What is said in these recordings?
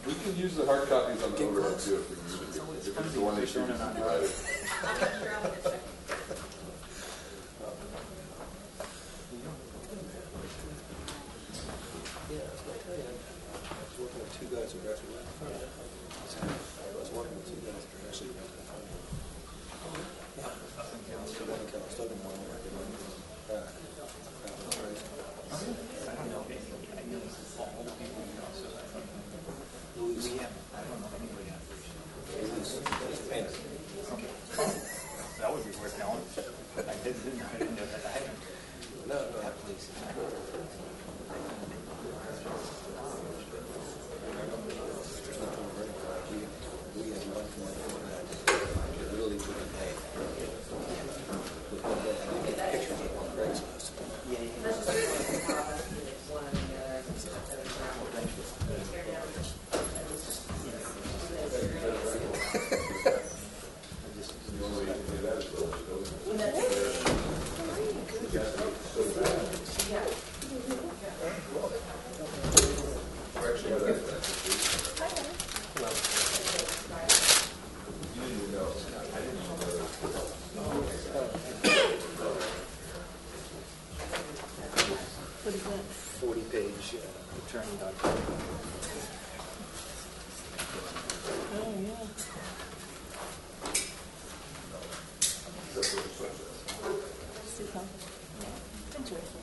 We can use the hard copies on the overhead too if we need to. If it's the one they should have provided. Two guys who are actually right in front of it. I was working with two guys who are actually right in front of it. Yeah. So one guy was talking about it. I don't know. I know all the people we know, so I don't know anybody on Okay. that would be worth knowing. I didn't know that. I haven't. No. That place. We have one that really wouldn't pay. Pictures of on Craigslist. What is that? 40-page attorney document. Oh, yeah. Super. Interesting.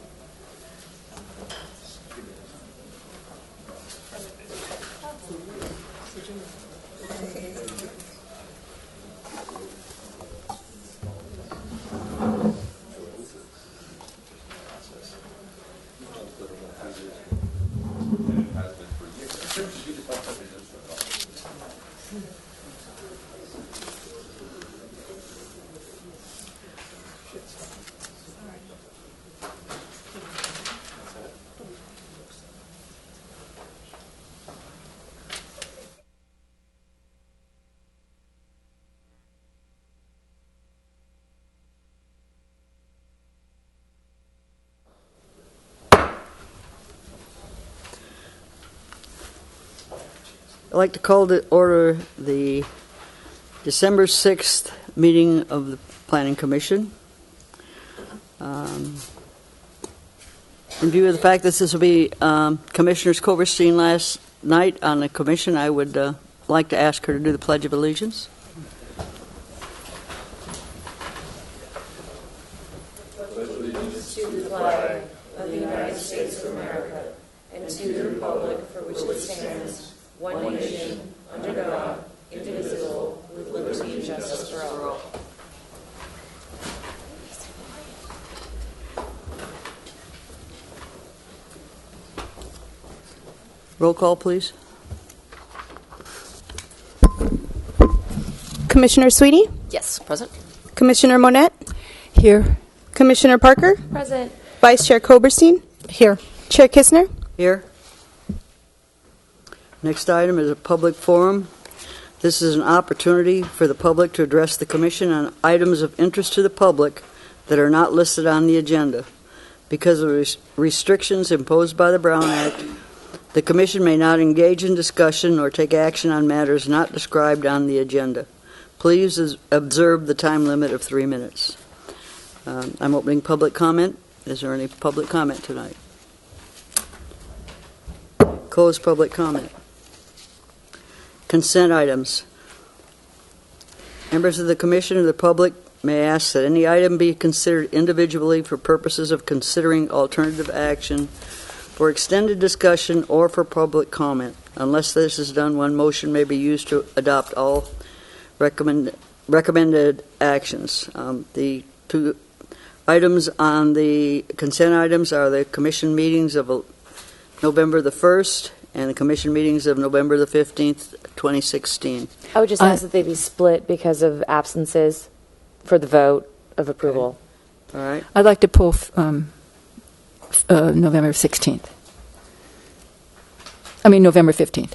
I'd like to call to order the December 6th meeting of the Planning Commission. In view of the fact that this will be Commissioner Silverstein last night on the commission, I would like to ask her to do the Pledge of Allegiance. Pledge allegiance to the flag of the United States of America and to the republic for which it stands, one nation, under God, indivisible, with liberty and justice for all. Roll call, please. Commissioner Sweetie? Yes, present. Commissioner Monette? Here. Commissioner Parker? Present. Vice Chair Koberstein? Here. Chair Kistner? Here. Next item is a public forum. This is an opportunity for the public to address the Commission on items of interest to the public that are not listed on the agenda. Because of restrictions imposed by the Brown Act, the Commission may not engage in discussion or take action on matters not described on the agenda. Please observe the time limit of 3 minutes. I'm opening public comment. Is there any public comment tonight? Close public comment. Consent items. Members of the Commission or the public may ask that any item be considered individually for purposes of considering alternative action, for extended discussion, or for public comment. Unless this is done, one motion may be used to adopt all Recommended actions. The two items on the consent items are the commission meetings of November the 1st and the commission meetings of November the 15th, 2016. I would just ask that they be split because of absences for the vote of approval. All right? I'd like to pull November 16th. I mean, November 15th.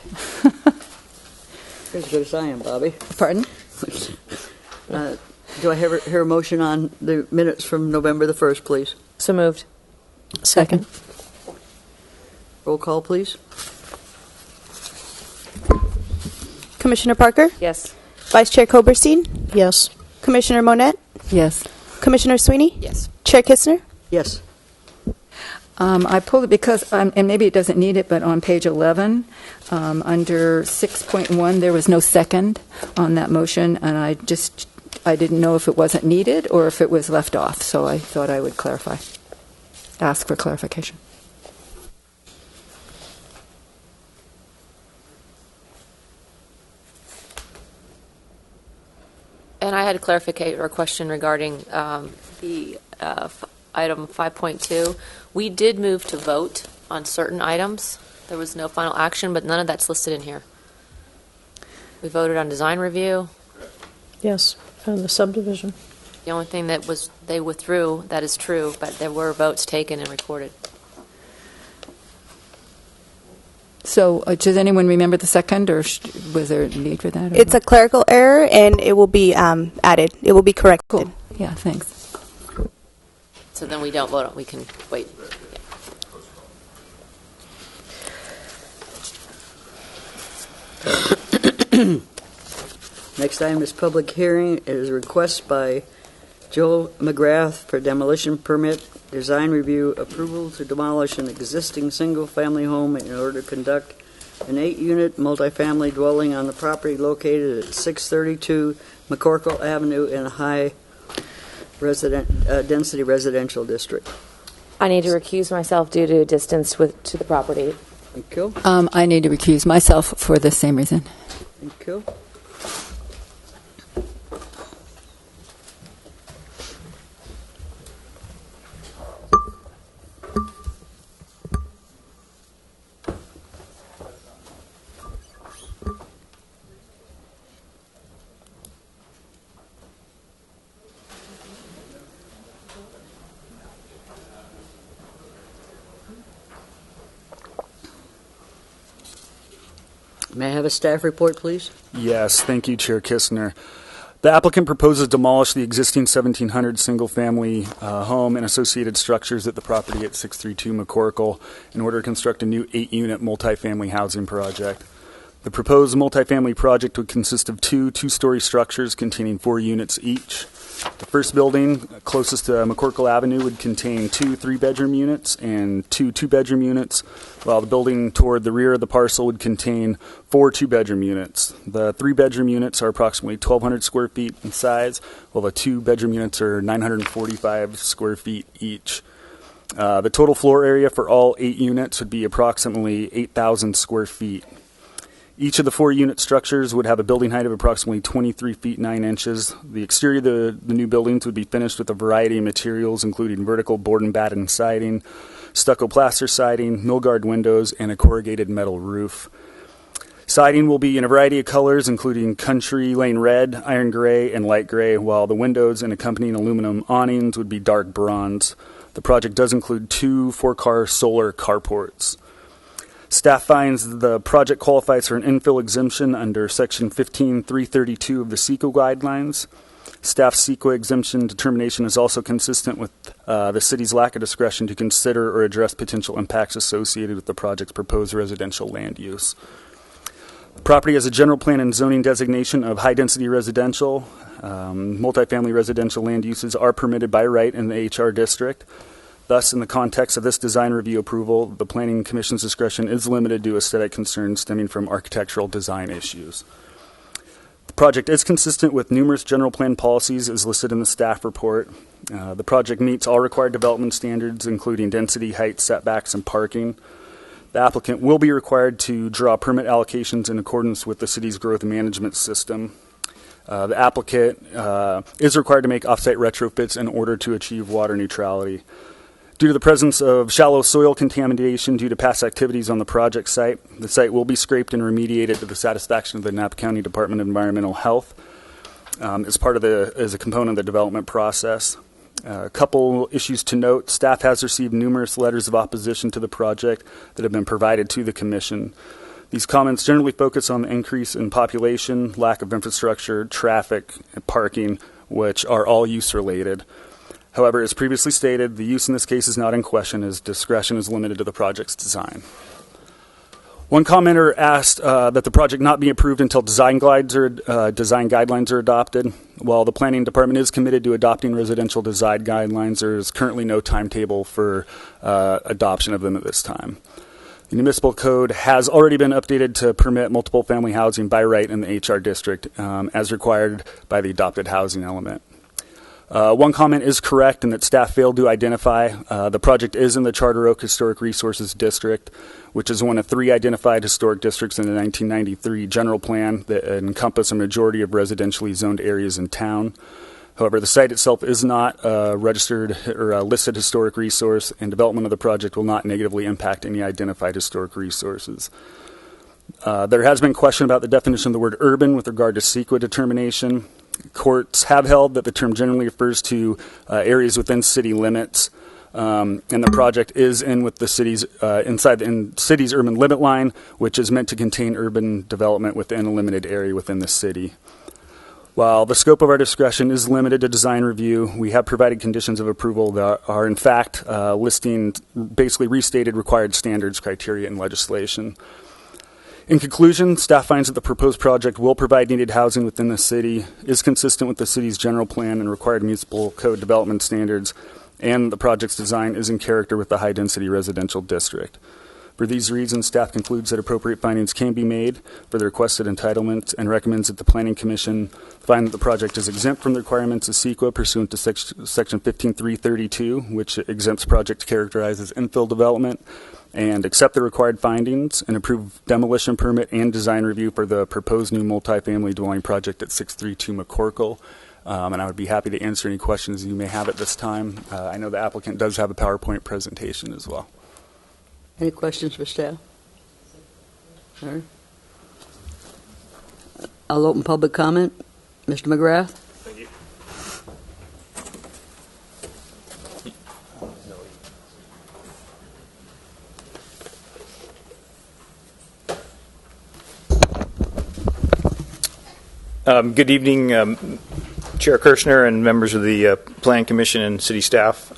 As good as I am, Bobby. Pardon? Do I hear a motion on the minutes from November the 1st, please? So moved. Second. Roll call, please. Commissioner Parker? Yes. Vice Chair Koberstein? Yes. Commissioner Monette? Yes. Commissioner Sweeney? Yes. Chair Kistner? Yes. I pulled it because, and maybe it doesn't need it, but on page 11, under 6.1, there was no second on that motion, and I didn't know if it wasn't needed or if it was left off, so I thought I would ask for clarification. And I had a clarification or question regarding the item 5.2. We did move to vote on certain items. There was no final action, but none of that's listed in here. We voted on design review. Yes, and the subdivision. The only thing that was they withdrew, that is true, but there were votes taken and recorded. So does anyone remember the second, or was there a need for that? It's a clerical error, and it will be added. It will be corrected. Cool. Yeah, thanks. So then we don't vote on, we can wait. Next item is public hearing. It is a request by Joe McGrath for demolition permit, design review, approval to demolish an existing single-family home in order to conduct an 8-unit multifamily dwelling on the property located at 632 McCorkle Avenue in a high density residential district. I need to recuse myself due to distance to the property. Thank you. I need to recuse myself for the same reason. Thank you. May I have a staff report, please? Yes, thank you, Chair Kistner. The applicant proposes to demolish the existing 1,700 single-family home and associated structures at the property at 632 McCorkle in order to construct a new 8-unit multifamily housing project. The proposed multifamily project would consist of two two-story structures containing 4 units each. The first building, closest to McCorkle Avenue, would contain 2 3-bedroom units and 2 2-bedroom units, while the building toward the rear of the parcel would contain 4 2-bedroom units. The 3-bedroom units are approximately 1,200 square feet in size, while the 2-bedroom units are 945 square feet each. The total floor area for all 8 units would be approximately 8,000 square feet. Each of the 4-unit structures would have a building height of approximately 23 feet 9 inches. The exterior of the new buildings would be finished with a variety of materials, including vertical board and batten siding, stucco plaster siding, mill-guard windows, and a corrugated metal roof. Siding will be in a variety of colors, including country lane red, iron gray, and light gray, while the windows and accompanying aluminum awnings would be dark bronze. The project does include 2 4-car solar carports. Staff finds the project qualifies for an infill exemption under Section 15332 of the CEQA guidelines. Staff's CEQA exemption determination is also consistent with the city's lack of discretion to consider or address potential impacts associated with the project's proposed residential land use. The property has a general plan and zoning designation of high-density residential. Multifamily residential land uses are permitted by right in the HR district. Thus, in the context of this design review approval, the Planning Commission's discretion is limited to aesthetic concerns stemming from architectural design issues. The project is consistent with numerous general plan policies as listed in the staff report. The project meets all required development standards, including density, height, setbacks, and parking. The applicant will be required to draw permit allocations in accordance with the city's growth management system. The applicant is required to make off-site retrofits in order to achieve water neutrality. Due to the presence of shallow soil contamination due to past activities on the project site, the site will be scraped and remediated to the satisfaction of the Napa County Department of Environmental Health as a component of the development process. A couple issues to note. Staff has received numerous letters of opposition to the project that have been provided to the Commission. These comments generally focus on the increase in population, lack of infrastructure, traffic, and parking, which are all use-related. However, as previously stated, the use in this case is not in question as discretion is limited to the project's design. One commenter asked that the project not be approved until design guidelines are adopted. While the Planning Department is committed to adopting residential design guidelines, there is currently no timetable for adoption of them at this time. The municipal code has already been updated to permit multiple family housing by right in the HR district as required by the adopted housing element. One comment is correct in that staff failed to identify the project is in the Charter Oak Historic Resources District, which is one of 3 identified historic districts in the 1993 general plan that encompass a majority of residentially zoned areas in town. However, the site itself is not a registered or a listed historic resource, and development of the project will not negatively impact any identified historic resources. There has been question about the definition of the word urban with regard to CEQA determination. Courts have held that the term generally refers to areas within city limits, and the project is in with the city's inside the city's urban limit line, which is meant to contain urban development within a limited area within the city. While the scope of our discretion is limited to design review, we have provided conditions of approval that are in fact listing basically restated required standards, criteria, and legislation. In conclusion, staff finds that the proposed project will provide needed housing within the city, is consistent with the city's general plan and required municipal code development standards, and the project's design is in character with the high-density residential district. For these reasons, staff concludes that appropriate findings can be made for the requested entitlement and recommends that the Planning Commission find that the project is exempt from the requirements of CEQA pursuant to Section 15332, which exempts project characterized as infill development, and accept the required findings and approve demolition permit and design review for the proposed new multifamily dwelling project at 632 McCorkle. And I would be happy to answer any questions you may have at this time. I know the applicant does have a PowerPoint presentation as well. Any questions for staff? All right. I'll open public comment. Mr. McGrath? Thank you. Good evening, Chair Kirshner and members of the Plan Commission and City staff.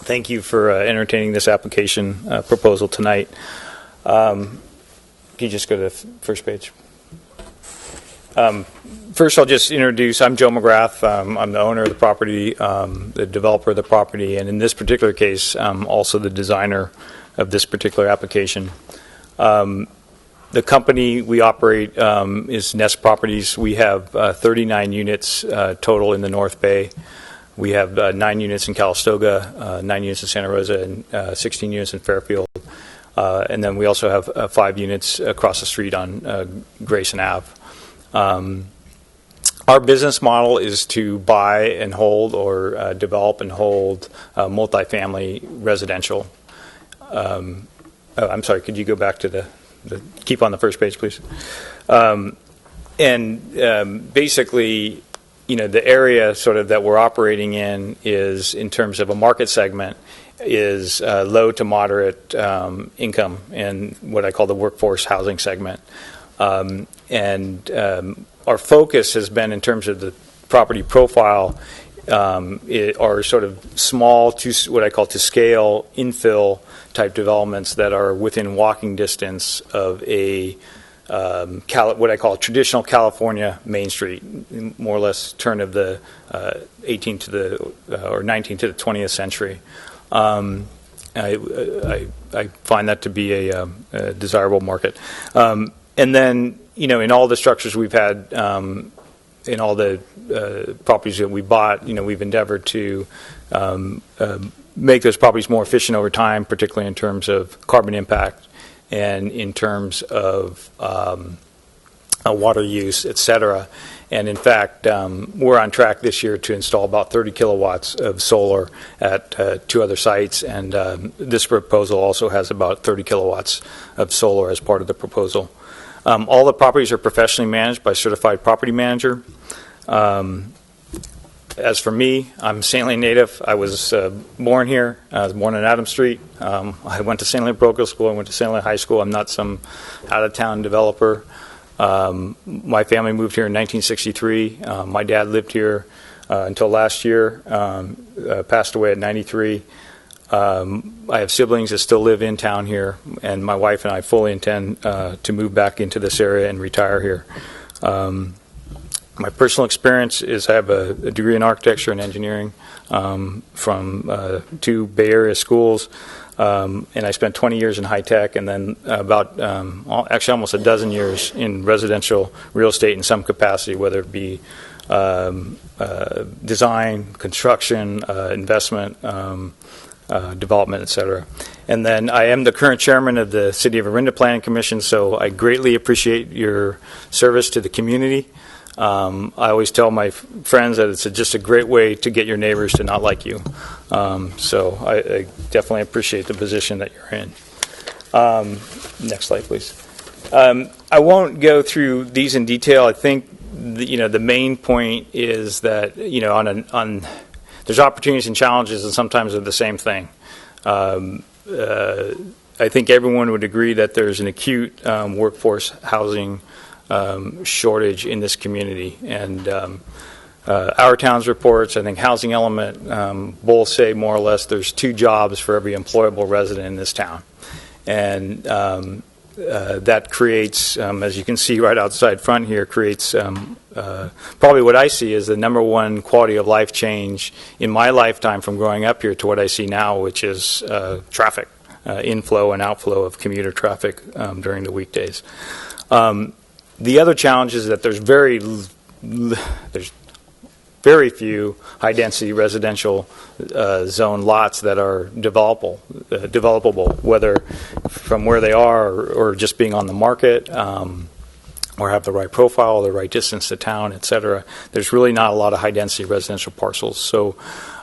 Thank you for entertaining this application proposal tonight. Can you just go to the first page? First, I'll just introduce, I'm Joe McGrath. I'm the owner of the property, the developer of the property, and in this particular case, I'm also the designer of this particular application. The company we operate is Nest Properties. We have 39 units total in the North Bay. We have 9 units in Calistoga, 9 units in Santa Rosa, and 16 units in Fairfield. And then we also have 5 units across the street on Grayson Ave. Our business model is to buy and hold or develop and hold multifamily residential. I'm sorry, could you go back to keep on the first page, please? Basically, the area sort of that we're operating in is, in terms of a market segment, is low to moderate income and what I call the workforce housing segment. Our focus has been, in terms of the property profile, are sort of small to what I call to scale infill type developments that are within walking distance of a what I call traditional California Main Street, more or less turn of the 18th to the or 19th to the 20th century. I find that to be a desirable market. And then, in all the structures we've had, in all the properties that we bought, we've endeavored to make those properties more efficient over time, particularly in terms of carbon impact and in terms of water use, et cetera. And in fact, we're on track this year to install about 30 kilowatts of solar at 2 other sites, and this proposal also has about 30 kilowatts of solar as part of the proposal. All the properties are professionally managed by a certified property manager. As for me, I'm a St. Lane native. I was born here. I was born on Adams Street. I went to St. Lane Parochial School. I went to St. Lane High School. I'm not some out-of-town developer. My family moved here in 1963. My dad lived here until last year, passed away at 93. I have siblings that still live in town here, and my wife and I fully intend to move back into this area and retire here. My personal experience is I have a degree in architecture and engineering from 2 Bay Area schools. And I spent 20 years in high tech, and then about actually almost a dozen years in residential real estate in some capacity, whether it be design, construction, investment, development, et cetera. And then I am the current chairman of the City of Orinda Planning Commission, so I greatly appreciate your service to the community. I always tell my friends that it's just a great way to get your neighbors to not like you. So I definitely appreciate the position that you're in. Next slide, please. I won't go through these in detail. I think the main point is that there's opportunities and challenges, and sometimes they're the same thing. I think everyone would agree that there's an acute workforce housing shortage in this community, and Our Town's reports, I think Housing Element, both say more or less there's 2 jobs for every employable resident in this town, and that creates, as you can see right outside front here, creates probably what I see as the #1 quality of life change in my lifetime from growing up here to what I see now, which is traffic, inflow and outflow of commuter traffic during the weekdays. The other challenge is that there's very few high-density residential zone lots that are developable, whether from where they are or just being on the market, or have the right profile, the right distance to town, et cetera. There's really not a lot of high-density residential parcels. So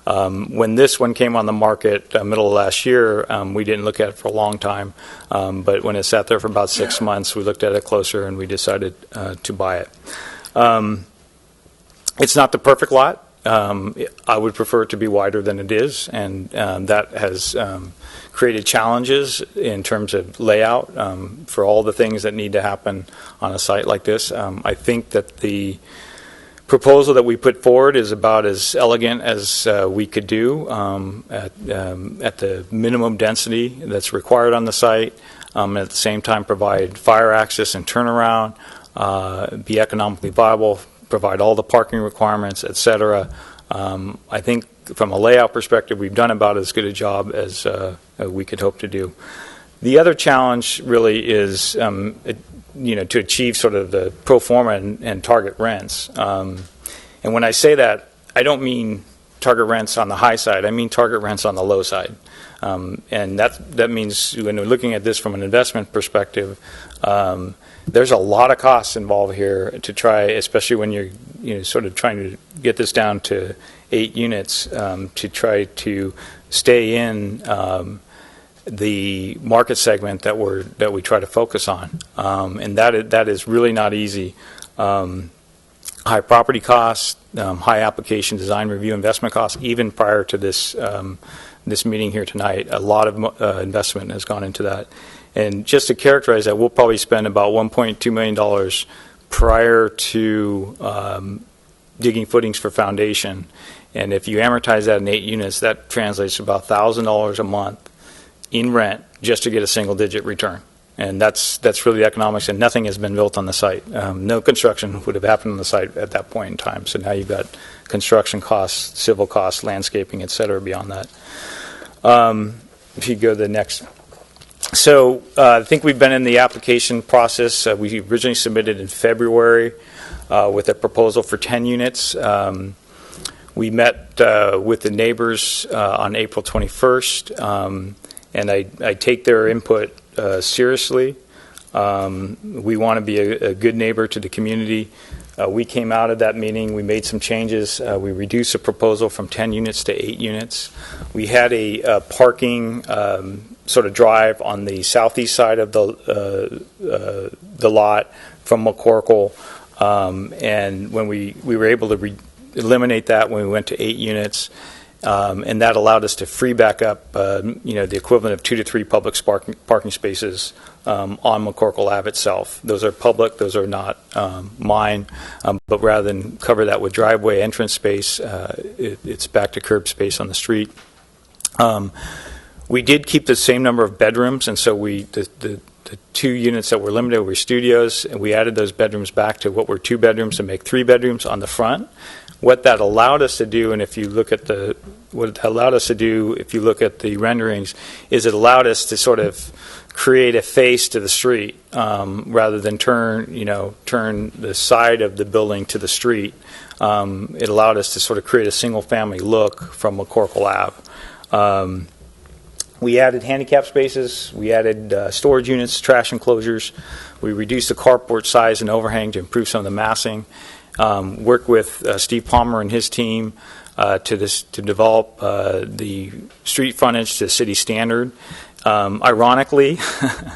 when this one came on the market middle of last year, we didn't look at it for a long time, but when it sat there for about 6 months, we looked at it closer and we decided to buy it. It's not the perfect lot. I would prefer it to be wider than it is, and that has created challenges in terms of layout for all the things that need to happen on a site like this. I think that the proposal that we put forward is about as elegant as we could do at the minimum density that's required on the site, and at the same time provide fire access and turnaround, be economically viable, provide all the parking requirements, et cetera. I think from a layout perspective, we've done about as good a job as we could hope to do. The other challenge really is to achieve sort of the pro forma and target rents. And when I say that, I don't mean target rents on the high side. I mean target rents on the low side. And that means when we're looking at this from an investment perspective, there's a lot of costs involved here to try, especially when you're sort of trying to get this down to 8 units, to try to stay in the market segment that we try to focus on, and that is really not easy. High property costs, high application design review investment costs. Even prior to this meeting here tonight, a lot of investment has gone into that. And just to characterize that, we'll probably spend about $1.2 million prior to digging footings for foundation. And if you amortize that in 8 units, that translates to about $1,000 a month in rent just to get a single-digit return. And that's really the economics, and nothing has been built on the site. No construction would have happened on the site at that point in time. So now you've got construction costs, civil costs, landscaping, et cetera, beyond that. If you go to the next. So I think we've been in the application process. We originally submitted in February with a proposal for 10 units. We met with the neighbors on April 21st, and I take their input seriously. We want to be a good neighbor to the community. We came out of that meeting. We made some changes. We reduced the proposal from 10 units to 8 units. We had a parking sort of drive on the southeast side of the lot from McCorkle, and when we were able to eliminate that when we went to 8 units, and that allowed us to free back up, the equivalent of 2 to 3 public parking spaces on McCorkle Ave itself. Those are public; those are not mine. But rather than cover that with driveway entrance space, it's back to curb space on the street. We did keep the same number of bedrooms, and so the 2 units that were limited were studios, and we added those bedrooms back to what were 2 bedrooms to make 3 bedrooms on the front. What that allowed us to do, and if you look at the renderings, is it allowed us to sort of create a face to the street rather than turn the side of the building to the street. It allowed us to sort of create a single-family look from McCorkle Ave. We added handicap spaces. We added storage units, trash enclosures. We reduced the carport size and overhang to improve some of the massing. Worked with Steve Palmer and his team to develop the street frontage to city standard. Ironically,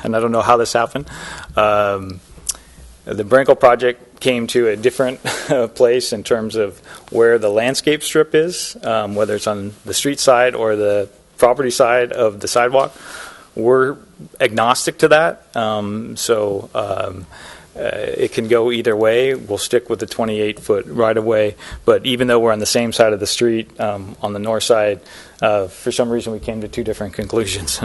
and I don't know how this happened, the Brinkle project came to a different place in terms of where the landscape strip is, whether it's on the street side or the property side of the sidewalk. We're agnostic to that, it can go either way. We'll stick with the 28-foot right-of-way, but even though we're on the same side of the street, on the north side, for some reason we came to 2 different conclusions.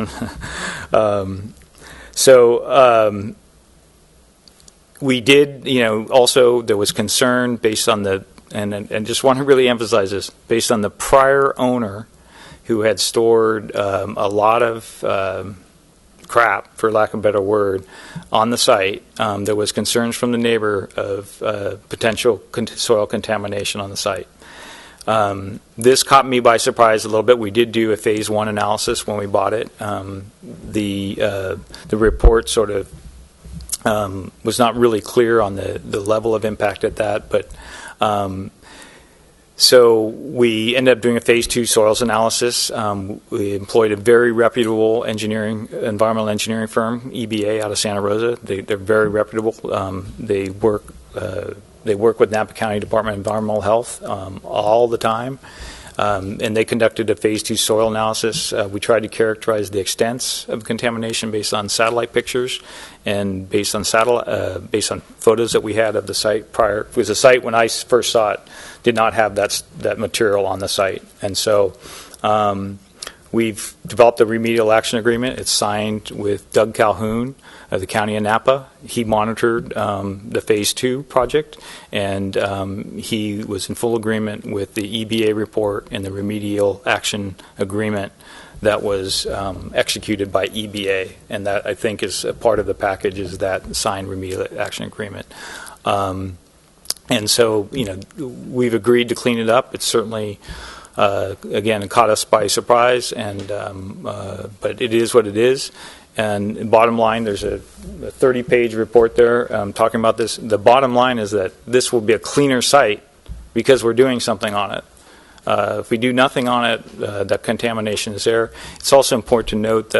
We did, also there was concern based on and just want to really emphasize this, based on the prior owner who had stored a lot of crap, for lack of a better word, on the site. There was concerns from the neighbor of potential soil contamination on the site. This caught me by surprise a little bit. We did do a phase 1 analysis when we bought it. The report sort of was not really clear on the level of impact at that, but so we ended up doing a phase 2 soils analysis. We employed a very reputable environmental engineering firm, EBA, out of Santa Rosa. They're very reputable. They work with Napa County Department of Environmental Health all the time. And they conducted a phase 2 soil analysis. We tried to characterize the extents of contamination based on satellite pictures and based on photos that we had of the site prior. It was a site when I first saw it did not have that material on the site, and so we've developed a remedial action agreement. It's signed with Doug Calhoun of the County of Napa. He monitored the Phase 2 project, and he was in full agreement with the EBA report and the remedial action agreement that was executed by EBA, and that I think is a part of the package, is that signed remedial action agreement. And so, we've agreed to clean it up. It's certainly, again, it caught us by surprise, and but it is what it is. And bottom line, there's a 30-page report there talking about this. The bottom line is that this will be a cleaner site because we're doing something on it. If we do nothing on it, that contamination is there. It's also important to note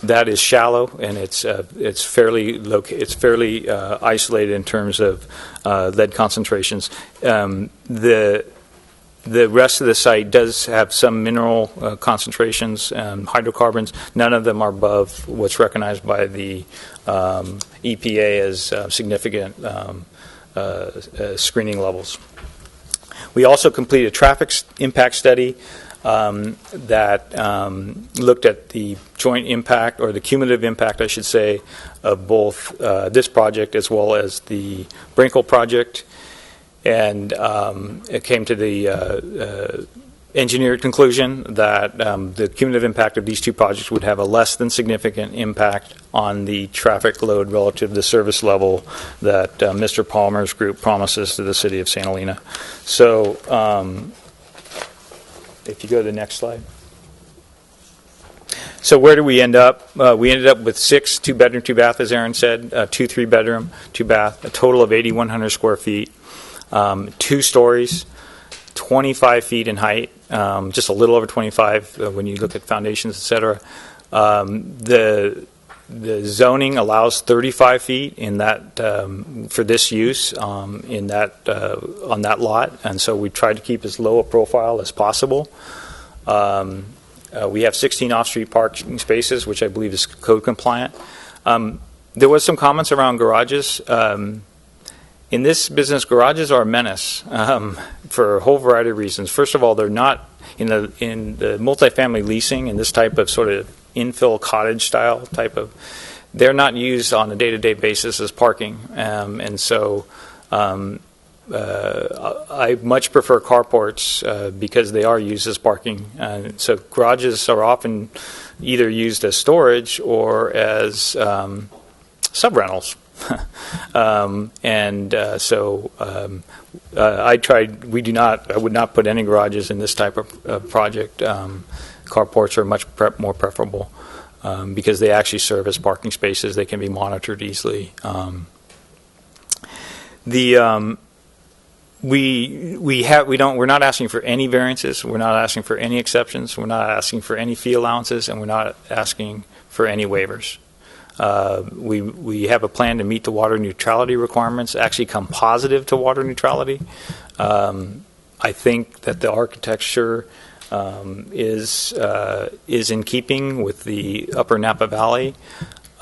that is shallow, and it's fairly isolated in terms of lead concentrations. The rest of the site does have some mineral concentrations, hydrocarbons. None of them are above what's recognized by the EPA as significant screening levels. We also completed a traffic impact study that looked at the joint impact, or the cumulative impact, I should say, of both this project as well as the Brinkle project. And it came to the engineered conclusion that the cumulative impact of these two projects would have a less than significant impact on the traffic load relative to the service level that Mr. Palmer's group promises to the city of Santa Helena. So if you go to the next slide. So where do we end up? We ended up with 6 2-bedroom, 2-bath, as Aaron said, 2 3-bedroom, 2-bath, a total of 8,100 square feet, 2 stories, 25 feet in height, just a little over 25 when you look at foundations, et cetera. The zoning allows 35 feet in that for this use in that on that lot, and so we tried to keep as low a profile as possible. We have 16 off-street parking spaces, which I believe is code compliant. There was some comments around garages. In this business, garages are a menace for a whole variety of reasons. First of all, they're not in the multifamily leasing and this type of sort of infill cottage style type of. They're not used on a day-to-day basis as parking, and so I much prefer carports because they are used as parking. So garages are often either used as storage or as sub-rentals. I tried. I would not put any garages in this type of project. Carports are much more preferable because they actually serve as parking spaces. They can be monitored easily. We're not asking for any variances. We're not asking for any exceptions. We're not asking for any fee allowances, and we're not asking for any waivers. We have a plan to meet the water neutrality requirements, actually come positive to water neutrality. I think that the architecture is in keeping with the Upper Napa Valley.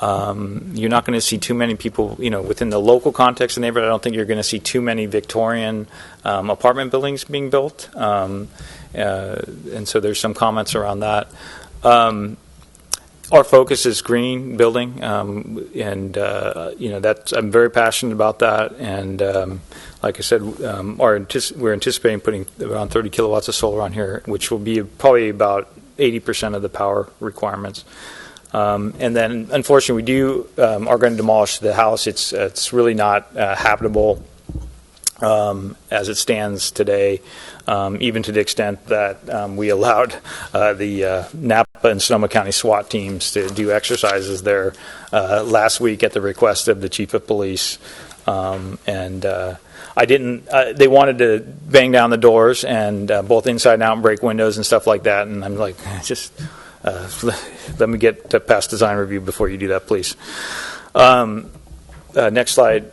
You're not going to see too many people, within the local context of the neighborhood. I don't think you're going to see too many Victorian apartment buildings being built, and so there's some comments around that. Our focus is green building, and that's I'm very passionate about that. And like I said, we're anticipating putting around 30 kilowatts of solar on here, which will be probably about 80% of the power requirements. And then, unfortunately, we are going to demolish the house. It's really not habitable as it stands today, even to the extent that we allowed the Napa and Sonoma County SWAT teams to do exercises there last week at the request of the chief of police. I didn't. They wanted to bang down the doors and both inside and out and break windows and stuff like that. And I'm like, just. Let me get to past design review before you do that, please. Next slide.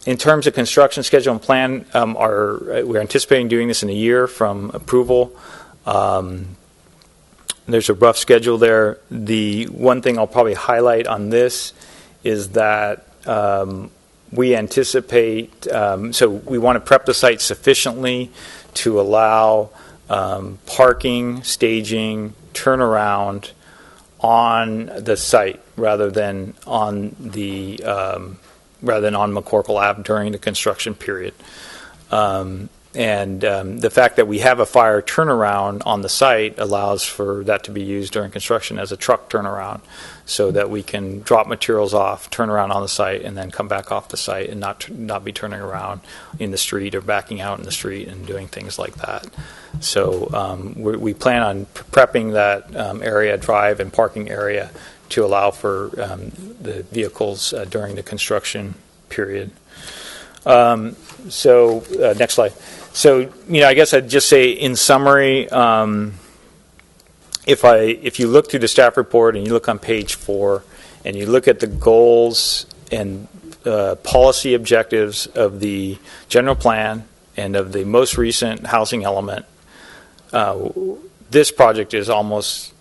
In terms of construction schedule and plan, we're anticipating doing this in a year from approval. There's a rough schedule there. The one thing I'll probably highlight on this is that we anticipate, so we want to prep the site sufficiently to allow parking, staging, turnaround on the site rather than on McCorkle Ave during the construction period. The fact that we have a fire turnaround on the site allows for that to be used during construction as a truck turnaround, so that we can drop materials off, turn around on the site, and then come back off the site and not be turning around in the street or backing out in the street and doing things like that. So we plan on prepping that area, drive and parking area, to allow for the vehicles during the construction period. Next slide. So, I guess I'd just say in summary, if you look through the staff report and you look on page 4 and you look at the goals and policy objectives of the general plan and of the most recent housing element, this project is almost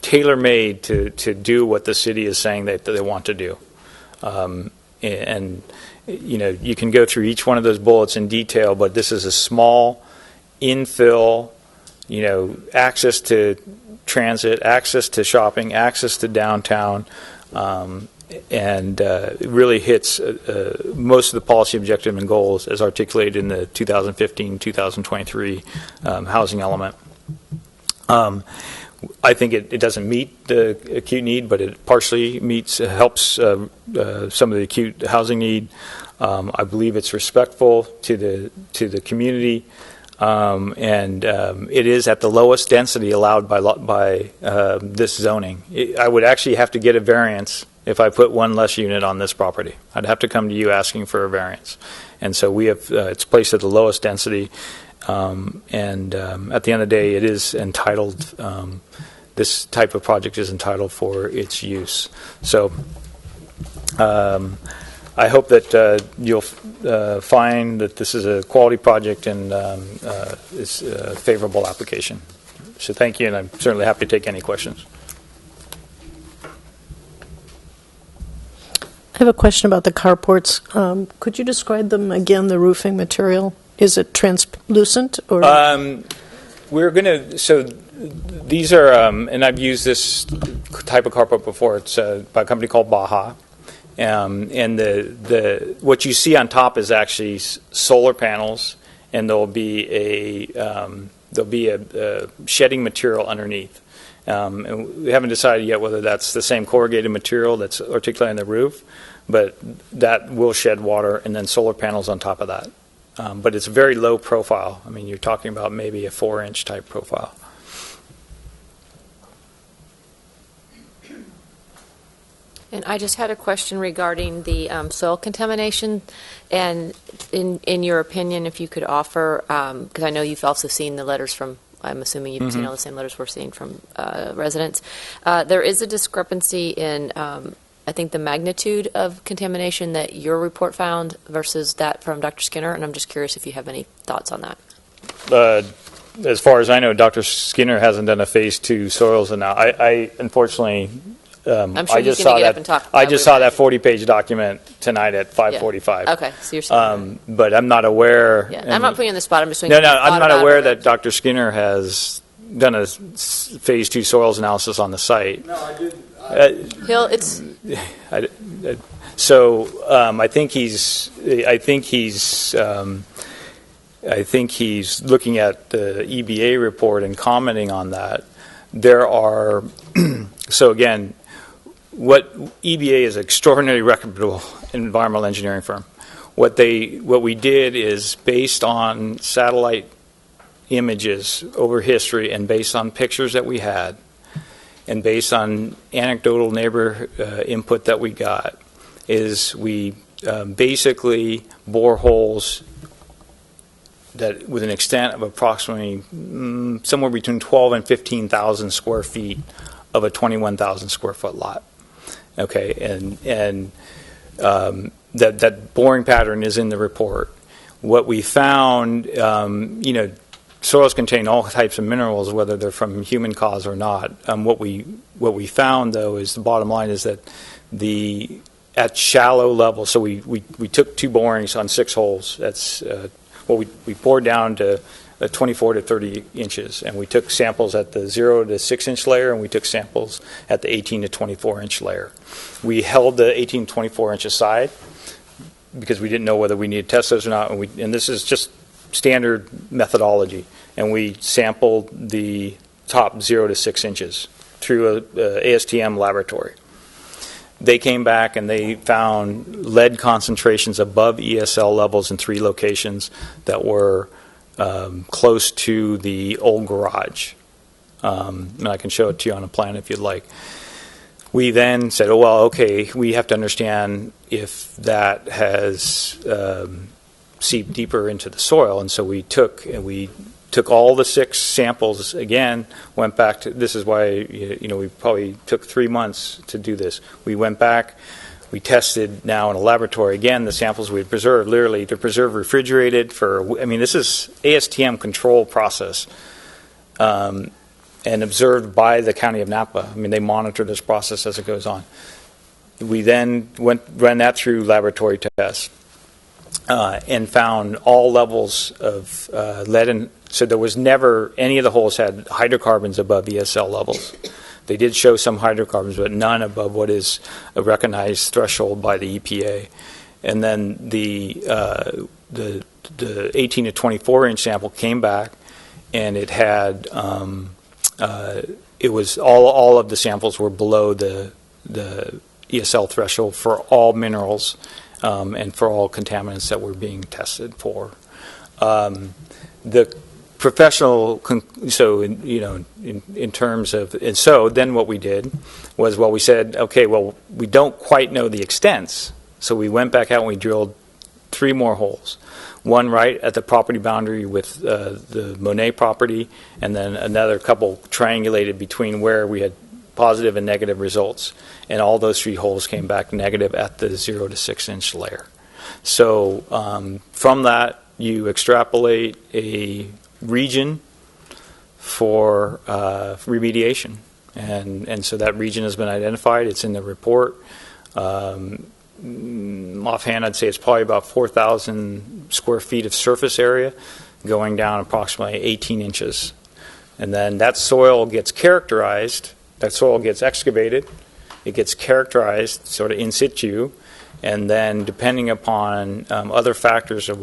tailor-made to do what the city is saying that they want to do. You can go through each one of those bullets in detail, but this is a small infill, access to transit, access to shopping, access to downtown, and it really hits most of the policy objective and goals as articulated in the 2015-2023 housing element. I think it doesn't meet the acute need, but it partially helps some of the acute housing need. I believe it's respectful to the community. It is at the lowest density allowed by this zoning. I would actually have to get a variance if I put one less unit on this property. I'd have to come to you asking for a variance. And so we have it's placed at the lowest density. At the end of the day, it is entitled. This type of project is entitled for its use. So I hope that you'll find that this is a quality project and is a favorable application. So thank you, and I'm certainly happy to take any questions. I have a question about the carports. Could you describe them again, the roofing material? Is it translucent or? We're going to, so these are, and I've used this type of carport before. It's by a company called Baja. And the what you see on top is actually solar panels, and there'll be a shedding material underneath. And we haven't decided yet whether that's the same corrugated material that's articulating the roof, but that will shed water, and then solar panels on top of that. But it's a very low profile. I mean, you're talking about maybe a 4-inch type profile. And I just had a question regarding the soil contamination, and in your opinion, if you could offer, because I know you've also seen the letters from, I'm assuming you've seen all the same letters we're seeing from residents. There is a discrepancy in, I think, the magnitude of contamination that your report found versus that from Dr. Skinner, and I'm just curious if you have any thoughts on that. As far as I know, Dr. Skinner hasn't done a phase 2 soils, and I unfortunately. I'm sure I just he's saw going to get that. up and talk. I just saw that 40-page document tonight at 5:45. Yeah. Okay, so you're saying but I'm not aware. yeah. I'm not putting you on the spot. I'm just saying. No, I'm not aware that Dr. Skinner has done a phase 2 soils analysis on the site. No, I did. It's. I think he's looking at the EBA report and commenting on that. There are so again. What EBA is an extraordinarily reputable environmental engineering firm. What we did is based on satellite images over history and based on pictures that we had and based on anecdotal neighbor input that we got, is we basically bore holes that with an extent of approximately somewhere between 12 and 15,000 square feet of a 21,000 square foot lot. Okay, and that boring pattern is in the report. What we found, soils contain all types of minerals, whether they're from human cause or not. What we found, though, is the bottom line is that at shallow level. So we took 2 borings on 6 holes. That's we bored down to 24 to 30 inches, and we took samples at the 0 to 6 inch layer, and we took samples at the 18 to 24 inch layer. We held the 18 to 24 inch aside because we didn't know whether we needed to test those or not, and this is just standard methodology, and we sampled the top 0 to 6 inches through a ASTM laboratory. They came back and they found lead concentrations above ESL levels in 3 locations that were close to the old garage. And I can show it to you on a plan if you'd like. We then said, oh, well, okay, we have to understand if that has seeped deeper into the soil. And so we took all the 6 samples again, went back to, this is why, we probably took 3 months to do this. We went back. We tested now in a laboratory, again, the samples we had preserved, literally, to preserve refrigerated this is ASTM control process and observed by the County of Napa. They monitor this process as it goes on. We then ran that through laboratory tests and found all levels of lead, so there was never, any of the holes had hydrocarbons above ESL levels. They did show some hydrocarbons, but none above what is a recognized threshold by the EPA. And then the 18 to 24 inch sample came back, and it had it was all of the samples were below the ESL threshold for all minerals and for all contaminants that were being tested for. The professional, so, in terms of, and so then what we did was, we said, okay, well, we don't quite know the extents. So we went back out and we drilled 3 more holes. One right at the property boundary with the Monet property, and then another couple triangulated between where we had positive and negative results. And all those 3 holes came back negative at the 0 to 6 inch layer. So from that, you extrapolate a region for remediation. And so that region has been identified. It's in the report. Offhand, I'd say it's probably about 4,000 square feet of surface area, going down approximately 18 inches. And then that soil gets characterized, that soil gets excavated, it gets characterized sort of in situ, and then depending upon other factors of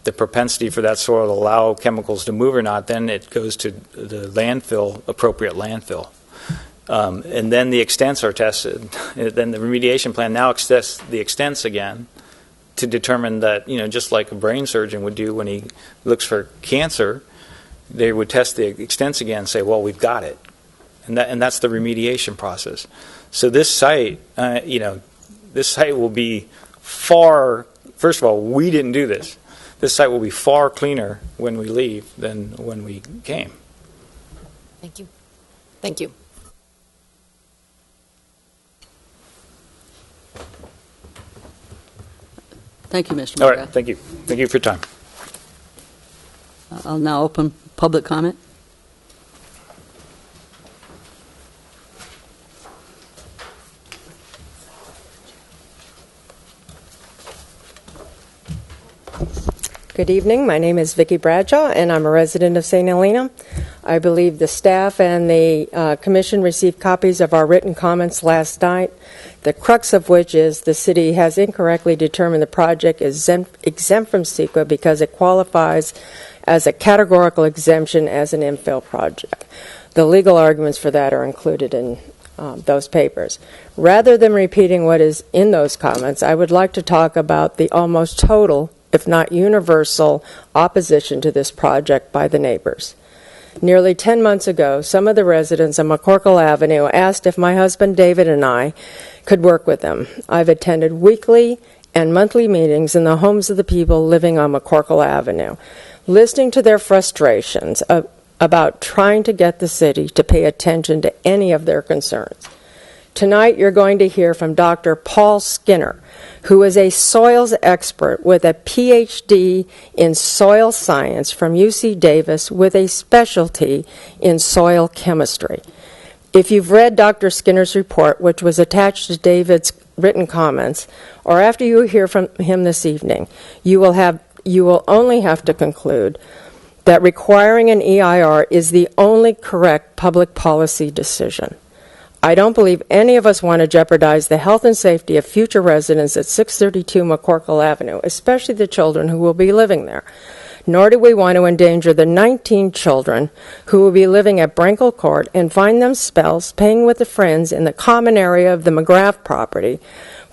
the propensity for that soil to allow chemicals to move or not, then it goes to the appropriate landfill. And then the extents are tested. Then the remediation plan now tests the extents again to determine that, just like a brain surgeon would do when he looks for cancer, they would test the extents again and say, well, we've got it. And that's the remediation process. So this site, this site will be far, first of all, we didn't do this. This site will be far cleaner when we leave than when we came. Thank you. Thank you. Thank you, Mr. McGrath. All right, thank you. Thank you for your time. I'll now open public comment. Good evening. My name is Vicki Bradshaw, and I'm a resident of St. Helena. I believe the staff and the commission received copies of our written comments last night, the crux of which is the city has incorrectly determined the project is exempt from CEQA because it qualifies as a categorical exemption as an infill project. The legal arguments for that are included in those papers. Rather than repeating what is in those comments, I would like to talk about the almost total, if not universal, opposition to this project by the neighbors. Nearly 10 months ago, some of the residents on McCorkle Avenue asked if my husband David and I could work with them. I've attended weekly and monthly meetings in the homes of the people living on McCorkle Avenue, listening to their frustrations about trying to get the city to pay attention to any of their concerns. Tonight, you're going to hear from Dr. Paul Skinner, who is a soils expert with a PhD in soil science from UC Davis with a specialty in soil chemistry. If you've read Dr. Skinner's report, which was attached to David's written comments, or after you hear from him this evening, you will only have to conclude that requiring an EIR is the only correct public policy decision. I don't believe any of us want to jeopardize the health and safety of future residents at 632 McCorkle Avenue, especially the children who will be living there. Nor do we want to endanger the 19 children who will be living at Brinkle Court and find themselves paying with the friends in the common area of the McGrath property,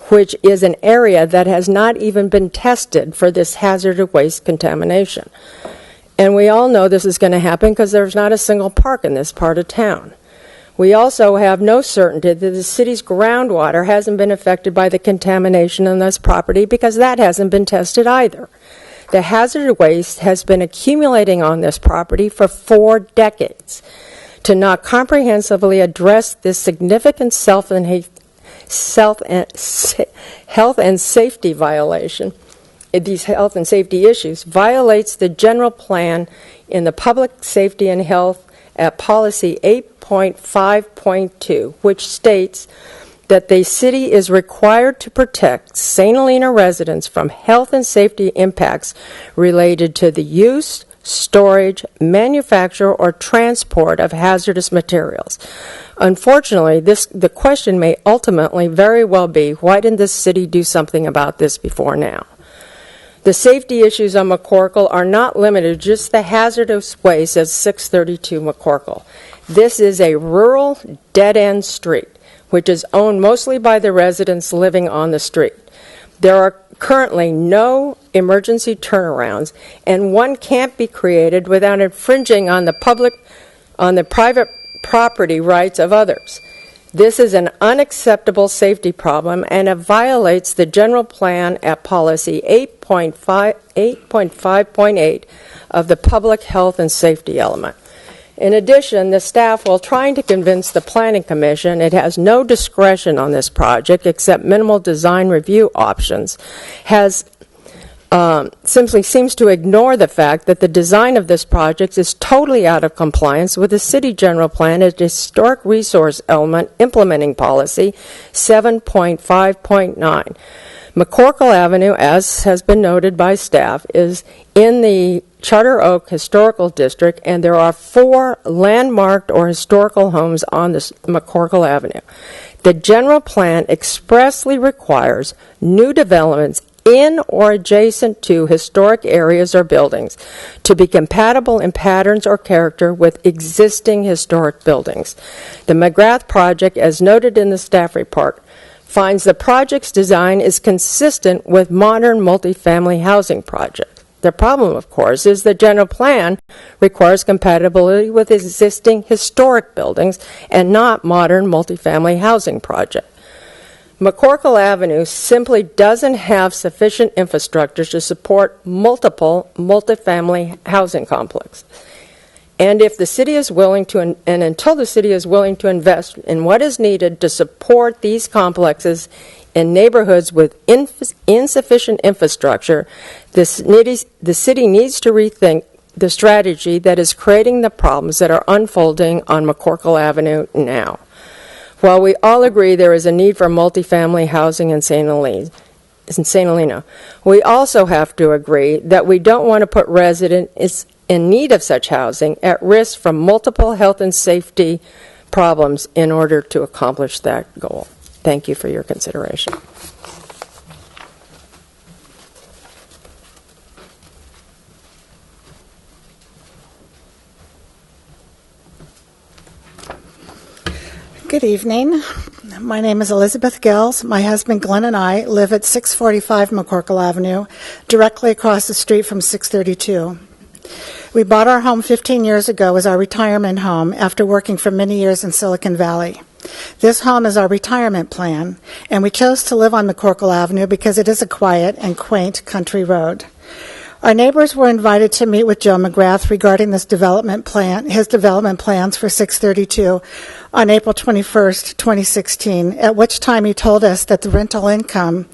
which is an area that has not even been tested for this hazardous waste contamination. And we all know this is going to happen because there's not a single park in this part of town. We also have no certainty that the city's groundwater hasn't been affected by the contamination on this property because that hasn't been tested either. The hazardous waste has been accumulating on this property for 4 decades. To not comprehensively address this significant health and safety violation, these health and safety issues, violates the general plan in the Public Safety and Health at Policy 8.5.2, which states that the city is required to protect St. Helena residents from health and safety impacts related to the use, storage, manufacture, or transport of hazardous materials. Unfortunately, the question may ultimately very well be, why didn't the city do something about this before now? The safety issues on McCorkle are not limited to just the hazardous waste at 632 McCorkle. This is a rural, dead-end street, which is owned mostly by the residents living on the street. There are currently no emergency turnarounds, and one can't be created without infringing on the private property rights of others. This is an unacceptable safety problem, and it violates the general plan at policy 8.5.8 of the public health and safety element. In addition, the staff, while trying to convince the Planning Commission it has no discretion on this project except minimal design review options, has simply seems to ignore the fact that the design of this project is totally out of compliance with the City General Plan and Historic Resource Element Implementing Policy 7.5.9. McCorkle Avenue, as has been noted by staff, is in the Charter Oak Historical District, and there are 4 landmarked or historical homes on this McCorkle Avenue. The general plan expressly requires new developments in or adjacent to historic areas or buildings to be compatible in patterns or character with existing historic buildings. The McGrath project, as noted in the staff report, finds the project's design is consistent with modern multifamily housing projects. The problem, of course, is the general plan requires compatibility with existing historic buildings and not modern multifamily housing projects. McCorkle Avenue simply doesn't have sufficient infrastructure to support multiple multifamily housing complexes. And if the city is willing to, and until the city is willing to invest in what is needed to support these complexes in neighborhoods with insufficient infrastructure, the city needs to rethink the strategy that is creating the problems that are unfolding on McCorkle Avenue now. While we all agree there is a need for multifamily housing in St. Helena, we also have to agree that we don't want to put residents in need of such housing at risk from multiple health and safety problems in order to accomplish that goal. Thank you for your consideration. Good evening. My name is Elizabeth Gills. My husband Glenn and I live at 645 McCorkle Avenue, directly across the street from 632. We bought our home 15 years ago as our retirement home after working for many years in Silicon Valley. This home is our retirement plan, and we chose to live on McCorkle Avenue because it is a quiet and quaint country road. Our neighbors were invited to meet with Joe McGrath regarding his development plans for 632 on April 21st, 2016, at which time he told us that the rental income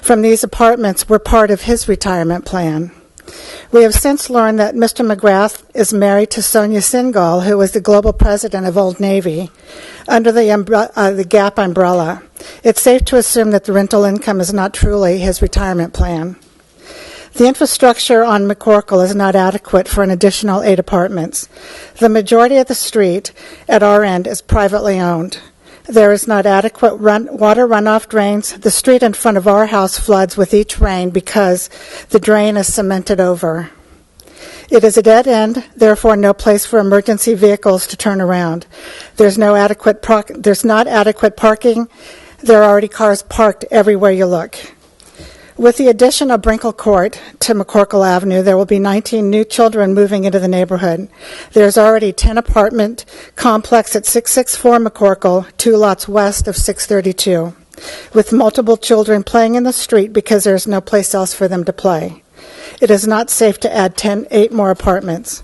from these apartments were part of his retirement plan. We have since learned that Mr. McGrath is married to Sonia Singal, who is the global president of Old Navy, under the GAP umbrella. It's safe to assume that the rental income is not truly his retirement plan. The infrastructure on McCorkle is not adequate for an additional 8 apartments. The majority of the street at our end is privately owned. There is not adequate water runoff drains. The street in front of our house floods with each rain because the drain is cemented over. It is a dead end, therefore no place for emergency vehicles to turn around. There's not adequate parking. There are already cars parked everywhere you look. With the addition of Brinkle Court to McCorkle Avenue, there will be 19 new children moving into the neighborhood. There's already 10 apartment complex at 664 McCorkle, 2 lots west of 632, with multiple children playing in the street because there's no place else for them to play. It is not safe to add 8 more apartments.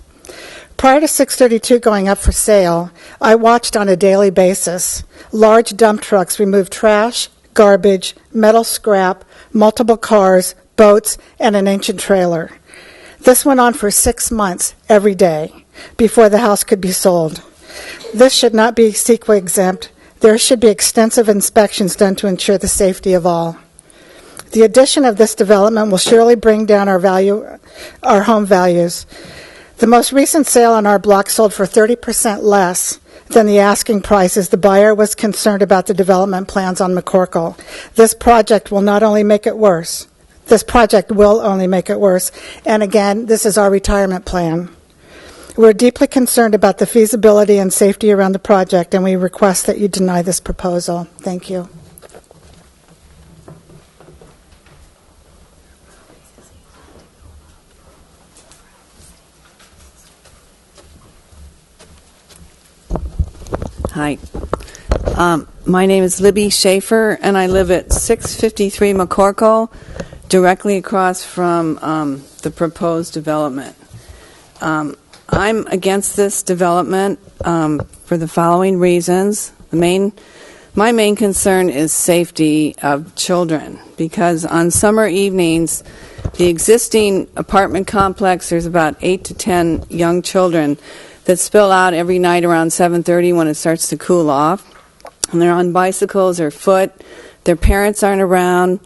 Prior to 632 going up for sale, I watched on a daily basis large dump trucks remove trash, garbage, metal scrap, multiple cars, boats, and an ancient trailer. This went on for 6 months every day before the house could be sold. This should not be CEQA exempt. There should be extensive inspections done to ensure the safety of all. The addition of this development will surely bring down our home values. The most recent sale on our block sold for 30% less than the asking price, as the buyer was concerned about the development plans on McCorkle. This project will only make it worse. And again, this is our retirement plan. We're deeply concerned about the feasibility and safety around the project, and we request that you deny this proposal. Thank you. Hi. My name is Libby Schaefer, and I live at 653 McCorkle, directly across from the proposed development. I'm against this development for the following reasons. My main concern is safety of children, because on summer evenings, the existing apartment complex, there's about 8 to 10 young children that spill out every night around 7:30 when it starts to cool off. And they're on bicycles or foot. Their parents aren't around.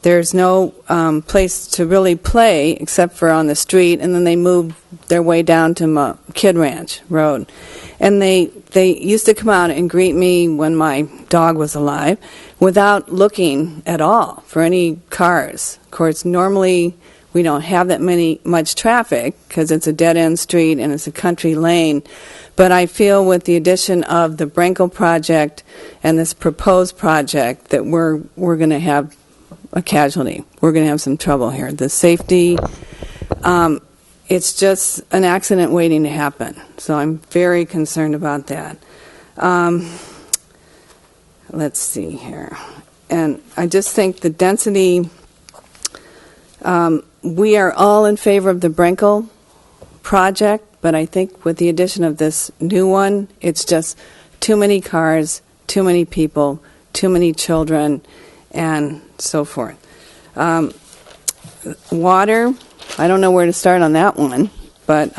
There's no place to really play except for on the street, and then they move their way down to Kid Ranch Road. And they used to come out and greet me when my dog was alive without looking at all for any cars. Of course, normally we don't have that much traffic because it's a dead-end street and it's a country lane. But I feel with the addition of the Brenkel project and this proposed project that we're going to have a casualty. We're going to have some trouble here. The safety, it's just an accident waiting to happen. So I'm very concerned about that. Let's see here. And I just think the density, we are all in favor of the Brenkel project, but I think with the addition of this new one, it's just too many cars, too many people, too many children, and so forth. Water, I don't know where to start on that one, but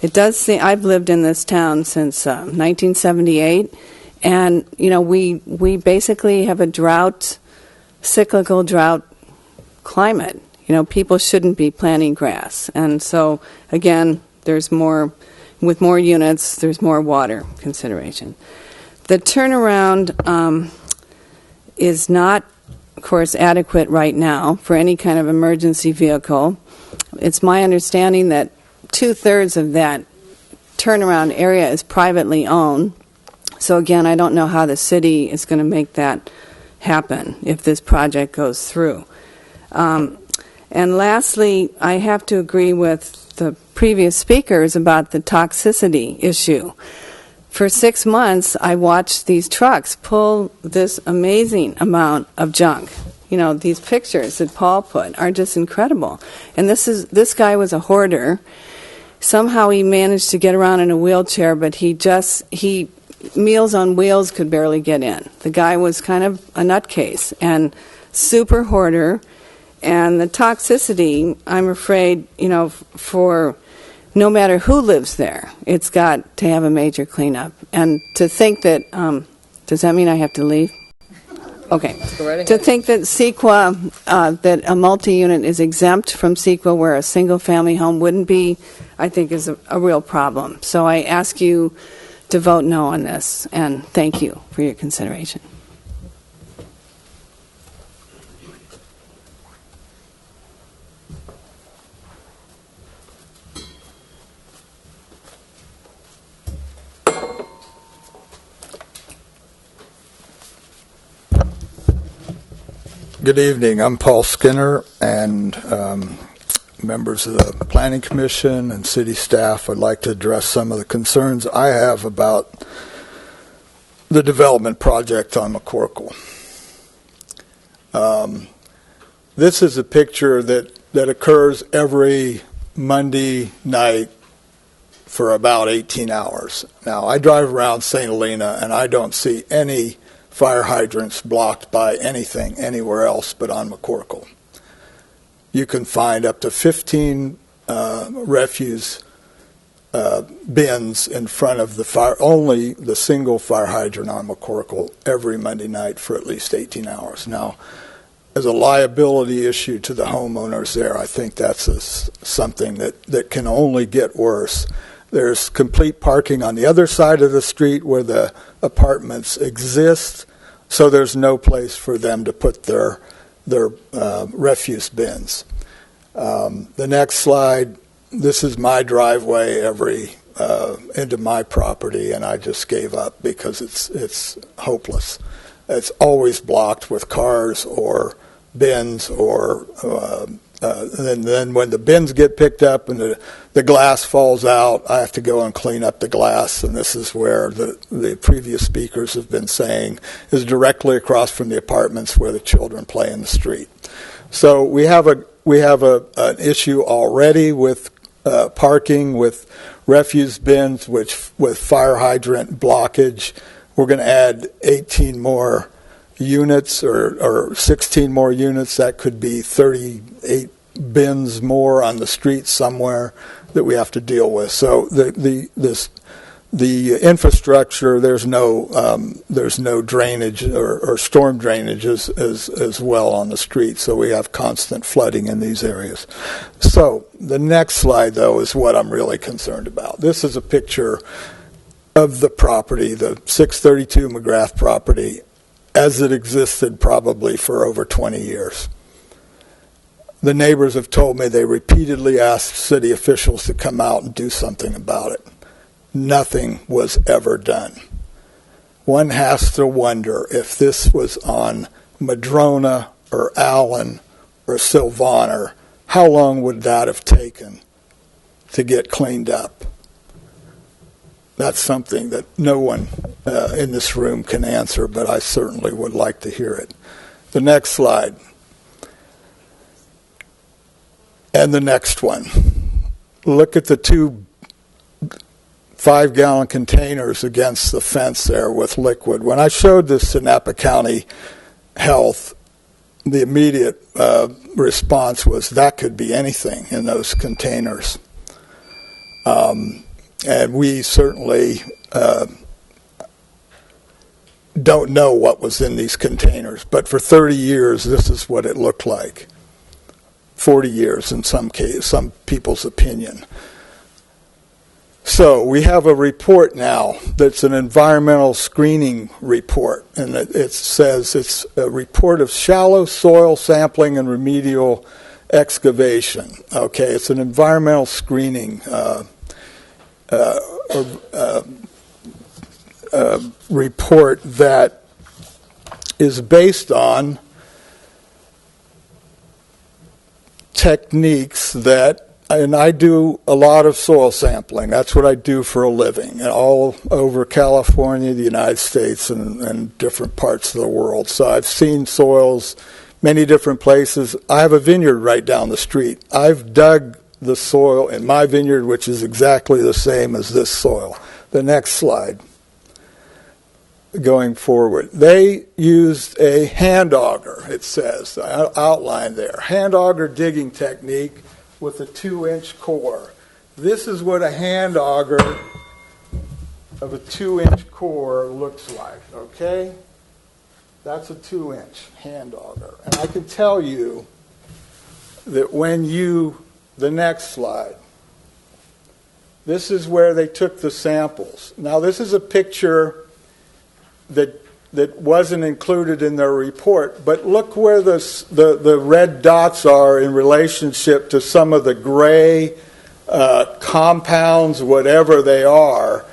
it does seem, I've lived in this town since 1978, and we basically have a cyclical drought climate. People shouldn't be planting grass, and so again, with more units, there's more water consideration. The turnaround is not, of course, adequate right now for any kind of emergency vehicle. It's my understanding that 2/3 of that turnaround area is privately owned. So again, I don't know how the city is going to make that happen if this project goes through. And lastly, I have to agree with the previous speakers about the toxicity issue. For 6 months, I watched these trucks pull this amazing amount of junk. These pictures that Paul put are just incredible. And this guy was a hoarder. Somehow he managed to get around in a wheelchair, but he Meals on Wheels could barely get in. The guy was kind of a nutcase and super hoarder. And the toxicity, I'm afraid, for no matter who lives there, it's got to have a major cleanup. And to think that, does that mean I have to leave? Okay. To think that CEQA, that a multi-unit is exempt from CEQA where a single-family home wouldn't be, I think is a real problem. So I ask you to vote no on this, and thank you for your consideration. Good evening. I'm Paul Skinner, and members of the Planning Commission and city staff would like to address some of the concerns I have about the development project on McCorkle. This is a picture that occurs every Monday night for about 18 hours. Now, I drive around St. Helena, and I don't see any fire hydrants blocked by anything anywhere else but on McCorkle. You can find up to 15 refuse bins in front of only the single fire hydrant on McCorkle every Monday night for at least 18 hours. Now, as a liability issue to the homeowners there, I think that's something that can only get worse. There's complete parking on the other side of the street where the apartments exist, so there's no place for them to put their refuse bins. The next slide, this is my driveway into my property, and I just gave up because it's hopeless. It's always blocked with cars or bins or and then when the bins get picked up and the glass falls out, I have to go and clean up the glass. And this is where the previous speakers have been saying is directly across from the apartments where the children play in the street. So we have an issue already with parking, with refuse bins, with fire hydrant blockage. We're going to add 18 more units or 16 more units. That could be 38 bins more on the street somewhere that we have to deal with. So the infrastructure, there's no drainage or storm drainage as well on the street. So we have constant flooding in these areas. So the next slide, though, is what I'm really concerned about. This is a picture of the property, the 632 McGrath property, as it existed probably for over 20 years. The neighbors have told me they repeatedly asked city officials to come out and do something about it. Nothing was ever done. One has to wonder if this was on Madrona or Allen or Sylvaner, how long would that have taken to get cleaned up? That's something that no one in this room can answer, but I certainly would like to hear it. The next slide. And the next one. Look at the two 5-gallon containers against the fence there with liquid. When I showed this to Napa County Health, the immediate response was that could be anything in those containers. And we certainly don't know what was in these containers. But for 30 years, this is what it looked like. 40 years in some cases, some people's opinion. So we have a report now that's an environmental screening report. And it says it's a report of shallow soil sampling and remedial excavation. Okay, it's an environmental screening report that is based on techniques that, and I do a lot of soil sampling. That's what I do for a living, and all over California, the United States, and different parts of the world. So I've seen soils many different places. I have a vineyard right down the street. I've dug the soil in my vineyard, which is exactly the same as this soil. The next slide. Going forward. They used a hand auger, it says, outlined there. Hand auger digging technique with a 2-inch core. This is what a hand auger of a 2-inch core looks like, okay? That's a 2-inch hand auger. And I can tell you that when the next slide, this is where they took the samples. Now, this is a picture that wasn't included in their report, but look where the red dots are in relationship to some of the gray compounds, whatever they are,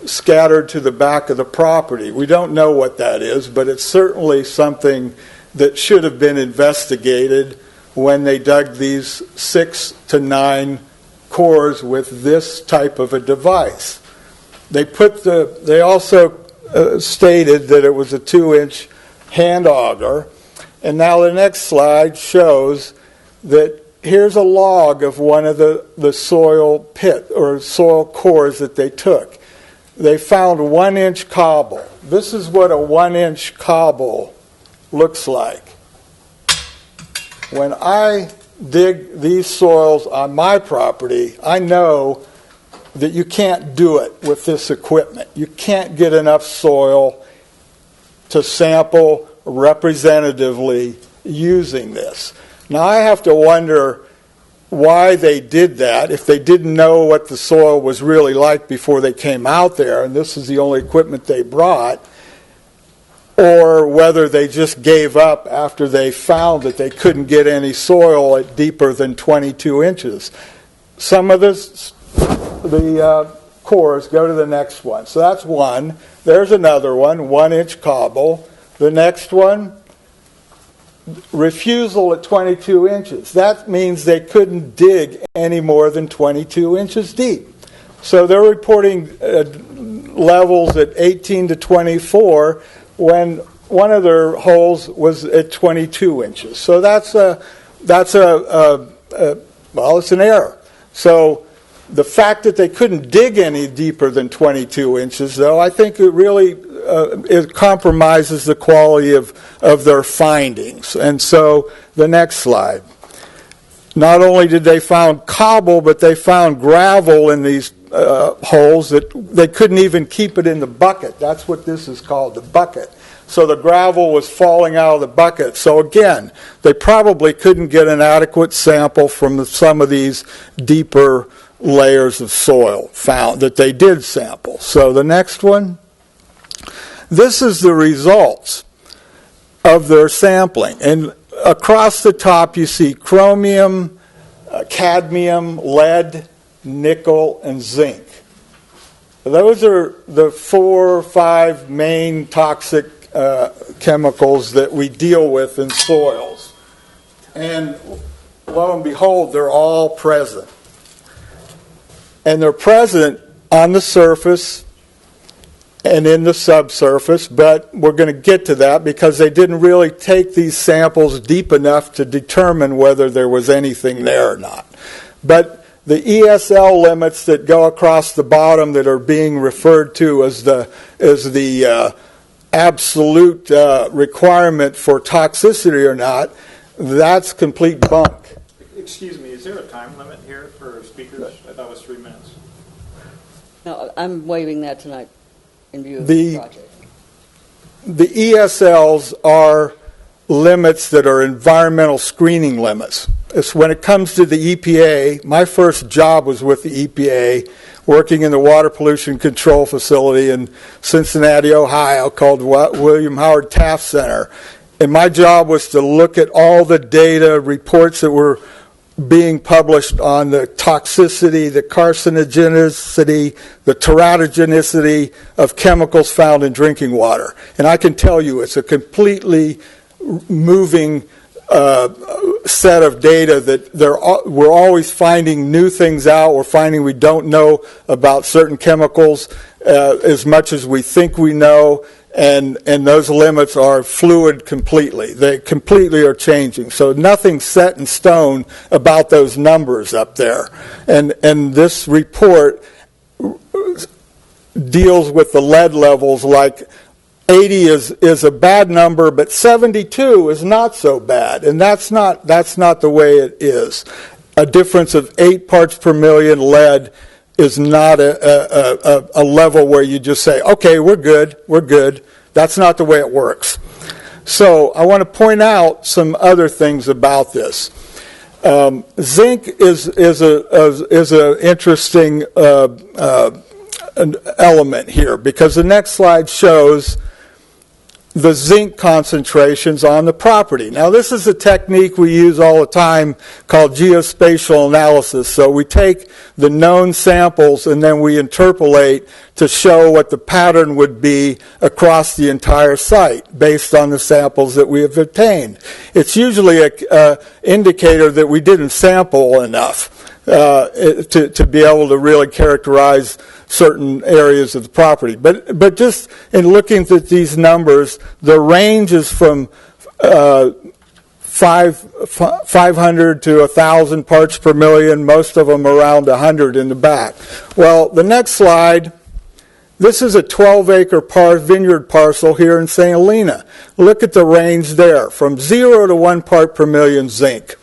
scattered to the back of the property. We don't know what that is, but it's certainly something that should have been investigated when they dug these 6 to 9 cores with this type of a device. They also stated that it was a 2-inch hand auger. And now the next slide shows that here's a log of one of the soil pit or soil cores that they took. They found 1-inch cobble. This is what a 1-inch cobble looks like. When I dig these soils on my property, I know that you can't do it with this equipment. You can't get enough soil to sample representatively using this. Now I have to wonder why they did that, if they didn't know what the soil was really like before they came out there, and this is the only equipment they brought, or whether they just gave up after they found that they couldn't get any soil at deeper than 22 inches. Some of the cores, go to the next one. So that's one. There's another one, 1-inch cobble. The next one, refusal at 22 inches. That means they couldn't dig any more than 22 inches deep. So they're reporting levels at 18 to 24 when one of their holes was at 22 inches. So it's an error. So the fact that they couldn't dig any deeper than 22 inches, though, I think it really it compromises the quality of their findings. And so the next slide. Not only did they find cobble, but they found gravel in these holes that they couldn't even keep it in the bucket. That's what this is called, the bucket. So the gravel was falling out of the bucket. So again, they probably couldn't get an adequate sample from some of these deeper layers of soil found that they did sample. So the next one. This is the results of their sampling. And across the top you see chromium, cadmium, lead, nickel, and zinc. Those are the 4 or 5 main toxic chemicals that we deal with in soils. And lo and behold, they're all present. And they're present on the surface and in the subsurface, but we're going to get to that because they didn't really take these samples deep enough to determine whether there was anything there or not. But the ESL limits that go across the bottom that are being referred to as the absolute requirement for toxicity or not, that's complete bunk. Excuse me, is there a time limit here for speakers? I thought it was 3 minutes. No, I'm waiving that tonight in view of the project. The ESLs are limits that are environmental screening limits. It's when it comes to the EPA, my first job was with the EPA, working in the water pollution control facility in Cincinnati, Ohio, called William Howard Taft Center. And my job was to look at all the data, reports that were being published on the toxicity, the carcinogenicity, the teratogenicity of chemicals found in drinking water. And I can tell you it's a completely moving set of data that we're always finding new things out. We're finding we don't know about certain chemicals as much as we think we know. And those limits are fluid completely. They completely are changing. So nothing's set in stone about those numbers up there. And this report deals with the lead levels like 80 is a bad number, but 72 is not so bad. And that's not the way it is. A difference of 8 parts per million lead is not a level where you just say, okay, we're good. That's not the way it works. So I want to point out some other things about this. Zinc is an interesting element here because the next slide shows the zinc concentrations on the property. Now this is a technique we use all the time called geospatial analysis. So we take the known samples and then we interpolate to show what the pattern would be across the entire site based on the samples that we have obtained. It's usually an indicator that we didn't sample enough to be able to really characterize certain areas of the property. But just in looking at these numbers, the range is from 500 to 1,000 parts per million, most of them around 100 in the back. Well, the next slide, this is a 12-acre vineyard parcel here in St. Helena. Look at the range there, from 0 to 1 part per million zinc.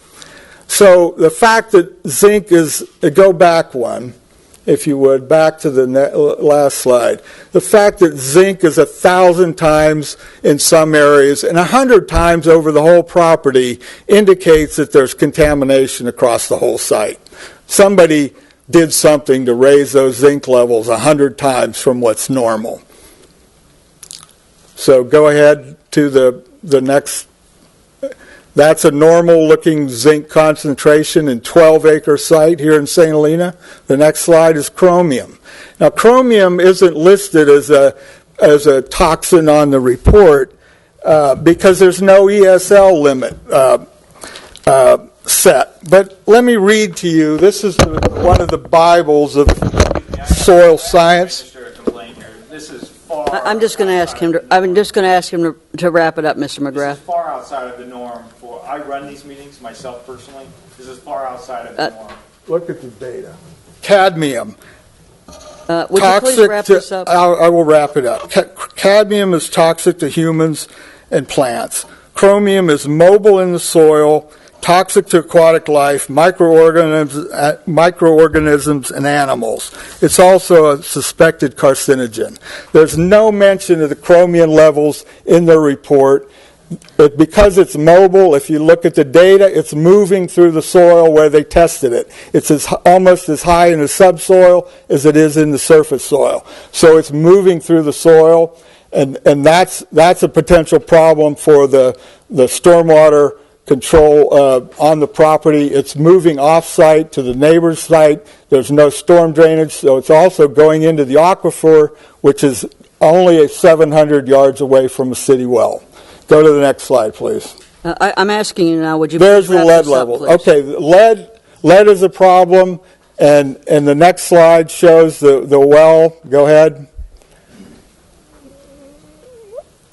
So the fact that zinc is, go back one, if you would, back to the last slide. The fact that zinc is 1,000 times in some areas and 100 times over the whole property indicates that there's contamination across the whole site. Somebody did something to raise those zinc levels 100 times from what's normal. So go ahead to the next. That's a normal-looking zinc concentration in 12-acre site here in St. Helena. The next slide is chromium. Now, chromium isn't listed as a toxin on the report because there's no ESL limit set. But let me read to you. This is one of the Bibles of soil science. This is far. I'm just going to ask him to. I'm just going to ask him to wrap it up, Mr. McGrath. This is far outside of the norm. I run these meetings myself personally. This is far outside of the norm. Look at the data. Cadmium. Would you please wrap this up? I will wrap it up. Cadmium is toxic to humans and plants. Chromium is mobile in the soil, toxic to aquatic life, microorganisms, and animals. It's also a suspected carcinogen. There's no mention of the chromium levels in the report. But because it's mobile, if you look at the data, it's moving through the soil where they tested it. It's almost as high in the subsoil as it is in the surface soil. So it's moving through the soil, and that's a potential problem for the stormwater control on the property. It's moving off-site to the neighbor's site. There's no storm drainage, so it's also going into the aquifer, which is only 700 yards away from a city well. Go to the next slide, please. I'm asking you now, would you There's please the wrap lead this up, level. please? Okay, lead is a problem, and the next slide shows the well. Go ahead.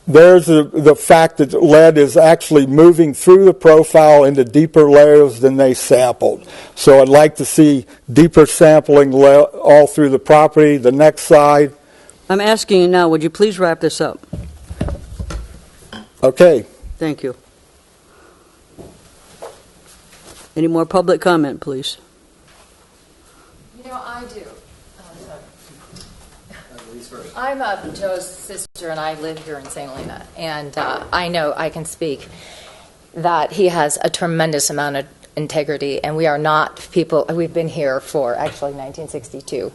There's the fact that lead is actually moving through the profile into deeper layers than they sampled. So I'd like to see deeper sampling all through the property. The next slide. I'm asking you now, would you please wrap this up? Okay. Thank you. Any more public comment, please? You know, I do. I'm Joe's sister, and I live here in St. Helena, and I know I can speak that he has a tremendous amount of integrity, and we are not people. We've been here for actually 1962,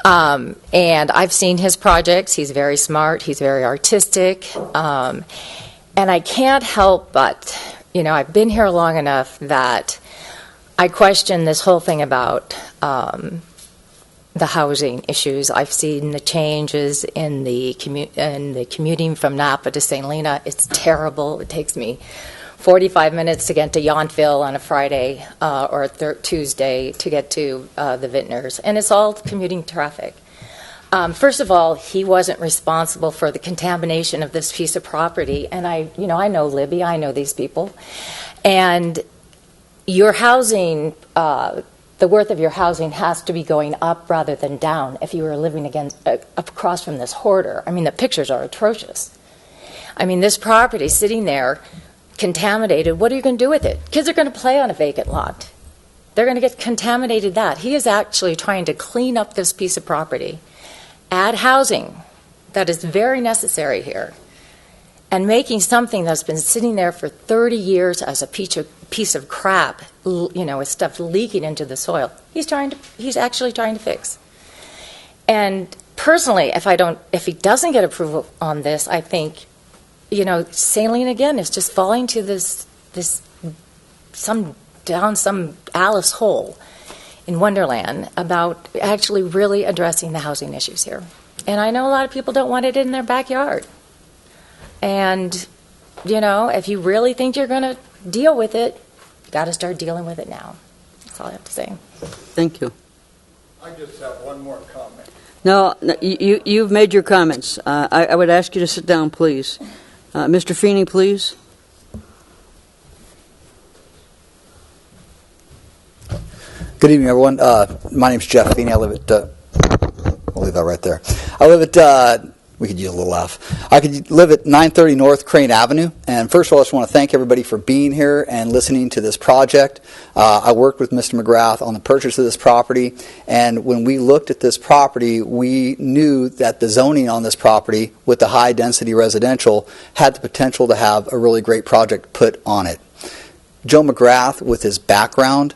and I've seen his projects. He's very smart. He's very artistic. And I can't help but, I've been here long enough that I question this whole thing about the housing issues. I've seen the changes in the commuting from Napa to St. Helena. It's terrible. It takes me 45 minutes to get to Yountville on a Friday or Tuesday to get to the Vintners, and it's all commuting traffic. First of all, he wasn't responsible for the contamination of this piece of property, and I know Libby, I know these people, and your housing, the worth of your housing has to be going up rather than down if you were living across from this hoarder. I mean, the pictures are atrocious. I mean, this property sitting there, contaminated, what are you going to do with it? Kids are going to play on a vacant lot. They're going to get contaminated that. He is actually trying to clean up this piece of property, add housing that is very necessary here, and making something that's been sitting there for 30 years as a piece of crap, with stuff leaking into the soil. He's actually trying to fix. And personally, if he doesn't get approval on this, I think, St. Helena again is just falling to some Alice hole in Wonderland about actually really addressing the housing issues here. And I know a lot of people don't want it in their backyard. And, if you really think you're going to deal with it, you got to start dealing with it now. That's all I have to say. Thank you. I just have one more comment. No, you've made your comments. I would ask you to sit down, please. Mr. Feeney, please. Good evening, everyone. My name's Jeff Feeney. I live at, we'll leave that right there. I live at, we could use a little laugh. I could live at 930 North Crane Avenue. And first of all, I just want to thank everybody for being here and listening to this project. I worked with Mr. McGrath on the purchase of this property. And when we looked at this property, we knew that the zoning on this property with the high density residential had the potential to have a really great project put on it. Joe McGrath, with his background,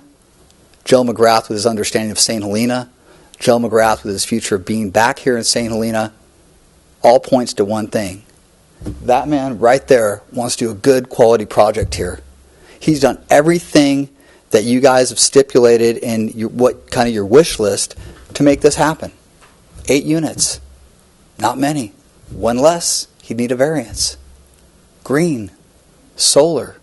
Joe McGrath with his understanding of St. Helena, Joe McGrath with his future of being back here in St. Helena, all points to one thing. That man right there wants to do a good quality project here. He's done everything that you guys have stipulated in what kind of your wish list to make this happen. 8 units. Not many. One less, he'd need a variance. green, solar.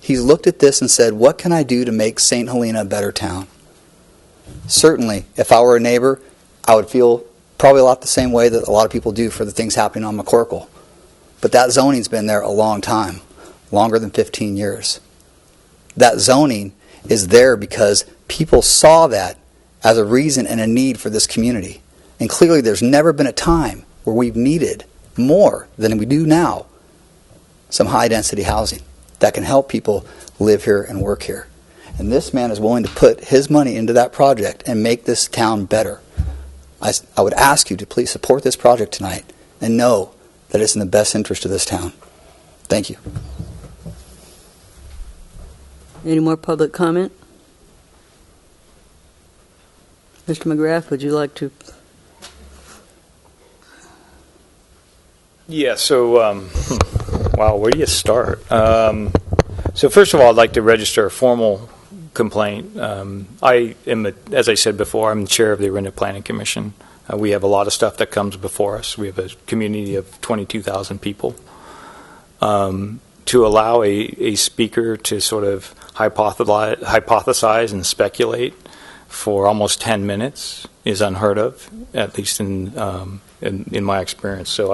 He's looked at this and said, what can I do to make St. Helena a better town? Certainly, if I were a neighbor, I would feel probably a lot the same way that a lot of people do for the things happening on McCorkle. But that zoning's been there a long time, longer than 15 years. That zoning is there because people saw that as a reason and a need for this community. And clearly there's never been a time where we've needed more than we do now some high-density housing that can help people live here and work here. And this man is willing to put his money into that project and make this town better. I would ask you to please support this project tonight and know that it's in the best interest of this town. Thank you. Any more public comment? Mr. McGrath, would you like to? Yeah, so, wow, where do you start? So first of all, I'd like to register a formal complaint. I am, as I said before, I'm the chair of the Orinda Planning Commission. We have a lot of stuff that comes before us. We have a community of 22,000 people. To allow a speaker to sort of hypothesize and speculate for almost 10 minutes is unheard of, at least in my experience. So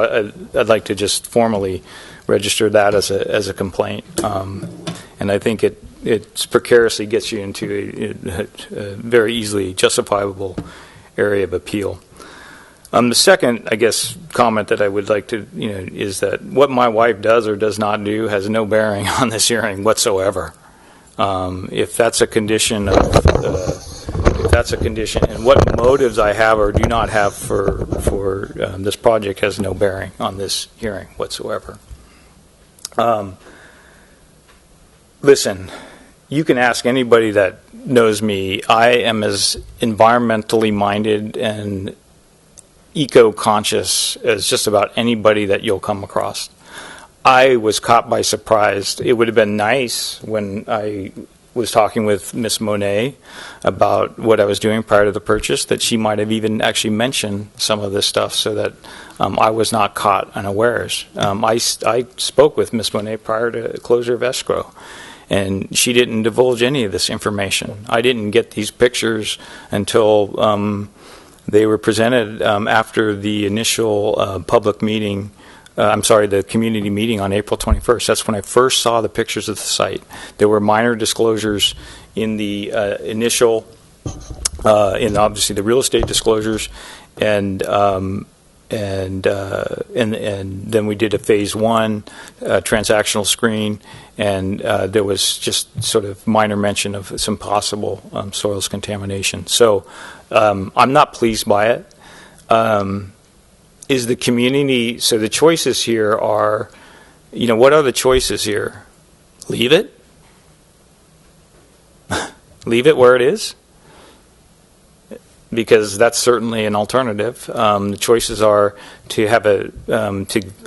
I'd like to just formally register that as a complaint, and I think it precariously gets you into a very easily justifiable area of appeal. The second, I guess, comment that I would like to, is that what my wife does or does not do has no bearing on this hearing whatsoever. If that's a condition and what motives I have or do not have for this project has no bearing on this hearing whatsoever. Listen, you can ask anybody that knows me. I am as environmentally minded and eco-conscious as just about anybody that you'll come across. I was caught by surprise. It would have been nice when I was talking with Miss Monet about what I was doing prior to the purchase that she might have even actually mentioned some of this stuff so that I was not caught unawares. I spoke with Miss Monet prior to closure of escrow, and she didn't divulge any of this information. I didn't get these pictures until they were presented after the initial public meeting. The community meeting on April 21st. That's when I first saw the pictures of the site. There were minor disclosures in the initial, in obviously the real estate disclosures, and then we did a phase one transactional screen, and there was just sort of minor mention of some possible soils contamination. So I'm not pleased by it. Is the community, so the choices here are, what are the choices here? Leave it? Leave it where it is? Because that's certainly an alternative. The choices are to have to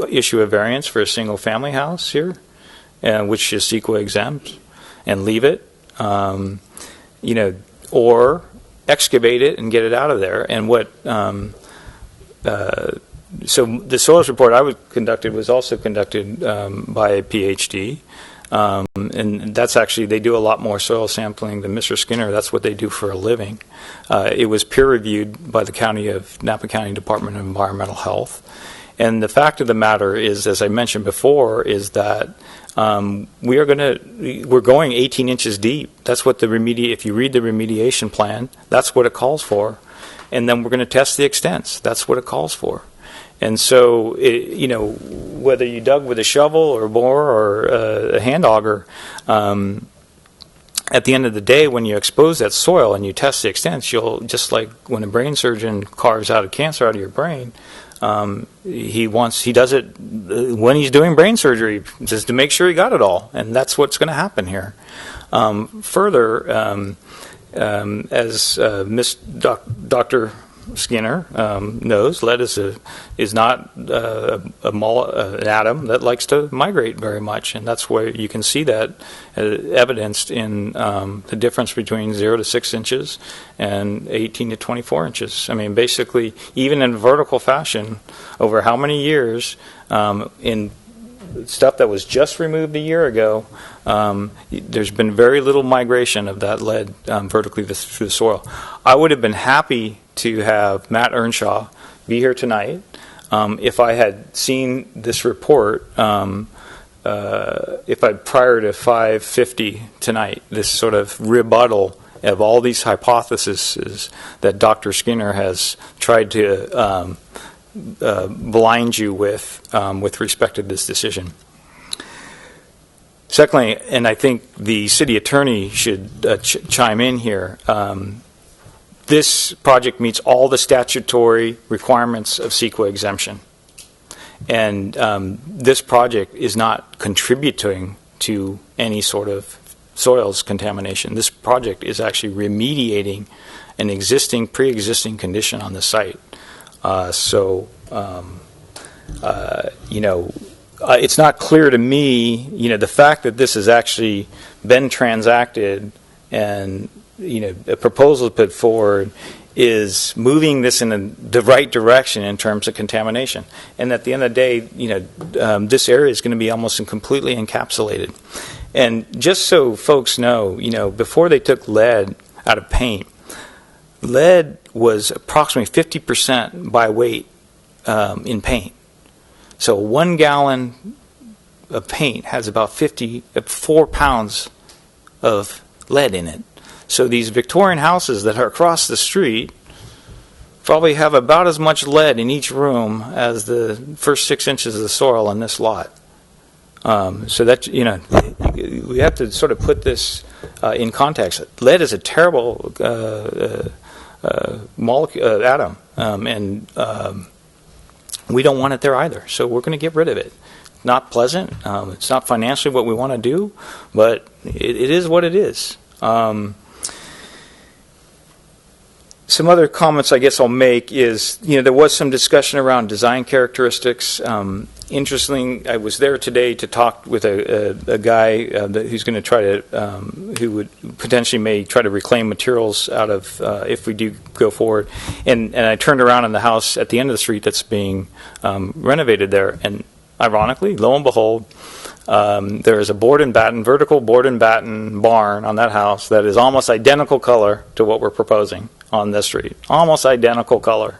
issue a variance for a single family house here, which is CEQA exempt, and leave it, or excavate it and get it out of there. And what, so the soils report I conducted was also conducted by a PhD, and that's actually, they do a lot more soil sampling than Mr. Skinner. That's what they do for a living. It was peer reviewed by the Napa County Department of Environmental Health. And the fact of the matter is, as I mentioned before, is that we're going 18 inches deep. That's what if you read the remediation plan, that's what it calls for. And then we're going to test the extents. That's what it calls for. And so, whether you dug with a shovel or a bore or a hand auger, at the end of the day, when you expose that soil and you test the extents, you'll, just like when a brain surgeon carves out a cancer out of your brain, he does it when he's doing brain surgery, just to make sure he got it all. And that's what's going to happen here. Further, as Dr. Skinner knows, lead is not an atom that likes to migrate very much, and that's where you can see that evidenced in the difference between 0 to 6 inches and 18 to 24 inches. I mean, basically, even in vertical fashion, over how many years in stuff that was just removed a year ago, there's been very little migration of that lead vertically through the soil. I would have been happy to have Matt Earnshaw be here tonight if I had seen this report, if I prior to 5:50 tonight, this sort of rebuttal of all these hypotheses that Dr. Skinner has tried to blind you with respect to this decision. Secondly, and I think the city attorney should chime in here, this project meets all the statutory requirements of CEQA exemption. And this project is not contributing to any sort of soils contamination. This project is actually remediating an pre-existing condition on the site. It's not clear to me, the fact that this has actually been transacted and, a proposal put forward is moving this in the right direction in terms of contamination. And at the end of the day, this area is going to be almost completely encapsulated. And just so folks know, before they took lead out of paint, lead was approximately 50% by weight in paint. So 1 gallon of paint has about 4 pounds of lead in it. So these Victorian houses that are across the street probably have about as much lead in each room as the first 6 inches of the soil in this lot. So that, we have to sort of put this in context. Lead is a terrible atom, and we don't want it there either. So we're going to get rid of it. Not pleasant. It's not financially what we want to do, but it is what it is. Some other comments I guess I'll make is, there was some discussion around design characteristics. Interestingly, I was there today to talk with a guy who's going to try to, who would potentially may try to reclaim materials out of if we do go forward. And I turned around in the house at the end of the street that's being renovated there, and ironically, lo and behold, there is a vertical board and batten barn on that house that is almost identical color to what we're proposing on this street. Almost identical color.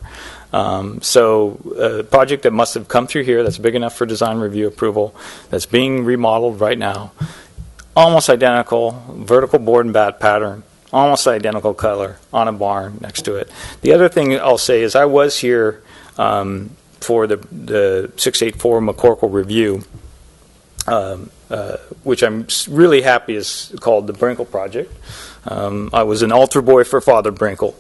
So a project that must have come through here that's big enough for design review approval, that's being remodeled right now, almost identical, vertical board and bat pattern, almost identical color on a barn next to it. The other thing I'll say is I was here for the 684 McCorkle review, which I'm really happy is called the Brinkle Project. I was an altar boy for Father Brinkle.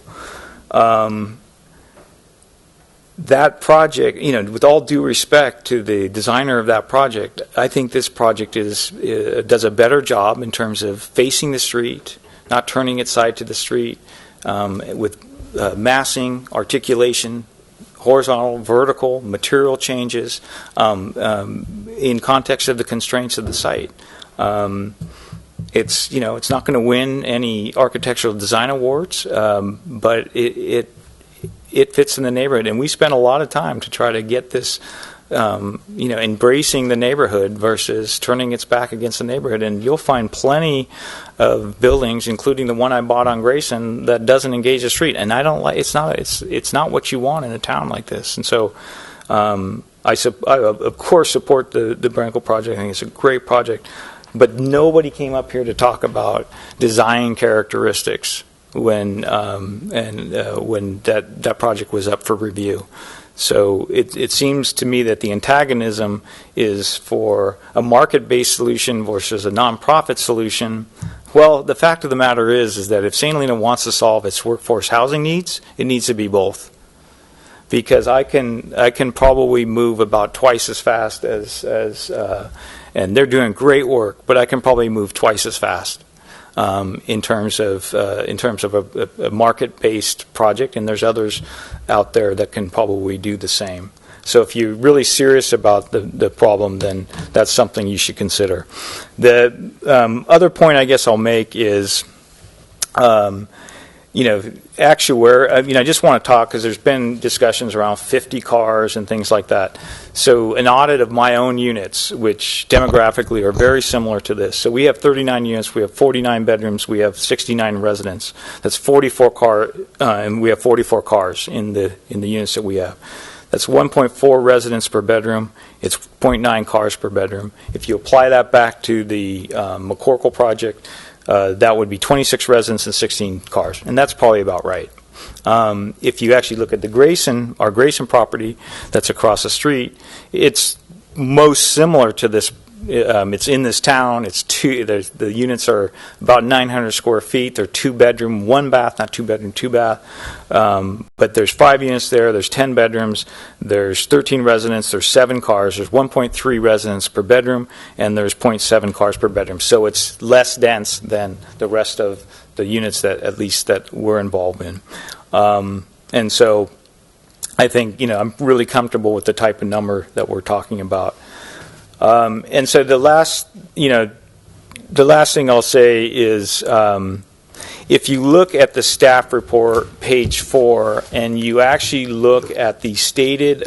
That project, with all due respect to the designer of that project, I think this project does a better job in terms of facing the street, not turning its side to the street, with massing, articulation, horizontal, vertical, material changes in context of the constraints of the site. It's not going to win any architectural design awards, but it fits in the neighborhood, and we spent a lot of time to try to get this, embracing the neighborhood versus turning its back against the neighborhood. And you'll find plenty of buildings, including the one I bought on Grayson, that doesn't engage the street. And I don't like. It's not what you want in a town like this. And so, I of course support the Brinkle project. I think it's a great project. But nobody came up here to talk about design characteristics when that project was up for review. So it seems to me that the antagonism is for a market-based solution versus a nonprofit solution. Well, the fact of the matter is that if St. Helena wants to solve its workforce housing needs, it needs to be both. Because I can probably move about twice as fast as and they're doing great work, but I can probably move twice as fast in terms of a market-based project, and there's others out there that can probably do the same. So if you're really serious about the problem, then that's something you should consider. The other point I guess I'll make is, I just want to talk because there's been discussions around 50 cars and things like that. So an audit of my own units, which demographically are very similar to this. So we have 39 units, we have 49 bedrooms, we have 69 residents. That's 44 and we have 44 cars in the units that we have. That's 1.4 residents per bedroom. It's 0.9 cars per bedroom. If you apply that back to the McCorkle project, that would be 26 residents and 16 cars, and that's probably about right. If you actually look at our Grayson property that's across the street, it's most similar to this. It's in this town. The units are about 900 square feet. They're 2-bedroom, 1 bath, not 2-bedroom, 2-bath. But there's 5 units there. There's 10 bedrooms. There's 13 residents. There's 7 cars. There's 1.3 residents per bedroom, and there's 0.7 cars per bedroom. So it's less dense than the rest of the units that we're involved in. And so I think I'm really comfortable with the type of number that we're talking about. And so the last thing I'll say is, if you look at the staff report, page 4, and you actually look at the stated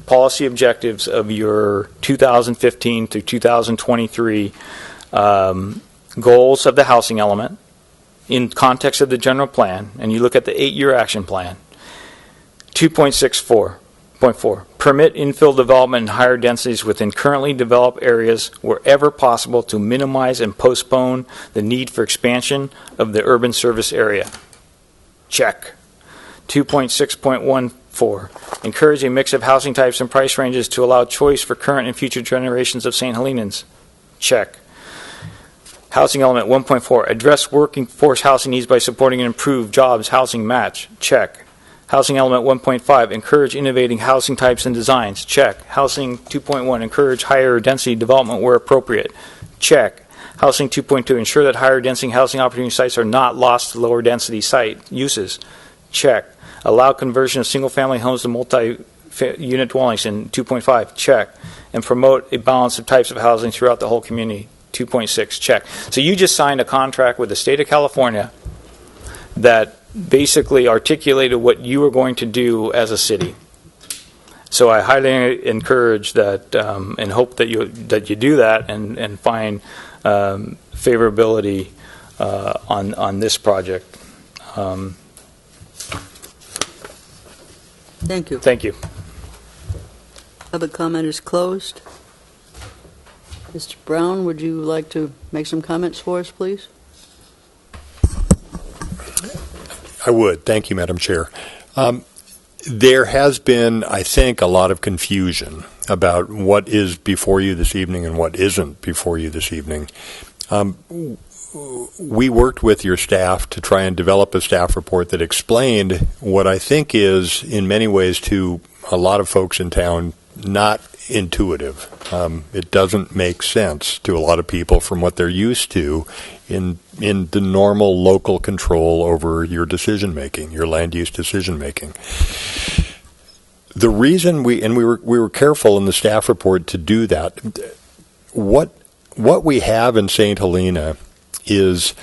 policy objectives of your 2015 through 2023 goals of the housing element in context of the general plan, and you look at the 8-year action plan, 2.64. Point 4, permit infill development in higher densities within currently developed areas wherever possible to minimize and postpone the need for expansion of the urban service area. Check. 2.6.14, encourage a mix of housing types and price ranges to allow choice for current and future generations of St. Helenans. Check. Housing element 1.4, address working force housing needs by supporting an improved jobs housing match. Check. Housing element 1.5, encourage innovating housing types and designs. Check. Housing 2.1, encourage higher density development where appropriate. Check. Housing 2.2, ensure that higher density housing opportunity sites are not lost to lower density site uses. Check. Allow conversion of single family homes to multi-unit dwellings in 2.5. Check. And promote a balance of types of housing throughout the whole community. 2.6. Check. So you just signed a contract with the state of California that basically articulated what you were going to do as a city. So I highly encourage that and hope that you do that and find favorability on this project. Thank you. Thank you. Public comment is closed. Mr. Brown, would you like to make some comments for us, please? I would. Thank you, Madam Chair. There has been, I think, a lot of confusion about what is before you this evening and what isn't before you this evening. We worked with your staff to try and develop a staff report that explained what I think is, in many ways, to a lot of folks in town, not intuitive. It doesn't make sense to a lot of people from what they're used to in the normal local control over your decision making, your land use decision making. The reason we were careful in the staff report to do that. What we have in St. Helena is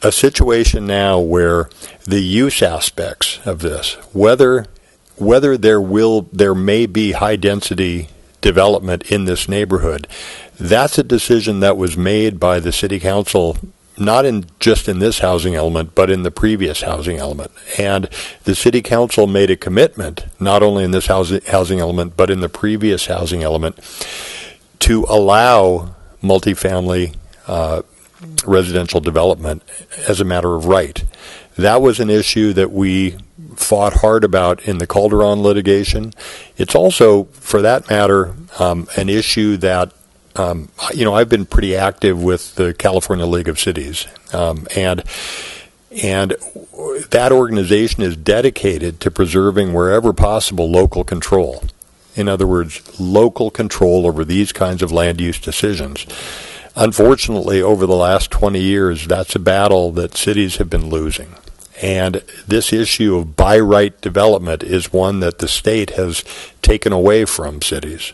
a situation now where the use aspects of this, whether there may be high density development in this neighborhood, that's a decision that was made by the city council, not just in this housing element, but in the previous housing element. And the city council made a commitment, not only in this housing element, but in the previous housing element, to allow multifamily residential development as a matter of right. That was an issue that we fought hard about in the Calderon litigation. It's also, for that matter, an issue that I've been pretty active with the California League of Cities, and that organization is dedicated to preserving wherever possible local control. In other words, local control over these kinds of land use decisions. Unfortunately, over the last 20 years, that's a battle that cities have been losing. And this issue of by right development is one that the state has taken away from cities.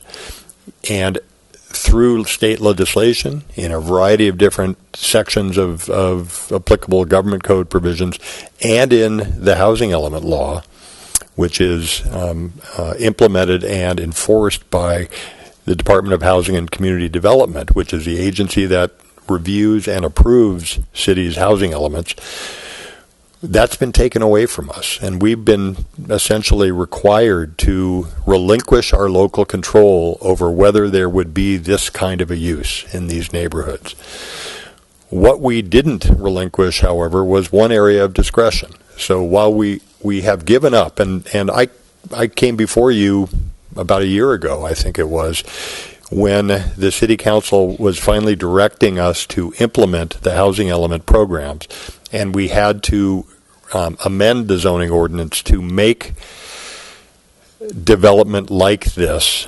And through state legislation, in a variety of different sections of applicable government code provisions, and in the housing element law, which is implemented and enforced by the Department of Housing and Community Development, which is the agency that reviews and approves cities' housing elements. That's been taken away from us, and we've been essentially required to relinquish our local control over whether there would be this kind of a use in these neighborhoods. What we didn't relinquish, however, was one area of discretion. So while we have given up, and I came before you about a year ago, I think it was, when the City Council was finally directing us to implement the housing element programs, and we had to amend the zoning ordinance to make development like this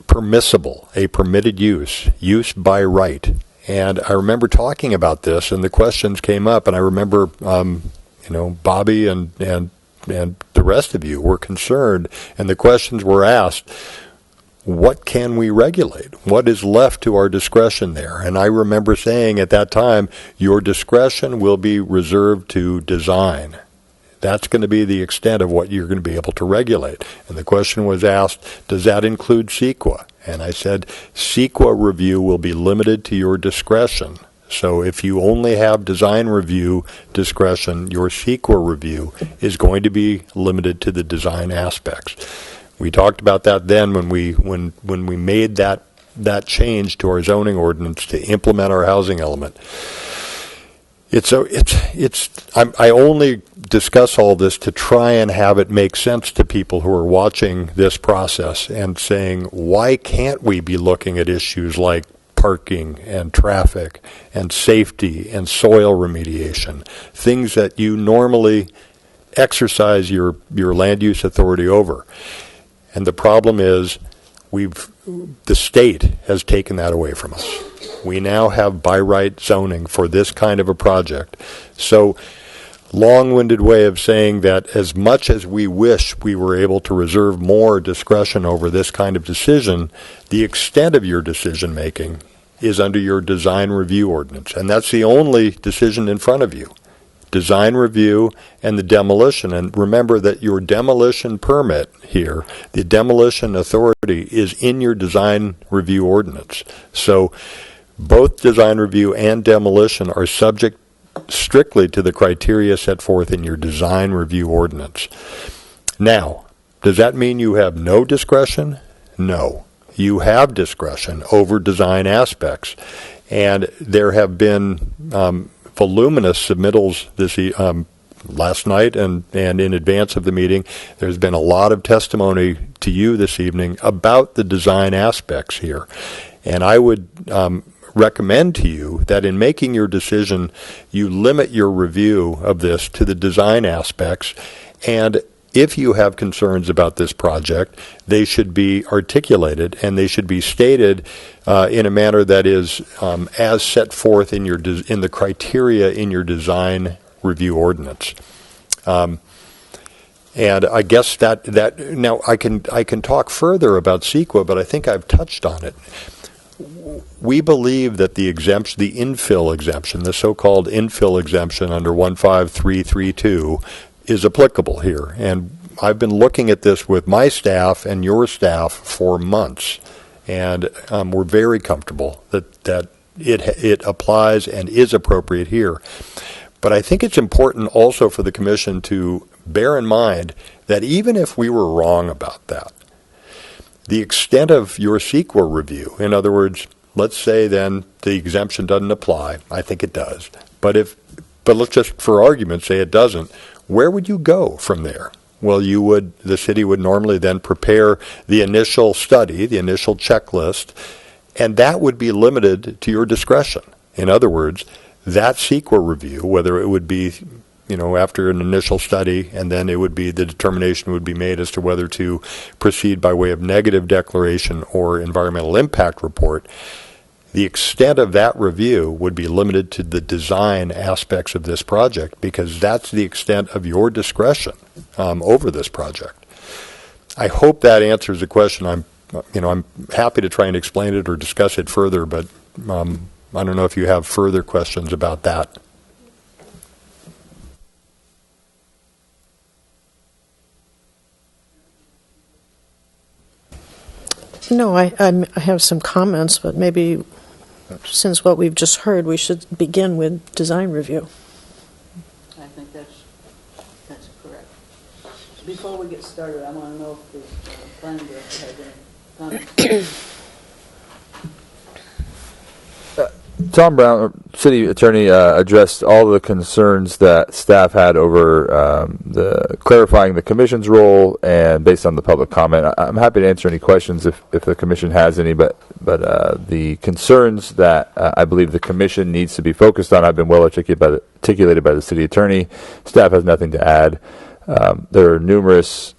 permissible, a permitted use by right. And I remember talking about this, and the questions came up, and I remember, Bobby and the rest of you were concerned, and the questions were asked, what can we regulate? What is left to our discretion there? And I remember saying at that time, your discretion will be reserved to design. That's going to be the extent of what you're going to be able to regulate. And the question was asked, does that include CEQA? And I said, CEQA review will be limited to your discretion. So if you only have design review discretion, your CEQA review is going to be limited to the design aspects. We talked about that then when we made that change to our zoning ordinance to implement our housing element. I only discuss all this to try and have it make sense to people who are watching this process and saying, why can't we be looking at issues like parking and traffic and safety and soil remediation, things that you normally exercise your land use authority over? And the problem is the state has taken that away from us. We now have by right zoning for this kind of a project. So, long-winded way of saying that as much as we wish we were able to reserve more discretion over this kind of decision, the extent of your decision-making is under your design review ordinance. And that's the only decision in front of you. Design review and the demolition. And remember that your demolition permit here, the demolition authority, is in your design review ordinance. So both design review and demolition are subject strictly to the criteria set forth in your design review ordinance. Now, does that mean you have no discretion? No. You have discretion over design aspects. And there have been voluminous submittals last night and in advance of the meeting. There's been a lot of testimony to you this evening about the design aspects here. And I would recommend to you that in making your decision, you limit your review of this to the design aspects. And if you have concerns about this project, they should be articulated and they should be stated in a manner that is as set forth in the criteria in your design review ordinance. And I guess that now I can talk further about CEQA, but I think I've touched on it. We believe that the exemption, the infill exemption, the so-called infill exemption under 15332, is applicable here. And I've been looking at this with my staff and your staff for months, and we're very comfortable that it applies and is appropriate here. But I think it's important also for the Commission to bear in mind that even if we were wrong about that, the extent of your CEQA review, in other words, let's say then the exemption doesn't apply. I think it does. But let's just, for argument, say it doesn't. Where would you go from there? Well, the city would normally then prepare the initial study, the initial checklist, and that would be limited to your discretion. In other words, that CEQA review, whether it would be, after an initial study, and then it would be, the determination would be made as to whether to proceed by way of negative declaration or environmental impact report, the extent of that review would be limited to the design aspects of this project, because that's the extent of your discretion over this project. I hope that answers the question. I'm happy to try and explain it or discuss it further, but I don't know if you have further questions about that. No, I have some comments, but maybe since what we've just heard, we should begin with design review. I think that's correct. Before we get started, I want to know if the planning director has any comments. Tom Brown, city attorney, addressed all the concerns that staff had over the clarifying the commission's role and based on the public comment. I'm happy to answer any questions if the commission has any, but the concerns that I believe the commission needs to be focused on have been well articulated by the city attorney. Staff has nothing to add. There are numerous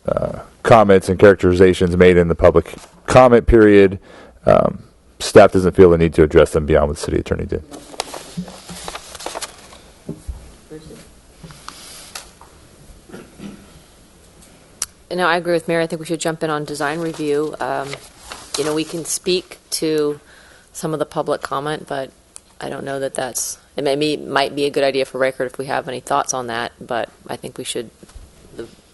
comments and characterizations made in the public comment period. Staff doesn't feel the need to address them beyond what the city attorney did. No, I agree with Mary. I think we should jump in on design review. We can speak to some of the public comment, but I don't know that it might be a good idea for record if we have any thoughts on that, but I think we should,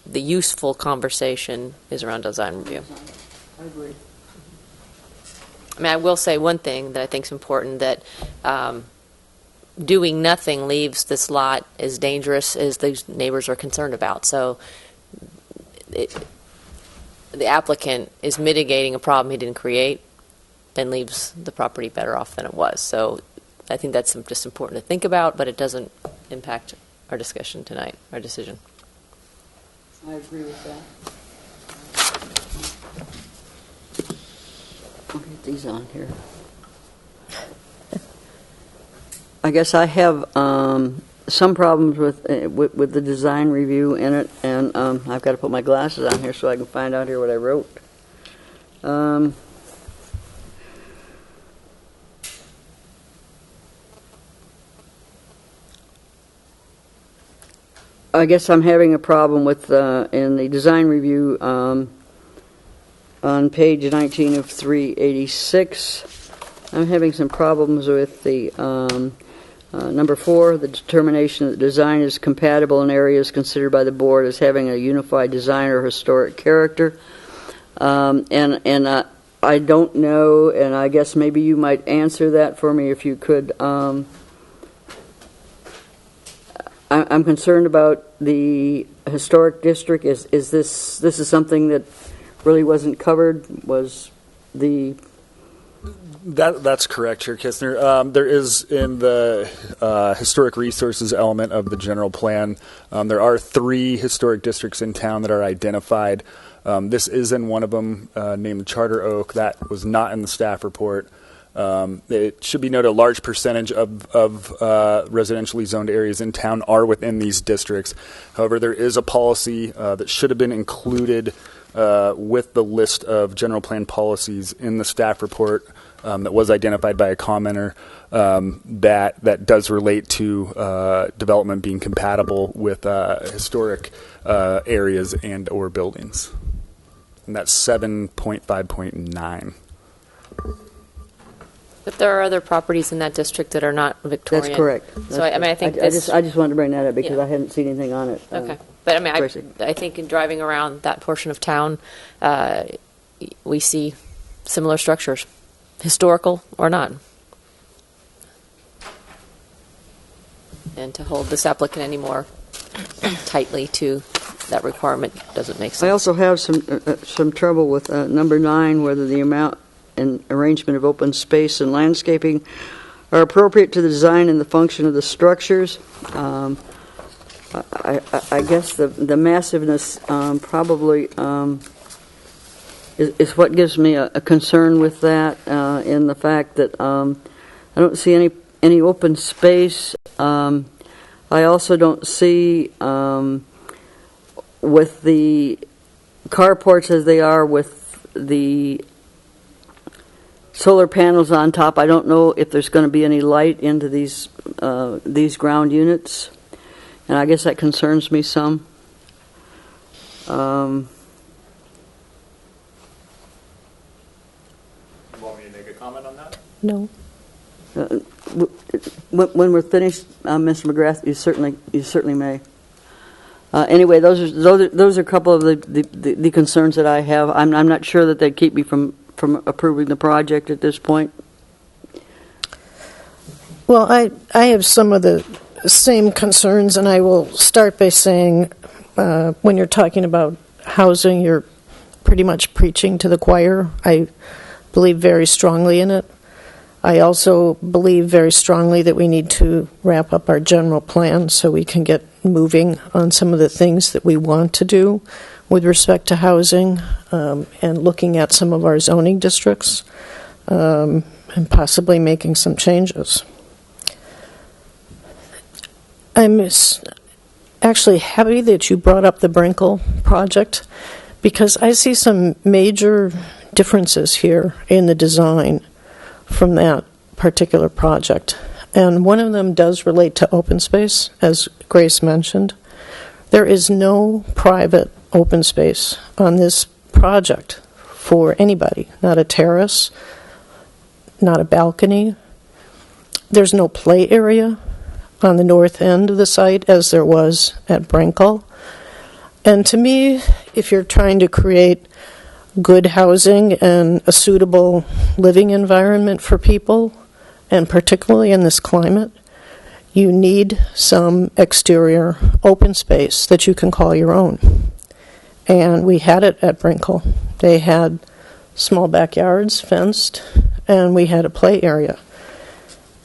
the useful conversation is around design review. I agree. I will say one thing that I think is important, that doing nothing leaves this lot as dangerous as these neighbors are concerned about. So the applicant is mitigating a problem he didn't create and leaves the property better off than it was. So I think that's just important to think about, but it doesn't impact our discussion tonight, our decision. I agree with that. I'll get these on here. I guess I have some problems with the design review in it, and I've got to put my glasses on here so I can find out here what I wrote. I guess I'm having a problem with in the design review. On page 19 of 386, I'm having some problems with the number 4, the determination that design is compatible in areas considered by the board as having a unified design or historic character. And I don't know, and I guess maybe you might answer that for me if you could. I'm concerned about the historic district. Is this is something that really wasn't covered? Was the That's correct, Chair Kistner. There is in the historic resources element of the general plan, there are 3 historic districts in town that are identified. This is in one of them, named Charter Oak. That was not in the staff report. It should be noted a large percentage of residentially zoned areas in town are within these districts. However, there is a policy that should have been included with the list of general plan policies in the staff report that was identified by a commenter that does relate to development being compatible with historic areas and or buildings. And that's 7.5.9. But there are other properties in that district that are not Victorian. That's correct. So I think I just wanted to bring that up because I hadn't seen anything on it. Okay. But I think in driving around that portion of town, we see similar structures, historical or not. And to hold this applicant any more tightly to that requirement doesn't make sense. I also have some trouble with number 9, whether the amount and arrangement of open space and landscaping are appropriate to the design and the function of the structures. I guess the massiveness probably is what gives me a concern with that, in the fact that I don't see any open space. I also don't see with the carports as they are with the solar panels on top. I don't know if there's going to be any light into these ground units, and I guess that concerns me some. You want me to make a comment on that? No. When we're finished, Mr. McGrath, you certainly may. Anyway, those are a couple of the concerns that I have. I'm not sure that they'd keep me from approving the project at this point. Well, I have some of the same concerns, and I will start by saying when you're talking about housing, you're pretty much preaching to the choir. I believe very strongly in it. I also believe very strongly that we need to wrap up our general plan so we can get moving on some of the things that we want to do with respect to housing, and looking at some of our zoning districts, and possibly making some changes. I'm actually happy that you brought up the Brinkle project, because I see some major differences here in the design from that particular project. And one of them does relate to open space, as Grace mentioned. There is no private open space on this project for anybody, not a terrace, not a balcony. There's no play area on the north end of the site as there was at Brinkle. And to me, if you're trying to create good housing and a suitable living environment for people, and particularly in this climate, you need some exterior open space that you can call your own. And we had it at Brinkle. They had small backyards, fenced, and we had a play area.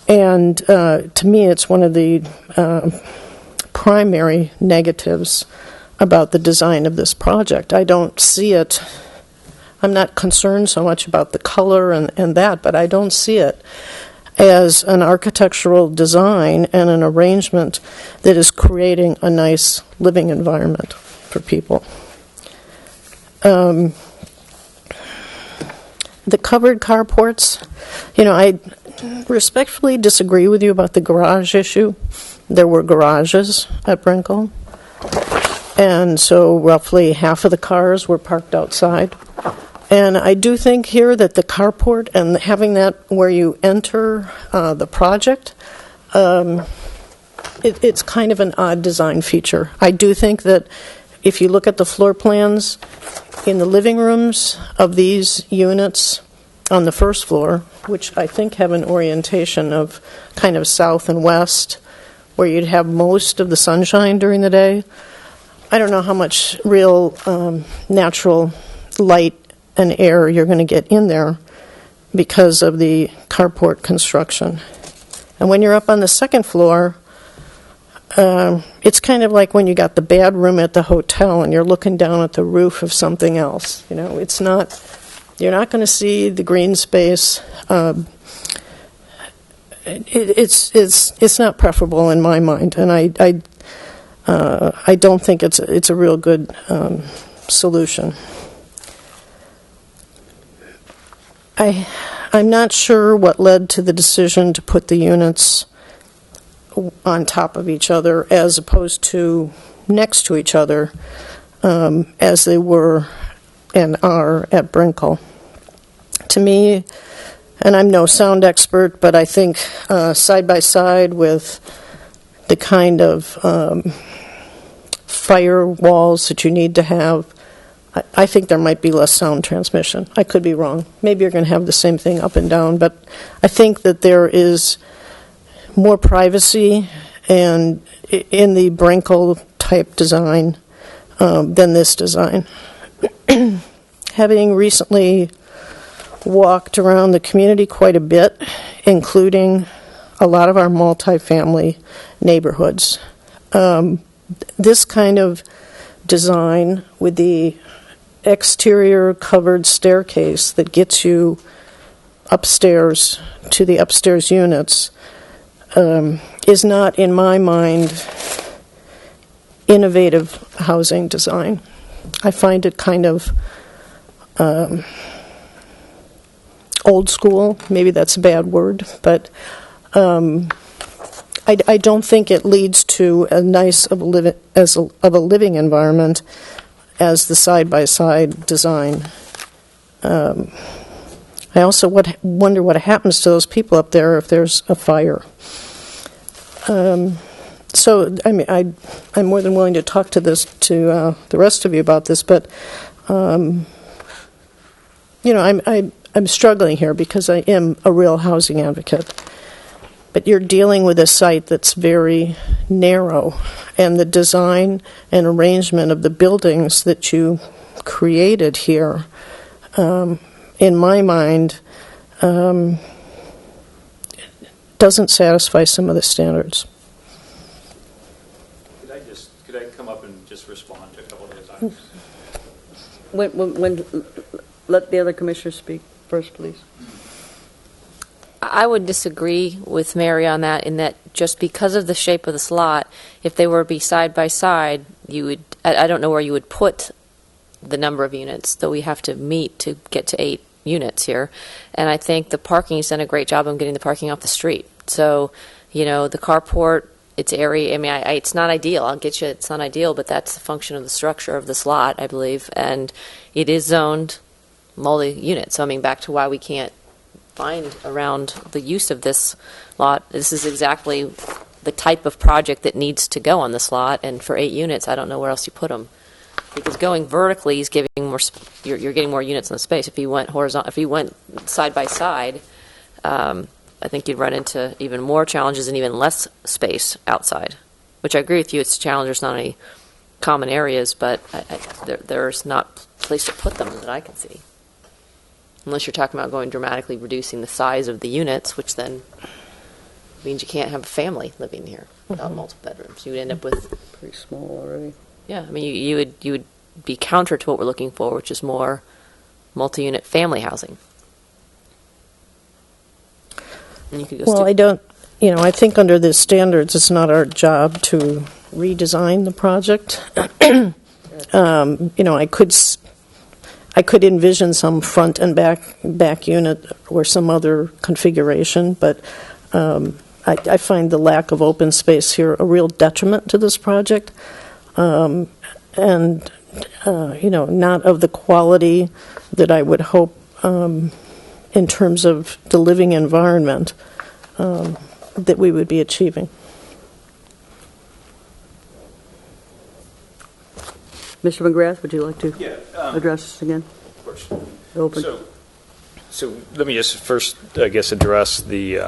And to me, it's one of the primary negatives about the design of this project. I don't see it. I'm not concerned so much about the color and that, but I don't see it as an architectural design and an arrangement that is creating a nice living environment for people. The covered carports, I respectfully disagree with you about the garage issue. There were garages at Brinkle, and so roughly half of the cars were parked outside. And I do think here that the carport and having that where you enter the project, it's kind of an odd design feature. I do think that if you look at the floor plans in the living rooms of these units on the first floor, which I think have an orientation of kind of south and west, where you'd have most of the sunshine during the day, I don't know how much real natural light and air you're going to get in there because of the carport construction. And when you're up on the second floor, it's kind of like when you got the bad room at the hotel and you're looking down at the roof of something else. It's not, you're not going to see the green space. It's not preferable in my mind, and I don't think it's a real good solution. I'm not sure what led to the decision to put the units on top of each other as opposed to next to each other, as they were and are at Brinkle. To me, and I'm no sound expert, but I think side by side with the kind of fire walls that you need to have, I think there might be less sound transmission. I could be wrong. Maybe you're going to have the same thing up and down, but I think that there is more privacy and in the Brinkle type design than this design. Having recently walked around the community quite a bit, including a lot of our multifamily neighborhoods, this kind of design with the exterior covered staircase that gets you upstairs to the upstairs units is not, in my mind, innovative housing design. I find it kind of old school. Maybe that's a bad word, but I don't think it leads to a nice of a living environment as the side-by-side design. I also wonder what happens to those people up there if there's a fire. So, I mean, I'm more than willing to talk to the rest of you about this, but I'm struggling here because I am a real housing advocate. But you're dealing with a site that's very narrow, and the design and arrangement of the buildings that you created here, in my mind, doesn't satisfy some of the standards. Could I come up and just respond to a couple of those items? Let the other commissioners speak first, please. I would disagree with Mary on that, in that just because of the shape of the slot, if they were to be side by side, you would, I don't know where you would put the number of units, though we have to meet to get to 8 units here. And I think the parking has done a great job of getting the parking off the street. So, the carport, it's airy. I mean, it's not ideal. I'll get you, it's not ideal, but that's the function of the structure of the slot, I believe. And it is zoned multi-unit. So, I mean, back to why we can't find around the use of this lot. This is exactly the type of project that needs to go on this lot, and for 8 units, I don't know where else you put them. Because going vertically is giving more, you're getting more units in the space. If you went horizontal, if you went side by side, I think you'd run into even more challenges and even less space outside. Which I agree with you, it's a challenge. There's not any common areas, but there's not a place to put them that I can see. Unless you're talking about going dramatically reducing the size of the units, which then means you can't have a family living here without multiple bedrooms. You would end up with pretty small already. Yeah, I mean, you would be counter to what we're looking for, which is more multi-unit family housing. And you could go I think under the standards, it's not our job to redesign the project. I could envision some front and back unit or some other configuration, but I find the lack of open space here a real detriment to this project, and not of the quality that I would hope in terms of the living environment that we would be achieving. Mr. McGrath, would you like to address this again? Of course. Open. So let me just first, I guess, address the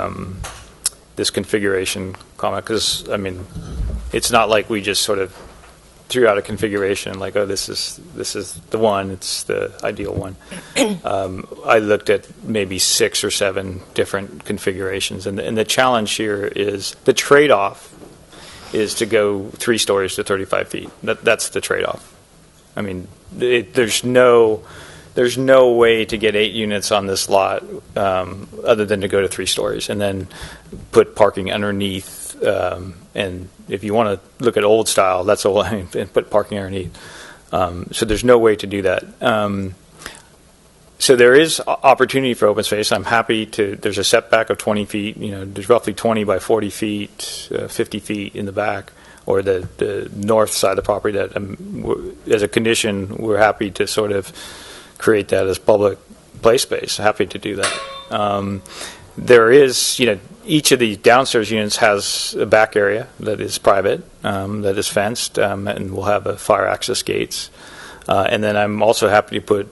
this configuration comment, because I mean, it's not like we just sort of threw out a configuration like, oh, this is the one, it's the ideal one. I looked at maybe 6 or 7 different configurations, and the challenge here is the trade-off is to go 3 stories to 35 feet. That's the trade-off. I mean, there's no way to get 8 units on this lot other than to go to 3 stories and then put parking underneath. And if you want to look at old style, that's old, and put parking underneath. So there's no way to do that. So there is opportunity for open space. I'm happy to. There's a setback of 20 feet. There's roughly 20 by 40 feet, 50 feet in the back, or the north side of the property. That as a condition, we're happy to sort of create that as public play space. Happy to do that. There is, each of the downstairs units has a back area that is private, that is fenced, and will have a fire access gates. And then I'm also happy to put,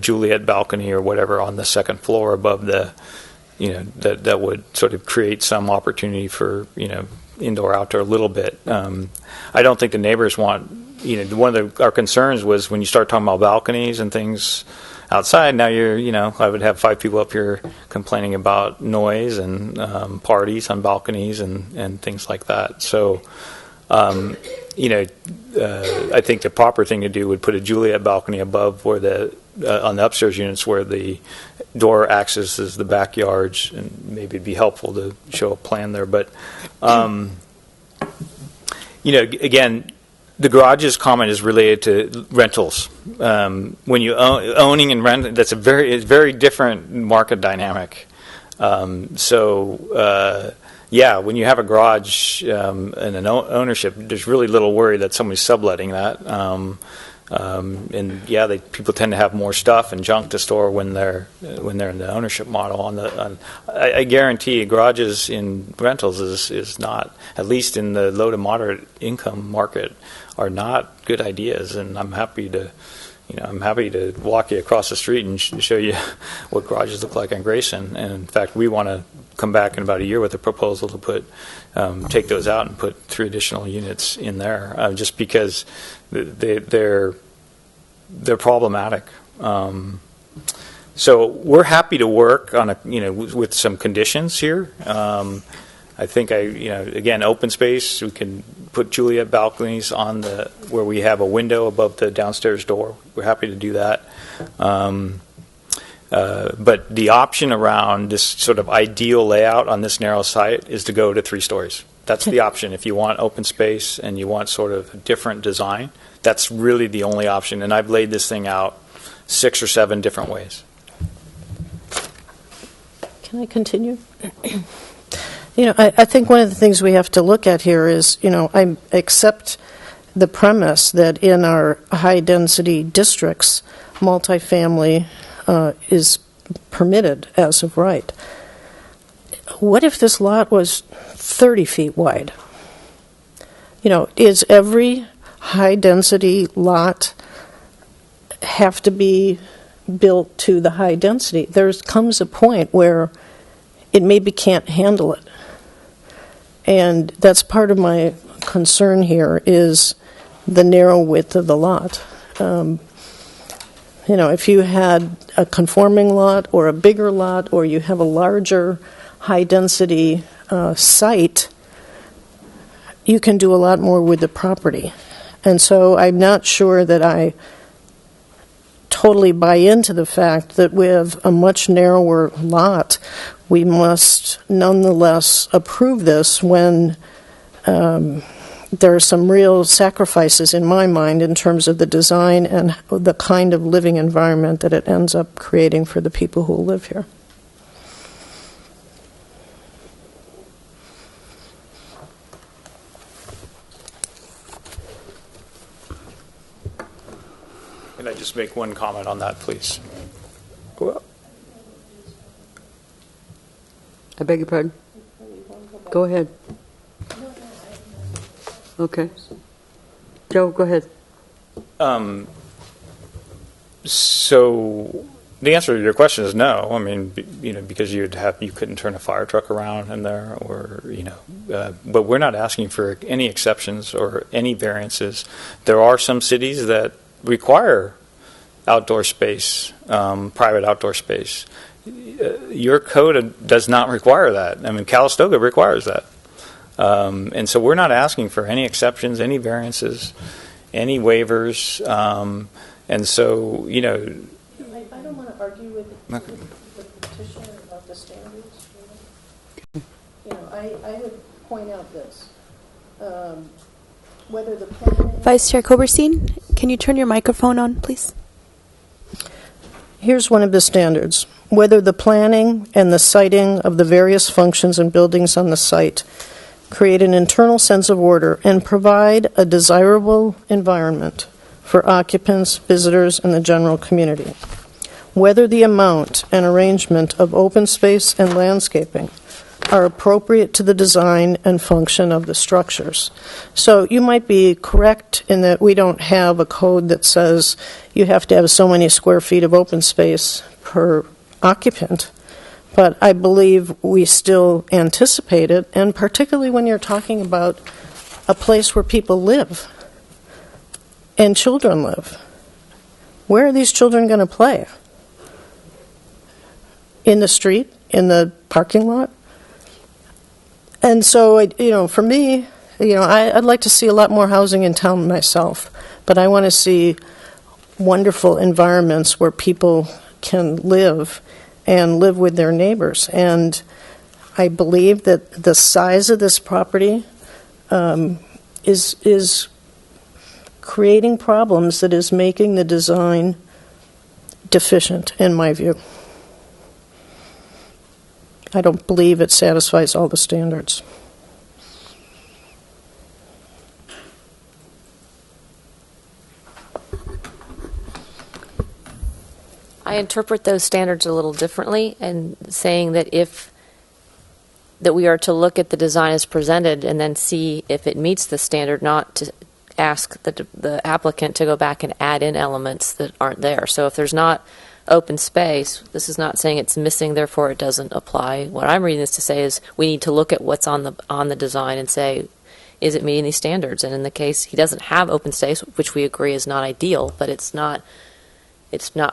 Juliet balcony or whatever on the second floor above the, that would sort of create some opportunity for, indoor, outdoor a little bit. I don't think the neighbors want, one of our concerns was when you start talking about balconies and things outside, now I would have 5 people up here complaining about noise and parties on balconies and things like that. So, I think the proper thing to do would put a Juliet balcony above where on the upstairs units where the door accesses the backyards, and maybe it'd be helpful to show a plan there. But, again, the garages comment is related to rentals. When you owning and renting, that's it's very different market dynamic. Yeah, when you have a garage and an ownership, there's really little worry that somebody's subletting that. And yeah, people tend to have more stuff and junk to store when they're in the ownership model. I guarantee garages in rentals is not, at least in the low to moderate income market, are not good ideas. And I'm happy to walk you across the street and show you what garages look like on Grayson. And in fact, we want to come back in about a year with a proposal to take those out and put 3 additional units in there, just because they're problematic. So we're happy to work on with some conditions here. I think again, open space. We can put Juliet balconies on where we have a window above the downstairs door. We're happy to do that. But the option around this sort of ideal layout on this narrow site is to go to 3 stories. That's the option. If you want open space and you want sort of a different design, that's really the only option. And I've laid this thing out 6 or 7 different ways. Can I continue? I think one of the things we have to look at here is, I accept the premise that in our high-density districts, multifamily is permitted as of right. What if this lot was 30 feet wide? Is every high-density lot have to be built to the high density? There comes a point where it maybe can't handle it. And that's part of my concern here is the narrow width of the lot. If you had a conforming lot or a bigger lot, or you have a larger high-density site, you can do a lot more with the property. And so I'm not sure that I totally buy into the fact that with a much narrower lot, we must nonetheless approve this when there are some real sacrifices in my mind in terms of the design and the kind of living environment that it ends up creating for the people who live here. Can I just make one comment on that, please? Go up. I beg your pardon? Go ahead. Okay. Joe, go ahead. So the answer to your question is no. I mean, because you couldn't turn a fire truck around in there, or but we're not asking for any exceptions or any variances. There are some cities that require outdoor space, private outdoor space. Your code does not require that. I mean, Calistoga requires that. And so we're not asking for any exceptions, any variances, any waivers. And so, I don't want to argue with the petitioner about the standards. I would point out this. Whether the planning... Vice Chair Koberstein, can you turn your microphone on, please? Here's one of the standards. Whether the planning and the siting of the various functions and buildings on the site create an internal sense of order and provide a desirable environment for occupants, visitors, and the general community. Whether the amount and arrangement of open space and landscaping are appropriate to the design and function of the structures. So you might be correct in that we don't have a code that says you have to have so many square feet of open space per occupant, but I believe we still anticipate it, and particularly when you're talking about a place where people live and children live. Where are these children going to play? In the street? In the parking lot? And so, for me, I'd like to see a lot more housing in town myself, but I want to see wonderful environments where people can live and live with their neighbors. And I believe that the size of this property is creating problems that is making the design deficient, in my view. I don't believe it satisfies all the standards. I interpret those standards a little differently, and saying that that we are to look at the design as presented and then see if it meets the standard, not to ask the applicant to go back and add in elements that aren't there. So if there's not open space, this is not saying it's missing, therefore it doesn't apply. What I'm reading this to say is we need to look at what's on the design and say, is it meeting these standards? And in the case he doesn't have open space, which we agree is not ideal, but it's not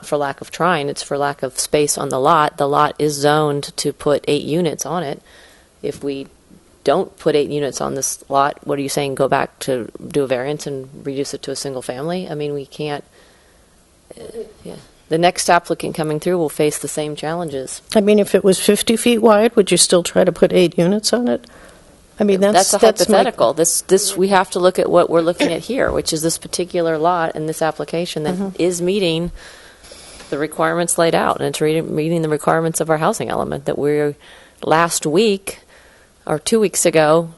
for lack of trying, it's for lack of space on the lot. The lot is zoned to put 8 units on it. If we don't put 8 units on this lot, what are you saying, go back to do a variance and reduce it to a single family? I mean, we can't, yeah. The next applicant coming through will face the same challenges. I mean, if it was 50 feet wide, would you still try to put 8 units on it? I mean, that's a hypothetical. This we have to look at what we're looking at here, which is this particular lot and this application that is meeting the requirements laid out, and it's meeting the requirements of our housing element that we're last week or 2 weeks ago.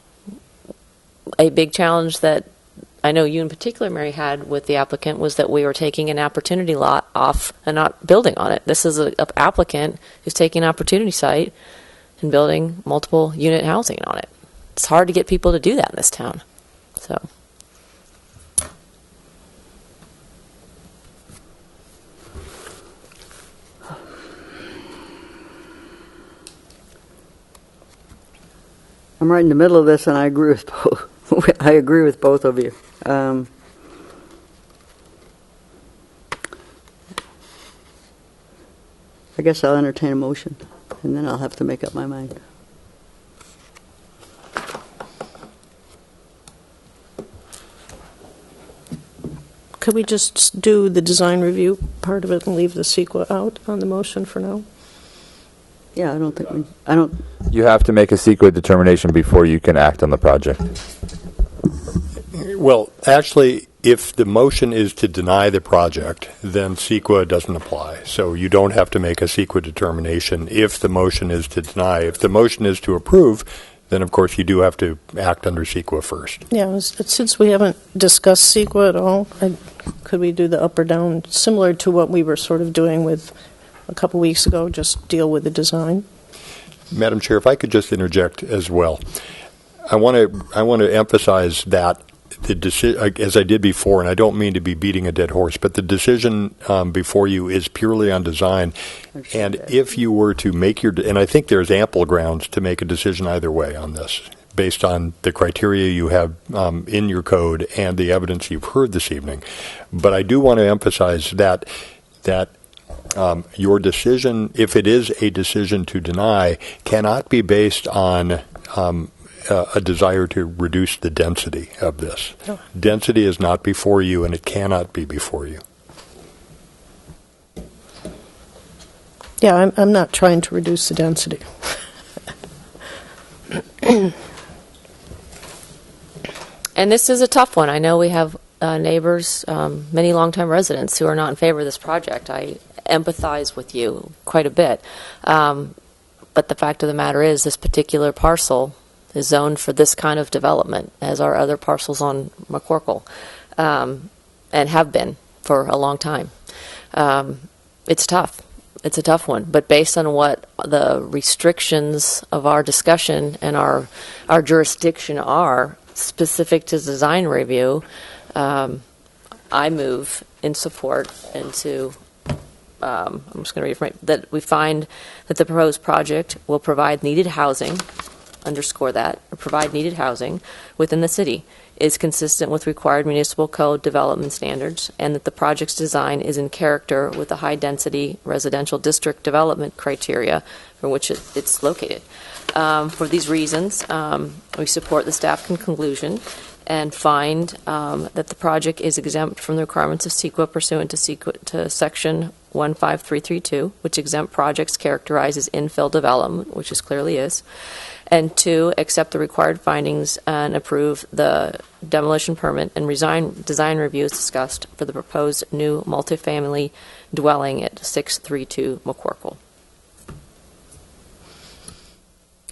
A big challenge that I know you in particular, Mary, had with the applicant was that we were taking an opportunity lot off and not building on it. This is an applicant who's taking an opportunity site and building multiple unit housing on it. It's hard to get people to do that in this town. So. I'm right in the middle of this, and I agree with both. I agree with both of you. I guess I'll entertain a motion, and then I'll have to make up my mind. Could we just do the design review part of it and leave the CEQA out on the motion for now? Yeah, I don't. You have to make a CEQA determination before you can act on the project. Well, actually, if the motion is to deny the project, then CEQA doesn't apply. So you don't have to make a CEQA determination if the motion is to deny. If the motion is to approve, then of course you do have to act under CEQA first. Yeah, since we haven't discussed CEQA at all, could we do the up or down, similar to what we were sort of doing with a couple weeks ago, just deal with the design? Madam Chair, if I could just interject as well. I want to emphasize that the decision, as I did before, and I don't mean to be beating a dead horse, but the decision before you is purely on design. And if you were to make and I think there's ample grounds to make a decision either way on this, based on the criteria you have in your code and the evidence you've heard this evening. But I do want to emphasize that your decision, if it is a decision to deny, cannot be based on a desire to reduce the density of this. Oh. Density is not before you, and it cannot be before you. Yeah, I'm not trying to reduce the density. And this is a tough one. I know we have neighbors, many longtime residents who are not in favor of this project. I empathize with you quite a bit. But the fact of the matter is this particular parcel is zoned for this kind of development, as are other parcels on McCorkle, and have been for a long time. It's tough. It's a tough one. But based on what the restrictions of our discussion and our jurisdiction are specific to design review, I move in support and to I'm just going to read from it, that we find that the proposed project will provide needed housing, underscore that, or provide needed housing within the city, is consistent with required municipal code development standards, and that the project's design is in character with the high-density residential district development criteria for which it's located. For these reasons, we support the staff conclusion and find that the project is exempt from the requirements of CEQA pursuant to Section 15332, which exempt projects characterized as infill development, which this clearly is. And 2, accept the required findings and approve the demolition permit and design review as discussed for the proposed new multifamily dwelling at 632 McCorkle.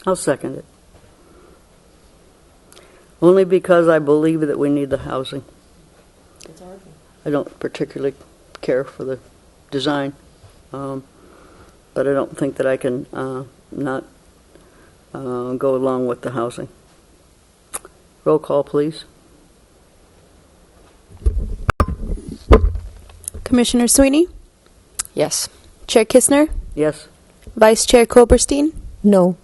I'll second it. Only because I believe that we need the housing. I don't particularly care for the design, but I don't think that I can not go along with the housing. Roll call, please. Commissioner Sweeney? Yes. Chair Kistner? Yes. Vice Chair Koberstein? No.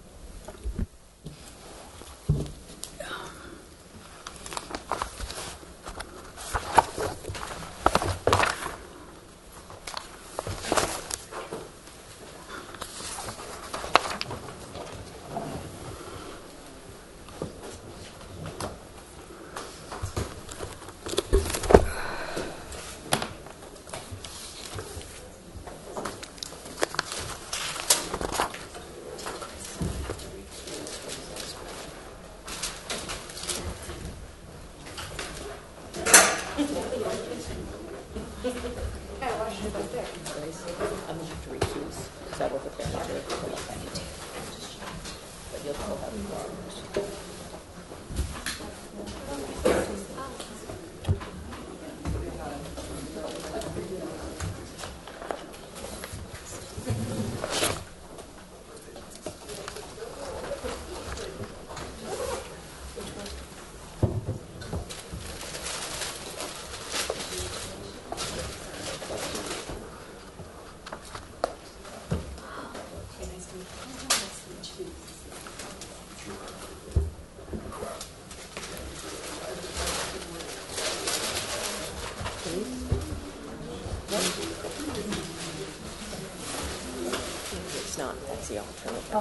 It's not. That's the alternative.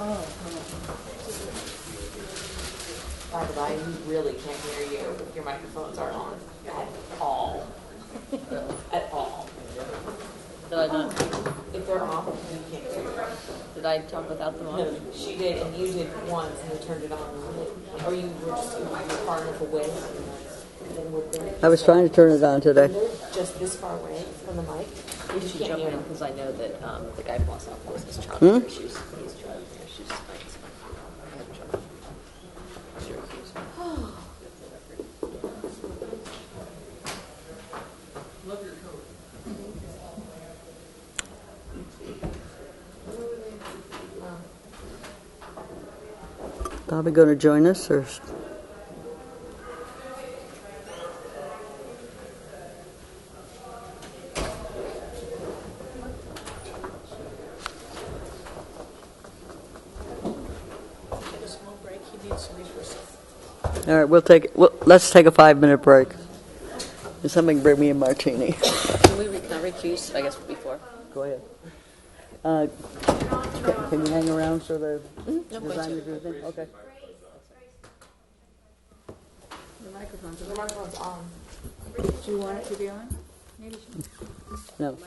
By the way, we really can't hear you if your microphones are on at all. At all. Did I not? If they're off, you can't hear you. Did I talk without them on? No, she did, and you did once, and you turned it on. Or you were just far enough away. I was trying to turn it on today. Just this far away from the mic. You should jump in because I know that the guy from Las Alcobas has childcare issues. He's childcare issues. Love your coat. Bobby going to join us, or? All right, let's take a 5-minute break. And somebody bring me a martini. Can I recuse, I guess, before? Go ahead. Can you hang around so the designers do the thing? Okay. The microphone's on. Do you want it to be on? Maybe. No.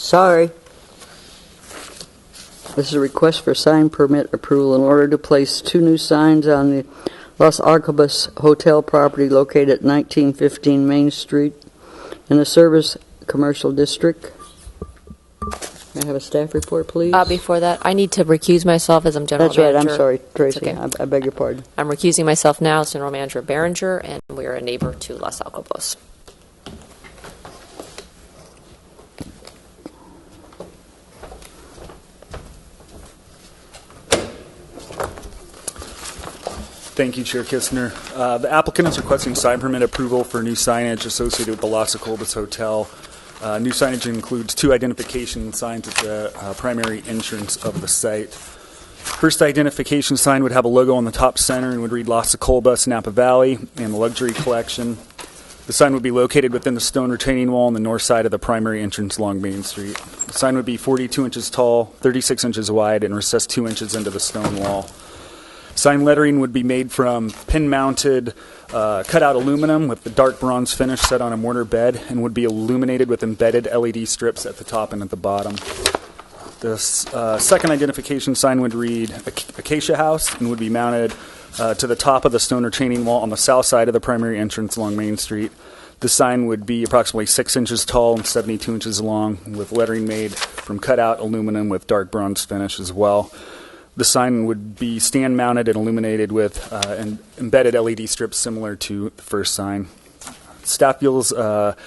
Sorry. This is a request for sign permit approval in order to place 2 new signs on the Las Alcobas Hotel property located at 1915 Main Street in the Service Commercial District. May I have a staff report, please? Before that, I need to recuse myself as I'm general That's right. manager. I'm sorry, Tracy. Okay. I beg your pardon. I'm recusing myself now as general manager of Behringer, and we are a neighbor to Las Alcobas. Thank you, Chair Kistner. The applicant is requesting sign permit approval for new signage associated with the Las Alcobas Hotel. New signage includes 2 identification signs at the primary entrance of the site. First identification sign would have a logo on the top center and would read Las Alcobas, Napa Valley, and the Luxury Collection. The sign would be located within the stone retaining wall on the north side of the primary entrance along Main Street. The sign would be 42 inches tall, 36 inches wide, and recessed 2 inches into the stone wall. Sign lettering would be made from pin-mounted cutout aluminum with the dark bronze finish set on a mortar bed and would be illuminated with embedded LED strips at the top and at the bottom. The second identification sign would read Acacia House and would be mounted to the top of the stone retaining wall on the south side of the primary entrance along Main Street. The sign would be approximately 6 inches tall and 72 inches long, with lettering made from cutout aluminum with dark bronze finish as well. The sign would be stand-mounted and illuminated with embedded LED strips similar to the first sign. Staff feels the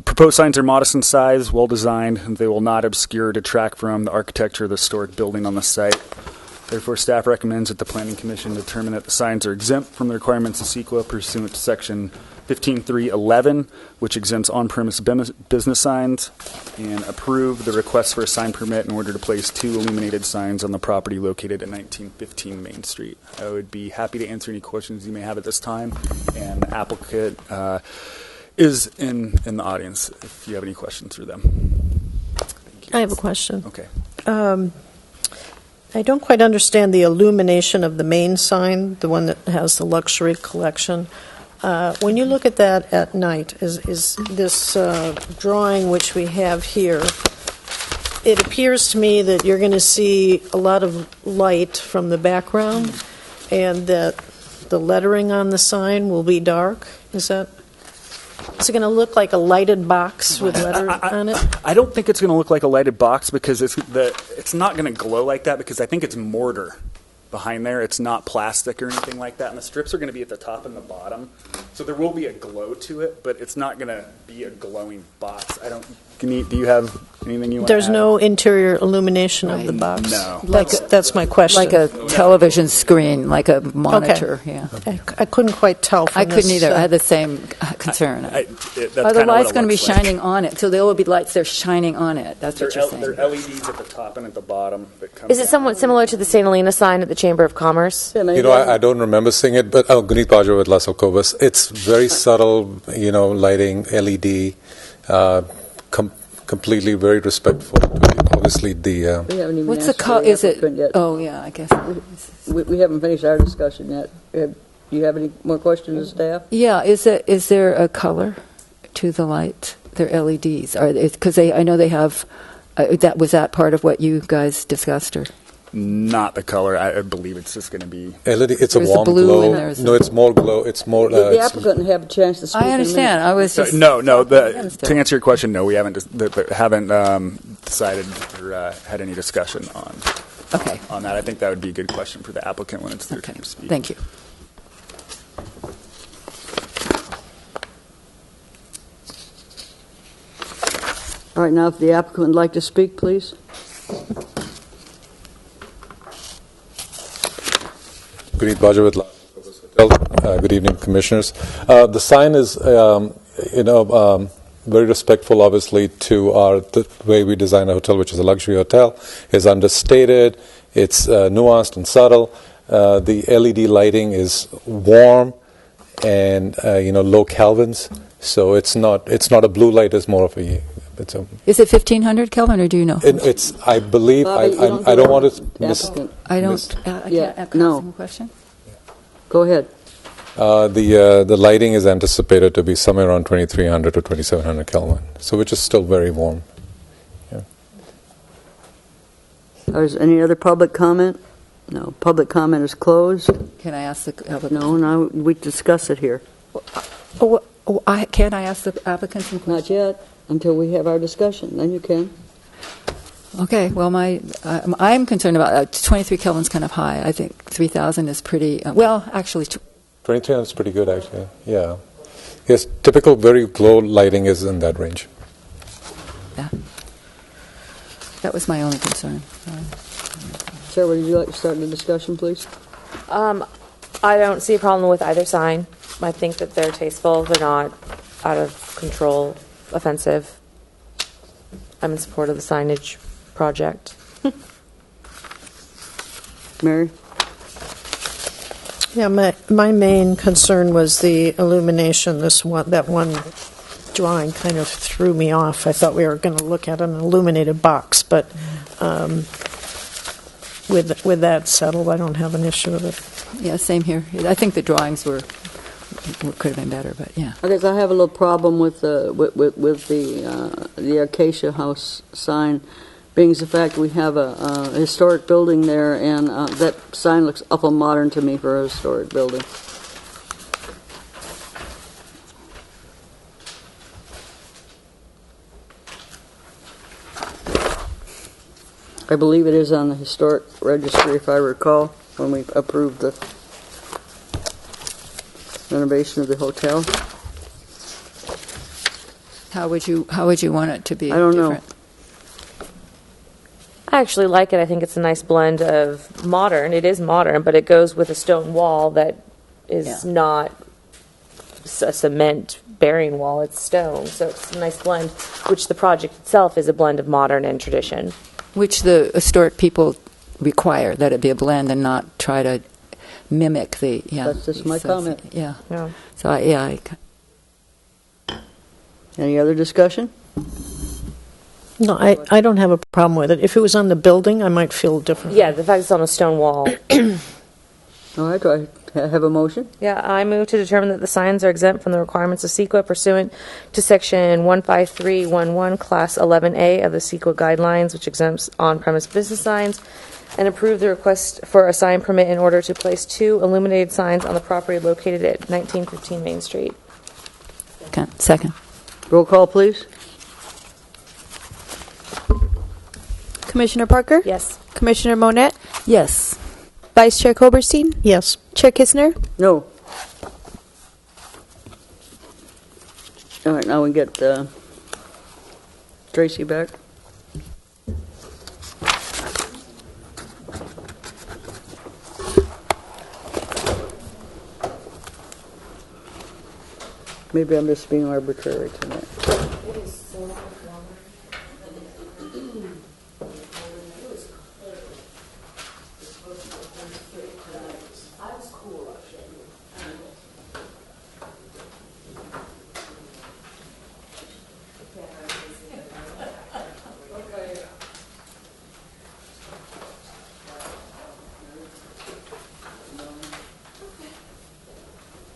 proposed signs are modest in size, well-designed, and they will not obscure or detract from the architecture of the historic building on the site. Therefore, staff recommends that the Planning Commission determine that the signs are exempt from the requirements of CEQA pursuant to Section 15.3.11, which exempts on-premise business signs, and approve the request for a sign permit in order to place 2 illuminated signs on the property located at 1915 Main Street. I would be happy to answer any questions you may have at this time, and the applicant is in the audience if you have any questions for them. I have a question. Okay. I don't quite understand the illumination of the main sign, the one that has the luxury collection. When you look at that at night, is this drawing which we have here, it appears to me that you're going to see a lot of light from the background and that the lettering on the sign will be dark. Is it going to look like a lighted box with letters on it? I don't think it's going to look like a lighted box because it's not going to glow like that because I think it's mortar behind there. It's not plastic or anything like that. And the strips are going to be at the top and the bottom. So there will be a glow to it, but it's not going to be a glowing box. Guneet, do you have anything you want to add? There's no interior illumination of the box? No. That's my question. Like a television screen, like a monitor. Okay. Yeah. I couldn't quite tell from I couldn't this, either. I had the same concern. Are the lights going to be shining on it? So there will be lights there shining on it. That's what you're saying. They're LEDs at the top and at the bottom. Is it somewhat similar to the St. Helena sign at the Chamber of Commerce? I don't remember seeing it, but Guneet Bajwa with Las Alcobas. It's very subtle, lighting, LED, completely very respectful. Obviously, the. We haven't even What's the asked color? the Is it? applicant yet. Oh, yeah, I guess. We haven't finished our discussion yet. Do you have any more questions, staff? Yeah, is there a color to the light? They're LEDs. Because I know they have. Was that part of what you guys discussed, or? Not the color. I believe it's just going to be LED. It's a warm glow. No, it's more glow. It's more. The applicant didn't have a chance to speak. I understand. I was just no. To answer your question, no, we haven't decided or had any discussion on that. I think that would be a good question for the applicant when it's their time to speak. Thank you. All right, now if the applicant would like to speak, please. Guneet Bajwa with Las Alcobas Hotel. Good evening, Commissioners. The sign is, very respectful, obviously, to the way we design a hotel, which is a luxury hotel. It's understated. It's nuanced and subtle. The LED lighting is warm and low kelvins. So it's not a blue light. It's more of a. Is it 1500 Kelvin, or do you know? I believe. Bobby, I don't want to miss. I can't ask him a question. Go ahead. The lighting is anticipated to be somewhere around 2300 to 2700 Kelvin, so which is still very warm. Yeah. Is any other public comment? No. Public comment is closed. Can I ask the applicant? No, now we discuss it here. Can I ask the applicant some questions? Not yet, until we have our discussion. Then you can. Okay, well, I'm concerned about 23 Kelvin's kind of high. I think 3,000 is pretty, well, actually. 23 is pretty good, actually. Yeah. Yes, typical very low lighting is in that range. Yeah. That was my only concern. Sarah, would you like to start the discussion, please? I don't see a problem with either sign. I think that they're tasteful. They're not out of control, offensive. I'm in support of the signage project. Mary? Yeah, my main concern was the illumination. That one drawing kind of threw me off. I thought we were going to look at an illuminated box, but with that settled, I don't have an issue with it. Yeah, same here. I think the drawings could have been better, but yeah. I guess I have a little problem with the Acacia House sign, being the fact we have a historic building there, and that sign looks awful modern to me for a historic building. I believe it is on the historic registry, if I recall, when we approved the renovation of the hotel. How would you want it to be? I don't different? know. I actually like it. I think it's a nice blend of modern. It is modern, but it goes with a stone wall that is not a cement bearing wall. It's stone, so it's a nice blend, which the project itself is a blend of modern and tradition. Which the historic people require, that it be a blend and not try to mimic the, That's just my comment. Yeah. Yeah. So, Any other discussion? No, I don't have a problem with it. If it was on the building, I might feel different. Yeah, the fact it's on a stone wall. All right, do I have a motion? Yeah, I move to determine that the signs are exempt from the requirements of CEQA pursuant to Section 15311, Class 11A of the CEQA Guidelines, which exempts on-premise business signs, and approve the request for a sign permit in order to place 2 illuminated signs on the property located at 1915 Main Street. Second. Roll call, please. Commissioner Parker? Yes. Commissioner Monette? Yes. Vice Chair Koberstein? Yes. Chair Kistner? No. All right, now we get Tracy back. Maybe I'm just being arbitrary tonight.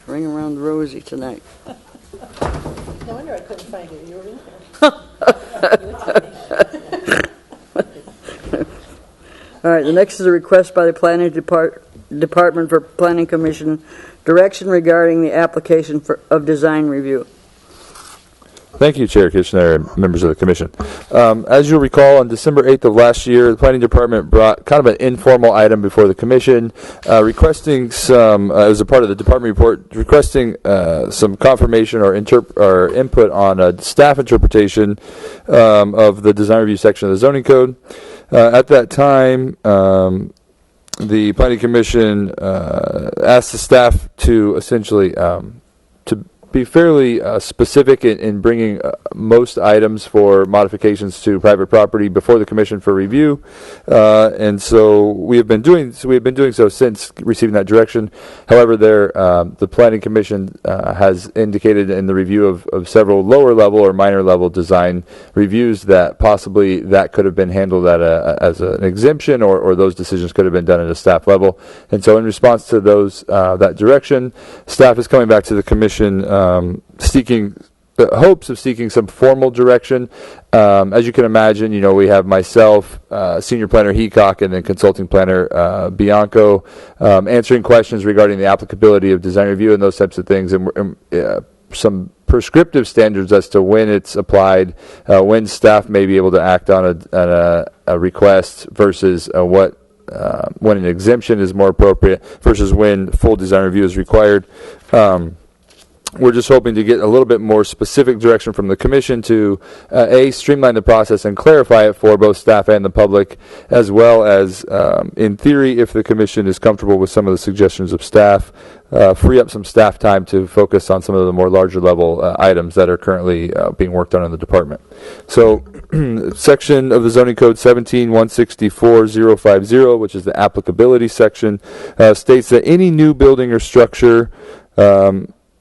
Ring around the rosy tonight. No wonder I couldn't find you. You were in there. All right, the next is a request by the Planning Department for Planning Commission direction regarding the application of design review. Thank you, Chair Kitchener and members of the Commission. As you'll recall, on December 8th of last year, the Planning Department brought kind of an informal item before the Commission, requesting some, as a part of the Department report, requesting some confirmation or input on a staff interpretation of the design review section of the zoning code. At that time, the Planning Commission asked the staff to essentially to be fairly specific in bringing most items for modifications to private property before the Commission for review, and so we have been doing so since receiving that direction. However, the Planning Commission has indicated in the review of several lower level or minor level design reviews that possibly that could have been handled as an exemption, or those decisions could have been done at a staff level. And so, in response to that direction, staff is coming back to the Commission seeking hopes of seeking some formal direction. As you can imagine, we have myself, Senior Planner Heacock, and then Consulting Planner Bianco answering questions regarding the applicability of design review and those types of things, and some prescriptive standards as to when it's applied, when staff may be able to act on a request versus when an exemption is more appropriate versus when full design review is required. We're just hoping to get a little bit more specific direction from the commission to streamline the process and clarify it for both staff and the public, as well as, in theory, if the commission is comfortable with some of the suggestions of staff, free up some staff time to focus on some of the more larger level items that are currently being worked on in the department. So section of the zoning code 17-164-050, which is the applicability section, states that any new building or structure,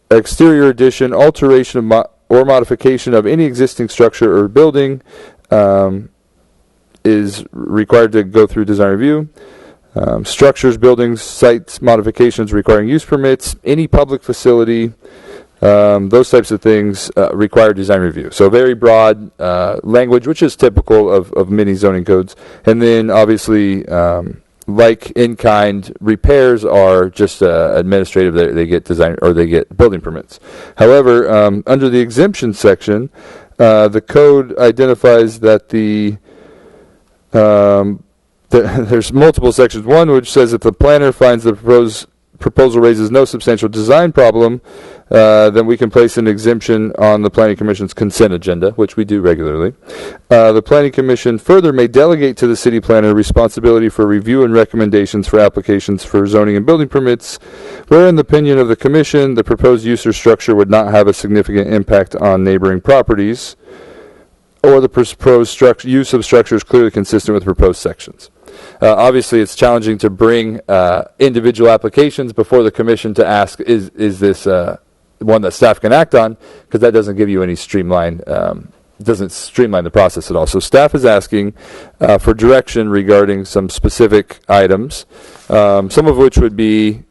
exterior addition, alteration or modification of any existing structure or building is required to go through design review. Structures, buildings, sites, modifications requiring use permits, any public facility, those types of things require design review. So very broad language, which is typical of many zoning codes. And then obviously, like in-kind repairs are just administrative. They get design or they get building permits. However, under the exemption section, the code identifies that there's multiple sections. One which says if the planner finds the proposal raises no substantial design problem, then we can place an exemption on the Planning Commission's consent agenda, which we do regularly. The Planning Commission further may delegate to the city planner responsibility for review and recommendations for applications for zoning and building permits, where in the opinion of the Commission, the proposed use or structure would not have a significant impact on neighboring properties, or the proposed use of structure is clearly consistent with proposed sections. Obviously, it's challenging to bring individual applications before the commission to ask, is this one that staff can act on? Because that doesn't give you any doesn't streamline the process at all. So staff is asking for direction regarding some specific items, some of which would be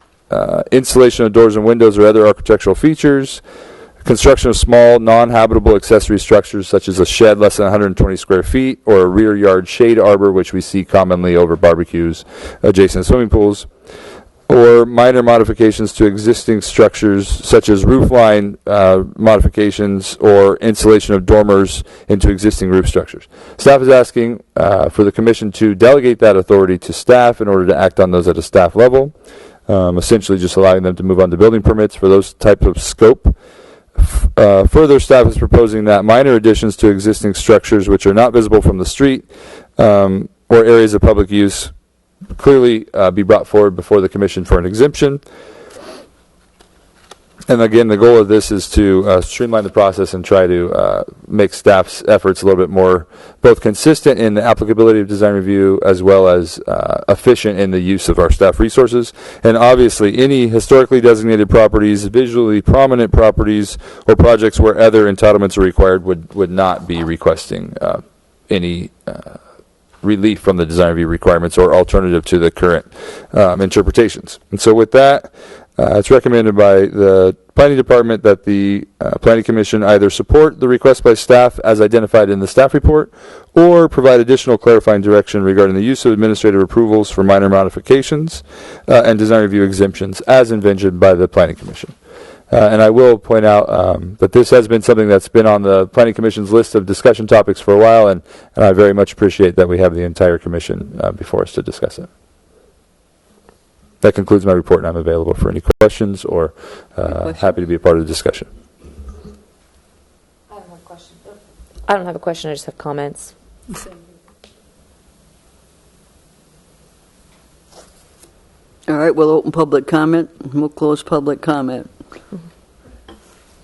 installation of doors and windows or other architectural features, construction of small, non-habitable accessory structures such as a shed less than 120 square feet or a rear yard shade arbor, which we see commonly over barbecues adjacent to swimming pools, or minor modifications to existing structures such as roofline modifications or installation of dormers into existing roof structures. Staff is asking for the Commission to delegate that authority to staff in order to act on those at a staff level, essentially just allowing them to move on to building permits for those types of scope. Further, staff is proposing that minor additions to existing structures which are not visible from the street or areas of public use clearly be brought forward before the Commission for an exemption. And again, the goal of this is to streamline the process and try to make staff's efforts a little bit more both consistent in the applicability of design review as well as efficient in the use of our staff resources. And obviously, any historically designated properties, visually prominent properties, or projects where other entitlements are required would not be requesting any relief from the design review requirements or alternative to the current interpretations. And so with that, it's recommended by the Planning Department that the Planning Commission either support the request by staff as identified in the staff report or provide additional clarifying direction regarding the use of administrative approvals for minor modifications and design review exemptions as envisioned by the Planning Commission. And I will point out that this has been something that's been on the Planning Commission's list of discussion topics for a while, and I very much appreciate that we have the entire Commission before us to discuss it. That concludes my report, and I'm available for any questions or happy to be a part of the discussion. I don't have a question. I don't have a question. I just have comments. All right, we'll open public comment, and we'll close public comment.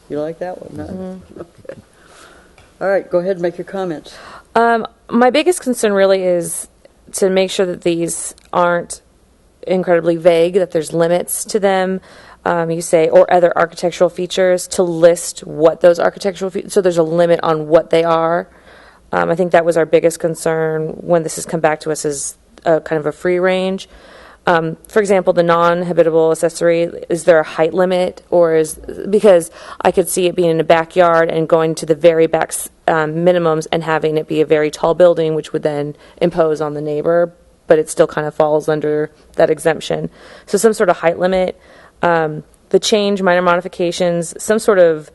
You like that one? Huh? Mm-hmm. Okay. All right, go ahead and make your comments. My biggest concern really is to make sure that these aren't incredibly vague, that there's limits to them. You say, or other architectural features, to list what those architectural features, so there's a limit on what they are. I think that was our biggest concern when this has come back to us as kind of a free range. For example, the non-habitable accessory, is there a height limit, or because I could see it being in a backyard and going to the very back minimums and having it be a very tall building, which would then impose on the neighbor, but it still kind of falls under that exemption. So some sort of height limit, the change, minor modifications, some sort of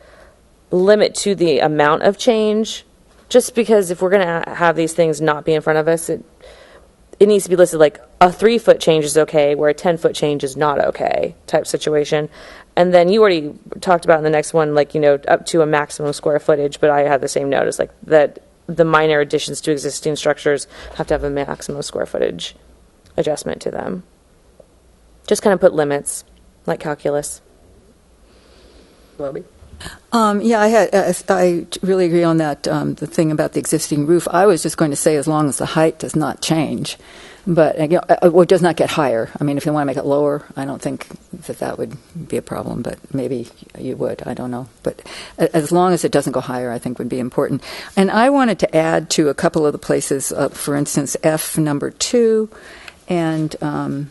limit to the amount of change, just because if we're going to have these things not be in front of us, it needs to be listed like a 3-foot change is okay, where a 10-foot change is not okay type situation. And then you already talked about in the next one, like, up to a maximum square footage, but I had the same notice, like that the minor additions to existing structures have to have a maximum square footage adjustment to them. Just kind of put limits, like calculus. Bobby? Yeah, I really agree on that, the thing about the existing roof. I was just going to say as long as the height does not change, but or does not get higher. I mean, if you want to make it lower, I don't think that would be a problem, but maybe you would. I don't know. But as long as it doesn't go higher, I think would be important. And I wanted to add to a couple of the places, for instance, F number 2 and on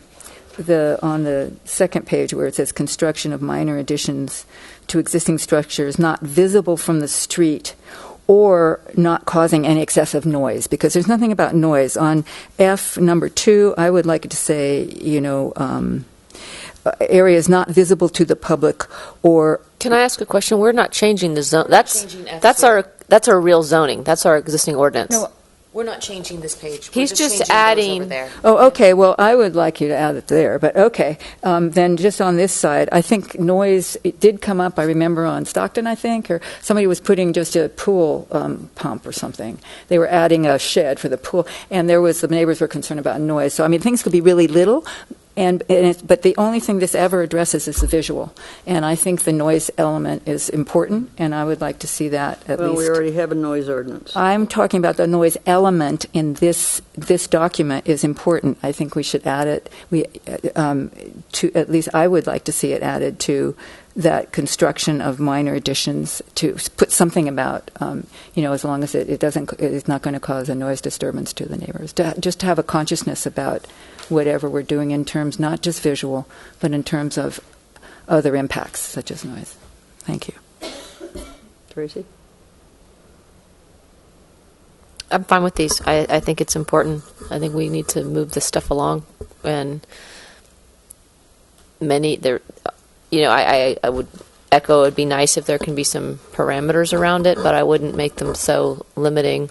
the second page where it says construction of minor additions to existing structures not visible from the street or not causing any excessive noise, because there's nothing about noise. On F number 2, I would like it to say, areas not visible to the public or... Can I ask a question? We're not changing the zone. That's our real zoning. That's our existing ordinance. No, we're not changing this page. He's just adding. Oh, okay. Well, I would like you to add it there, but okay. Then just on this side, I think noise, it did come up, I remember, on Stockton, I think, or somebody was putting just a pool pump or something. They were adding a shed for the pool, and the neighbors were concerned about noise. So, I mean, things could be really little, but the only thing this ever addresses is the visual. And I think the noise element is important, and I would like to see that at least. Well, we already have a noise ordinance. I'm talking about the noise element in this document is important. I think we should add it. To at least I would like to see it added to that construction of minor additions, to put something about, as long as it's not going to cause a noise disturbance to the neighbors. Just to have a consciousness about whatever we're doing in terms not just visual, but in terms of other impacts such as noise. Thank you. Tracy? I'm fine with these. I think it's important. I think we need to move this stuff along, and I would echo it'd be nice if there can be some parameters around it, but I wouldn't make them so limiting.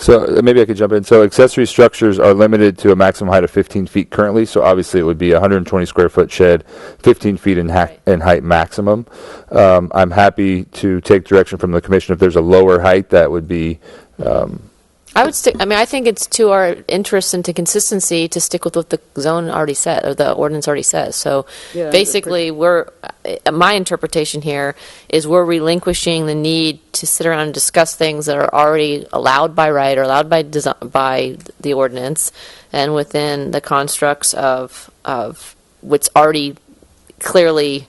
So maybe I could jump in. So accessory structures are limited to a maximum height of 15 feet currently. So obviously it would be a 120 square foot shed, 15 feet in height maximum. I'm happy to take direction from the commission if there's a lower height that would be. I would stick. I mean, I think it's to our interest and to consistency to stick with what the zone already said, or the ordinance already says. So basically, my interpretation here is we're relinquishing the need to sit around and discuss things that are already allowed by right or allowed by the ordinance, and within the constructs of what's already clearly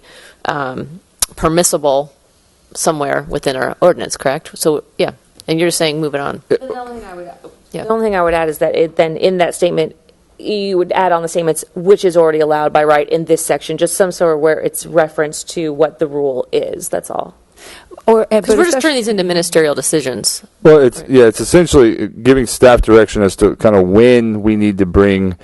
permissible somewhere within our ordinance. Correct? So yeah. And you're saying move it on. The only thing I would add is that then in that statement, you would add on the statements, which is already allowed by right in this section, just some sort of where it's referenced to what the rule is. That's all. Because we're just turning these into ministerial decisions. Well, it's essentially giving staff direction as to kind of when we need to bring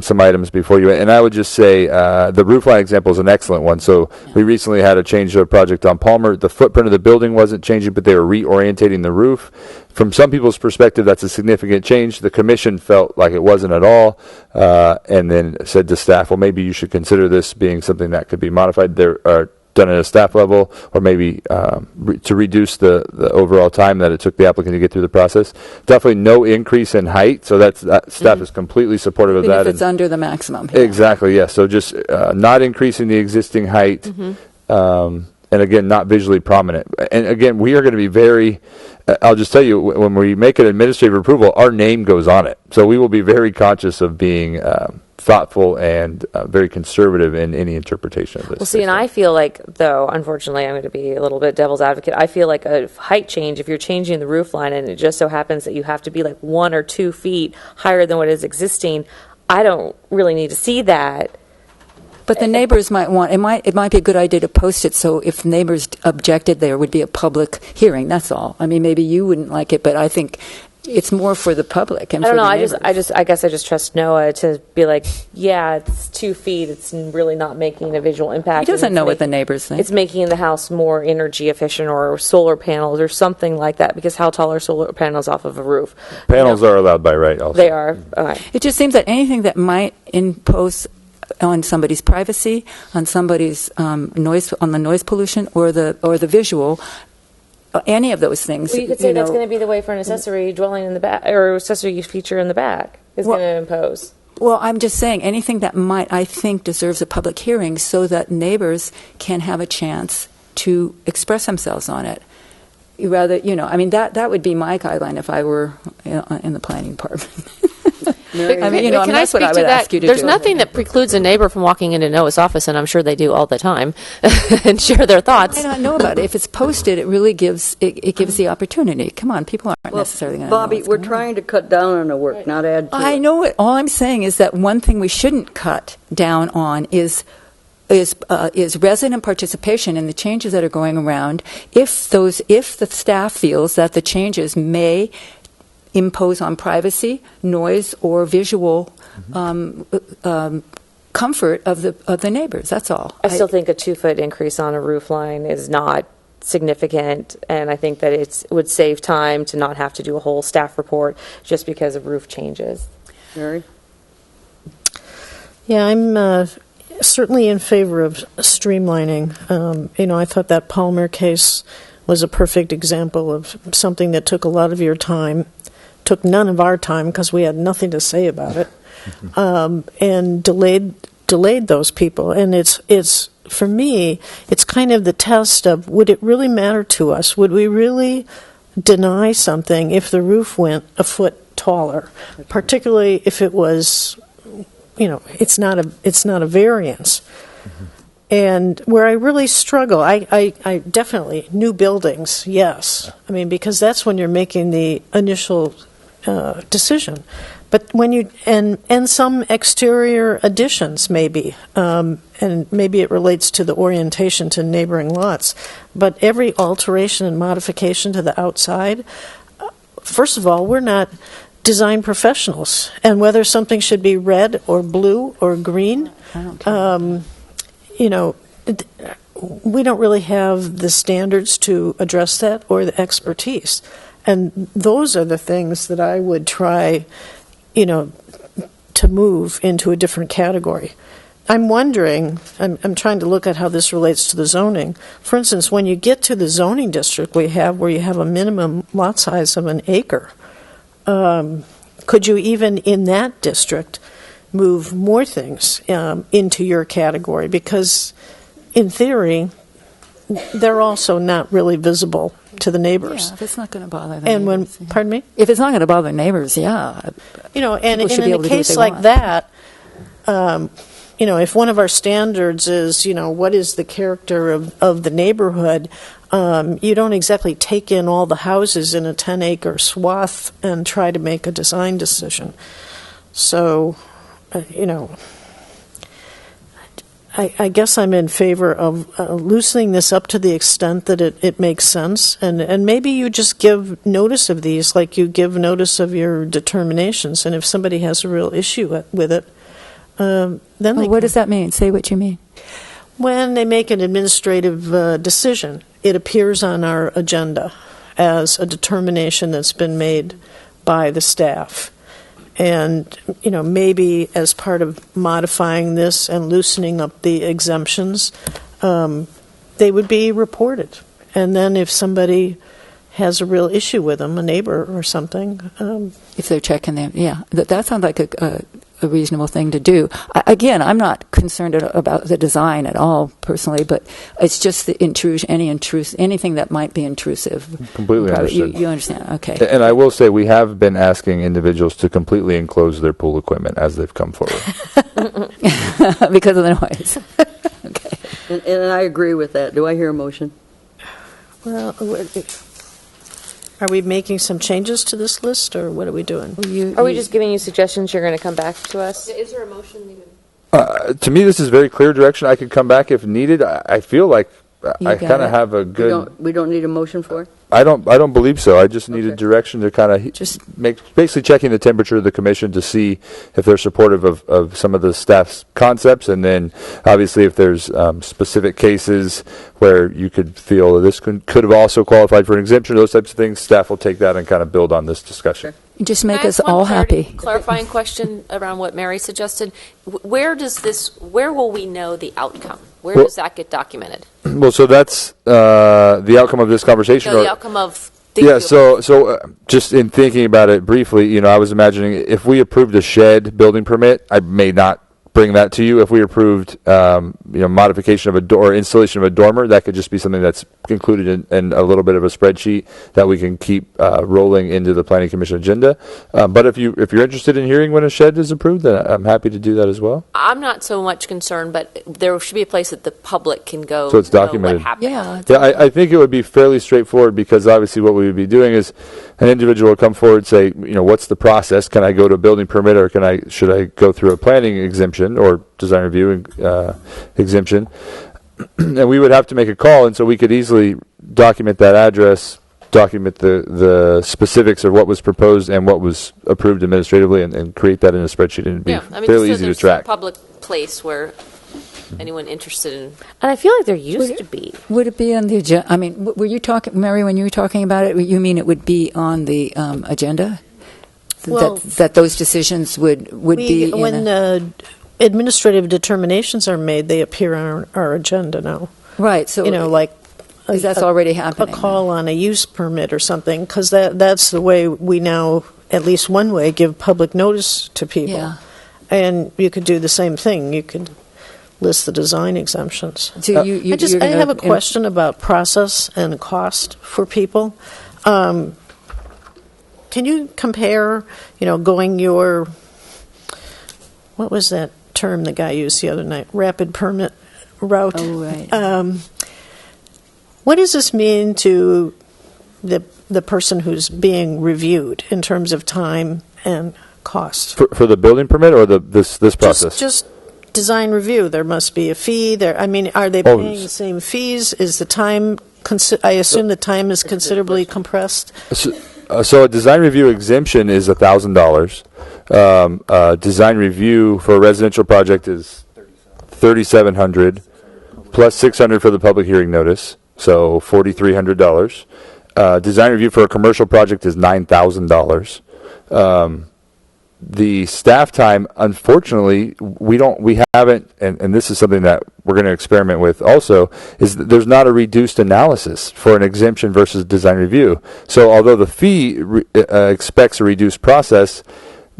some items before you. And I would just say the roofline example is an excellent one. So we recently had a change of project on Palmer. The footprint of the building wasn't changing, but they were reorientating the roof. From some people's perspective, that's a significant change. The commission felt like it wasn't at all, and then said to staff, well, maybe you should consider this being something that could be modified. There are done at a staff level, or maybe to reduce the overall time that it took the applicant to get through the process. Definitely no increase in height, so that staff is completely supportive of that. If it's under the maximum. Yeah. Exactly, yes. So just not increasing the existing height, and again, not visually prominent. And again, we are going to be very, I'll just tell you, when we make an administrative approval, our name goes on it. So we will be very conscious of being thoughtful and very conservative in any interpretation of this. Well, see, and I feel like, though, unfortunately, I'm going to be a little bit devil's advocate. I feel like a height change, if you're changing the roof line and it just so happens that you have to be like 1 or 2 feet higher than what is existing, I don't really need to see that. But the neighbors might want, it might be a good idea to post it so if neighbors objected, there would be a public hearing, that's all. I mean, maybe you wouldn't like it, but I think it's more for the public and I don't know. for the neighbors. I guess I just trust Noah to be like, yeah, it's 2 feet. It's really not making a visual impact. He doesn't know what the neighbors think. It's making the house more energy efficient, or solar panels or something like that. Because how tall are solar panels off of a roof? Panels are allowed by right also. They are. Okay. It just seems that anything that might impose on somebody's privacy, on somebody's noise, on the noise pollution or the visual, any of those things. Well, you could say that's going to be the way for an accessory dwelling in the back, or accessory feature in the back is going to impose. Well, I'm just saying anything that might, I think, deserves a public hearing so that neighbors can have a chance to express themselves on it. Rather, I mean, that would be my guideline if I were in the planning department. I mean, that's what I would ask you to do. There's nothing that precludes a neighbor from walking into Noah's office, and I'm sure they do all the time, and share their thoughts. I don't know about it. If it's posted, it really gives it gives the opportunity. Come on, people aren't necessarily going to know. Bobby, we're trying to cut down on the work, not add to it. I know it. All I'm saying is that one thing we shouldn't cut down on is resident participation in the changes that are going around. If the staff feels that the changes may impose on privacy, noise, or visual comfort of the neighbors. That's all. I still think a 2-foot increase on a roof line is not significant, and I think that it would save time to not have to do a whole staff report just because of roof changes. Mary? Yeah, I'm certainly in favor of streamlining. I thought that Palmer case was a perfect example of something that took a lot of your time, took none of our time because we had nothing to say about it, and delayed those people. And it's for me, it's kind of the test of, would it really matter to us? Would we really deny something if the roof went a foot taller, particularly if it was, it's not a variance. And where I really struggle, I definitely, new buildings, yes. I mean, because that's when you're making the initial decision. But when you, and some exterior additions maybe, and maybe it relates to the orientation to neighboring lots, but every alteration and modification to the outside, first of all, we're not design professionals. And whether something should be red or blue or green, we don't really have the standards to address that or the expertise. And those are the things that I would try, to move into a different category. I'm wondering, I'm trying to look at how this relates to the zoning. For instance, when you get to the zoning district we have, where you have a minimum lot size of an acre, could you even in that district move more things into your category? Because in theory, they're also not really visible to the neighbors. Yeah, if it's not going to bother the and neighbors. Pardon me? If it's not going to bother neighbors, yeah. And in a case like that, if one of our standards is, what is the character of the neighborhood, you don't exactly take in all the houses in a 10-acre swath and try to make a design decision. So, I guess I'm in favor of loosening this up to the extent that it makes sense. And maybe you just give notice of these like you give notice of your determinations. And if somebody has a real issue with it, then what does that mean? Say what you mean. When they make an administrative decision, it appears on our agenda as a determination that's been made by the staff. And, maybe as part of modifying this and loosening up the exemptions, they would be reported. And then if somebody has a real issue with them, a neighbor or something. If they're checking them, yeah. That sounds like a reasonable thing to do. Again, I'm not concerned about the design at all, personally, but it's just the anything that might be intrusive. Completely understood. You understand, okay. And I will say we have been asking individuals to completely enclose their pool equipment as they've come forward. Because of the noise. Okay. And I agree with that. Do I hear a motion? Well, Are we making some changes to this list, or what are we doing? Are we just giving you suggestions? You're going to come back to us? Is there a motion even? To me, this is very clear direction. I could come back if needed. I feel like I kind of have a good. We don't need a motion for it? I don't believe so. I just needed direction to kind of just make, basically checking the temperature of the commission to see if they're supportive of some of the staff's concepts, and then obviously if there's specific cases where you could feel that this could have also qualified for an exemption, those types of things, staff will take that and kind of build on this discussion. Just make Can I us ask one all happy. Clarifying question around what Mary suggested. Where will we know the outcome? Where does that get documented? Well, so that's the outcome of this conversation. No, the outcome of just in thinking about it briefly, I was imagining if we approved a shed building permit, I may not bring that to you. If we approved, modification of a door, installation of a dormer, that could just be something that's included in a little bit of a spreadsheet that we can keep rolling into the Planning Commission agenda. But if you're interested in hearing when a shed is approved, then I'm happy to do that as well. I'm not so much concerned, but there should be a place that the public can go. So it's documented. Yeah. I think it would be fairly straightforward, because obviously what we would be doing is an individual would come forward and say, what's the process? Can I go to a building permit, or should I go through a planning exemption or design review exemption? And we would have to make a call, and so we could easily document that address, document the specifics of what was proposed and what was approved administratively, and create that in a spreadsheet, and it'd be fairly easy to track. A public place where anyone interested in, and I feel like there used to be. Would it be on the agenda? I mean, were you talking, Mary, when you were talking about it, you mean it would be on the agenda? Well, that those decisions would be when administrative determinations are made, they appear on our agenda now. Right. So that's already happening. A call on a use permit or something, because that's the way we now, at least one way, give public notice to people. Yeah. And you could do the same thing. You could list the design exemptions. So I have a question about process and cost for people. Can you compare, going your, what was that term the guy used the other night? Rapid permit route. Oh, right. What does this mean to the person who's being reviewed in terms of time and cost? For the building permit, or this process? Just design review. There must be a fee. Are they paying the same fees? Is the time? I assume the time is considerably compressed. So a design review exemption is $1,000. Design review for a residential project is $3,700, plus $600 for the public hearing notice, so $4,300. Design review for a commercial project is $9,000. The staff time, unfortunately, we haven't, and this is something that we're going to experiment with also, is that there's not a reduced analysis for an exemption versus design review. So although the fee expects a reduced process,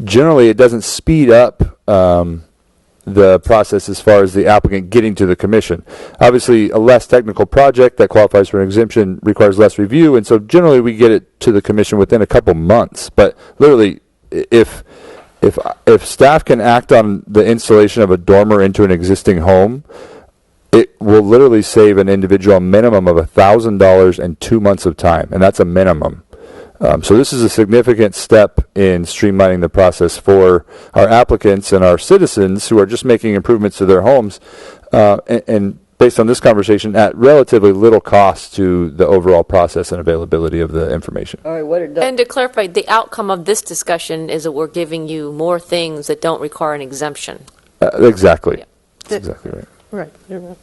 generally it doesn't speed up the process as far as the applicant getting to the commission. Obviously, a less technical project that qualifies for an exemption requires less review, and so generally we get it to the commission within a couple months. But literally, if staff can act on the installation of a dormer into an existing home, it will literally save an individual a minimum of $1,000 and 2 months of time, and that's a minimum. So this is a significant step in streamlining the process for our applicants and our citizens who are just making improvements to their homes, and based on this conversation, at relatively little cost to the overall process and availability of the information. All right, and to clarify, the outcome of this discussion is that we're giving you more things that don't require an exemption. Exactly. That's exactly right. Right. You're right.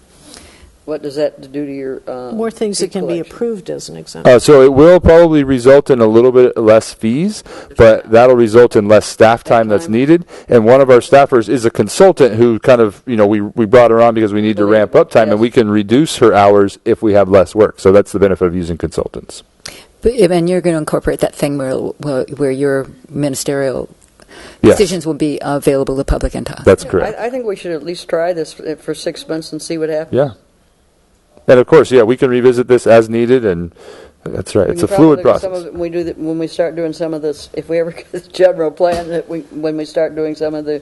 What does that do to your more things that can be approved as an exemption? So it will probably result in a little bit less fees, but that'll result in less staff time that's needed. And one of our staffers is a consultant who kind of, we brought her on because we need to ramp up time, and we can reduce her hours if we have less work. So that's the benefit of using consultants. And you're going to incorporate that thing where your ministerial decisions will be available to the public in time. That's correct. I think we should at least try this for 6 months and see what happens. Yeah. And of course, we can revisit this as needed, and that's right. It's a fluid process. When we start doing some of this, if we ever get this general plan, when we start doing some of the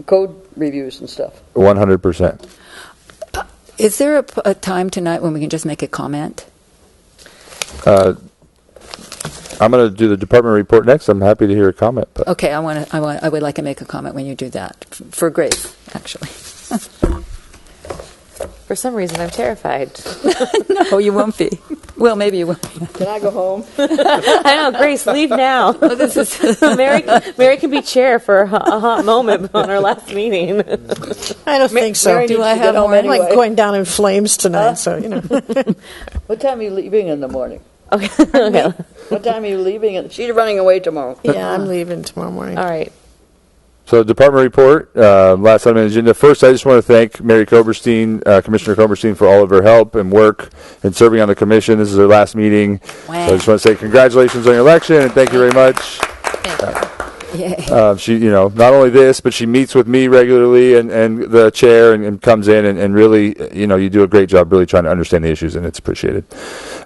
code reviews and stuff. 100%. Is there a time tonight when we can just make a comment? I'm going to do the department report next. I'm happy to hear a comment. But. Okay, I would like to make a comment when you do that for Grace, actually. For some reason, I'm terrified. No, you won't be. Well, maybe you will. Can I go home? I know, Grace, leave now. Oh, this is Mary can be chair for a hot moment on our last meeting. I don't think so. Mary Do needs I to have get home more? I'm like anyway. going down in flames tonight, so, you know. What time are you leaving in the morning? Okay. Okay. What time are you leaving? She's running away tomorrow. Yeah, I'm leaving tomorrow morning. All right. So department report, last item on the agenda. First, I just want to thank Mary Koberstein, Commissioner Koberstein, for all of her help and work in serving on the commission. This is her last meeting. Wow. So I just want to say congratulations on your election and thank you very much. Thank you. She, not only this, but she meets with me regularly and the chair and comes in and really, you do a great job really trying to understand the issues, and it's appreciated.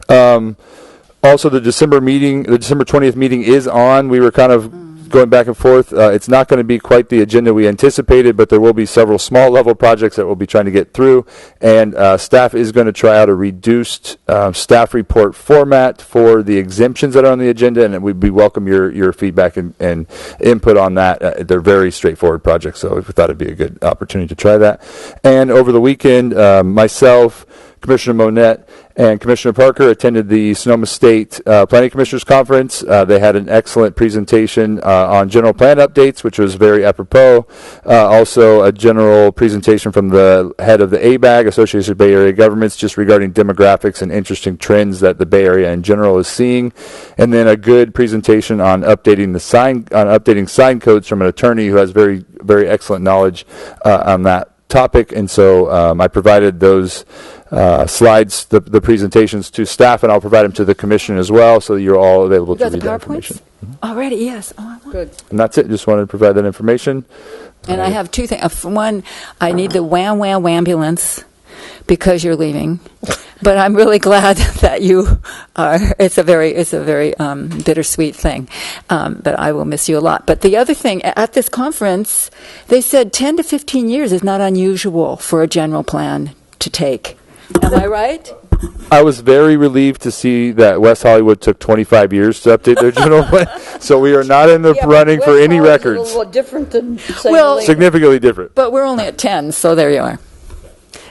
Also, the December 20th meeting is on. We were kind of going back and forth. It's not going to be quite the agenda we anticipated, but there will be several small level projects that we'll be trying to get through. And staff is going to try out a reduced staff report format for the exemptions that are on the agenda, and we welcome your feedback and input on that. They're very straightforward projects, so we thought it'd be a good opportunity to try that. And over the weekend, myself, Commissioner Monette, and Commissioner Parker attended the Sonoma State Planning Commissioners Conference. They had an excellent presentation on general plan updates, which was very apropos. Also, a general presentation from the head of the ABAG, Association of Bay Area Governments, just regarding demographics and interesting trends that the Bay Area in general is seeing. And then a good presentation on updating sign codes from an attorney who has very, very excellent knowledge on that topic. And so I provided those slides, the presentations to staff, and I'll provide them to the commission as well, so that you're all available to read that information. Already, yes. Oh, Good. And that's it. Just wanted to provide that information. And I have two things. One, I need the wham ambulance because you're leaving. But I'm really glad that you are. It's a very bittersweet thing. But I will miss you a lot. But the other thing, at this conference, they said 10 to 15 years is not unusual for a general plan to take. Am I right? I was very relieved to see that West Hollywood took 25 years to update their general plan. So we are not in the running for any records. It's a little different than significantly different. But we're only at 10, so there you are.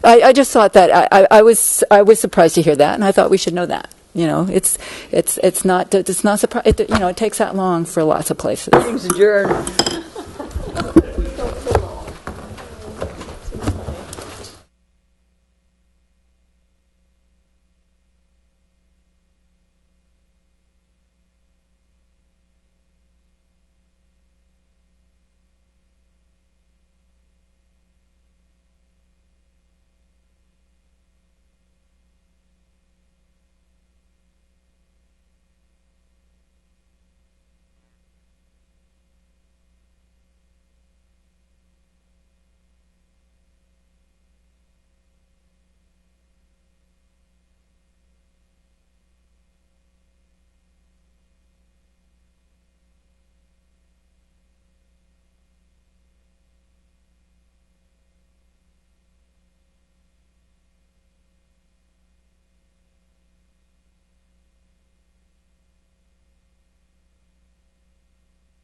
I just thought that I was surprised to hear that, and I thought we should know that. It's not surprising. It takes that long for lots of places. Meeting's adjourned.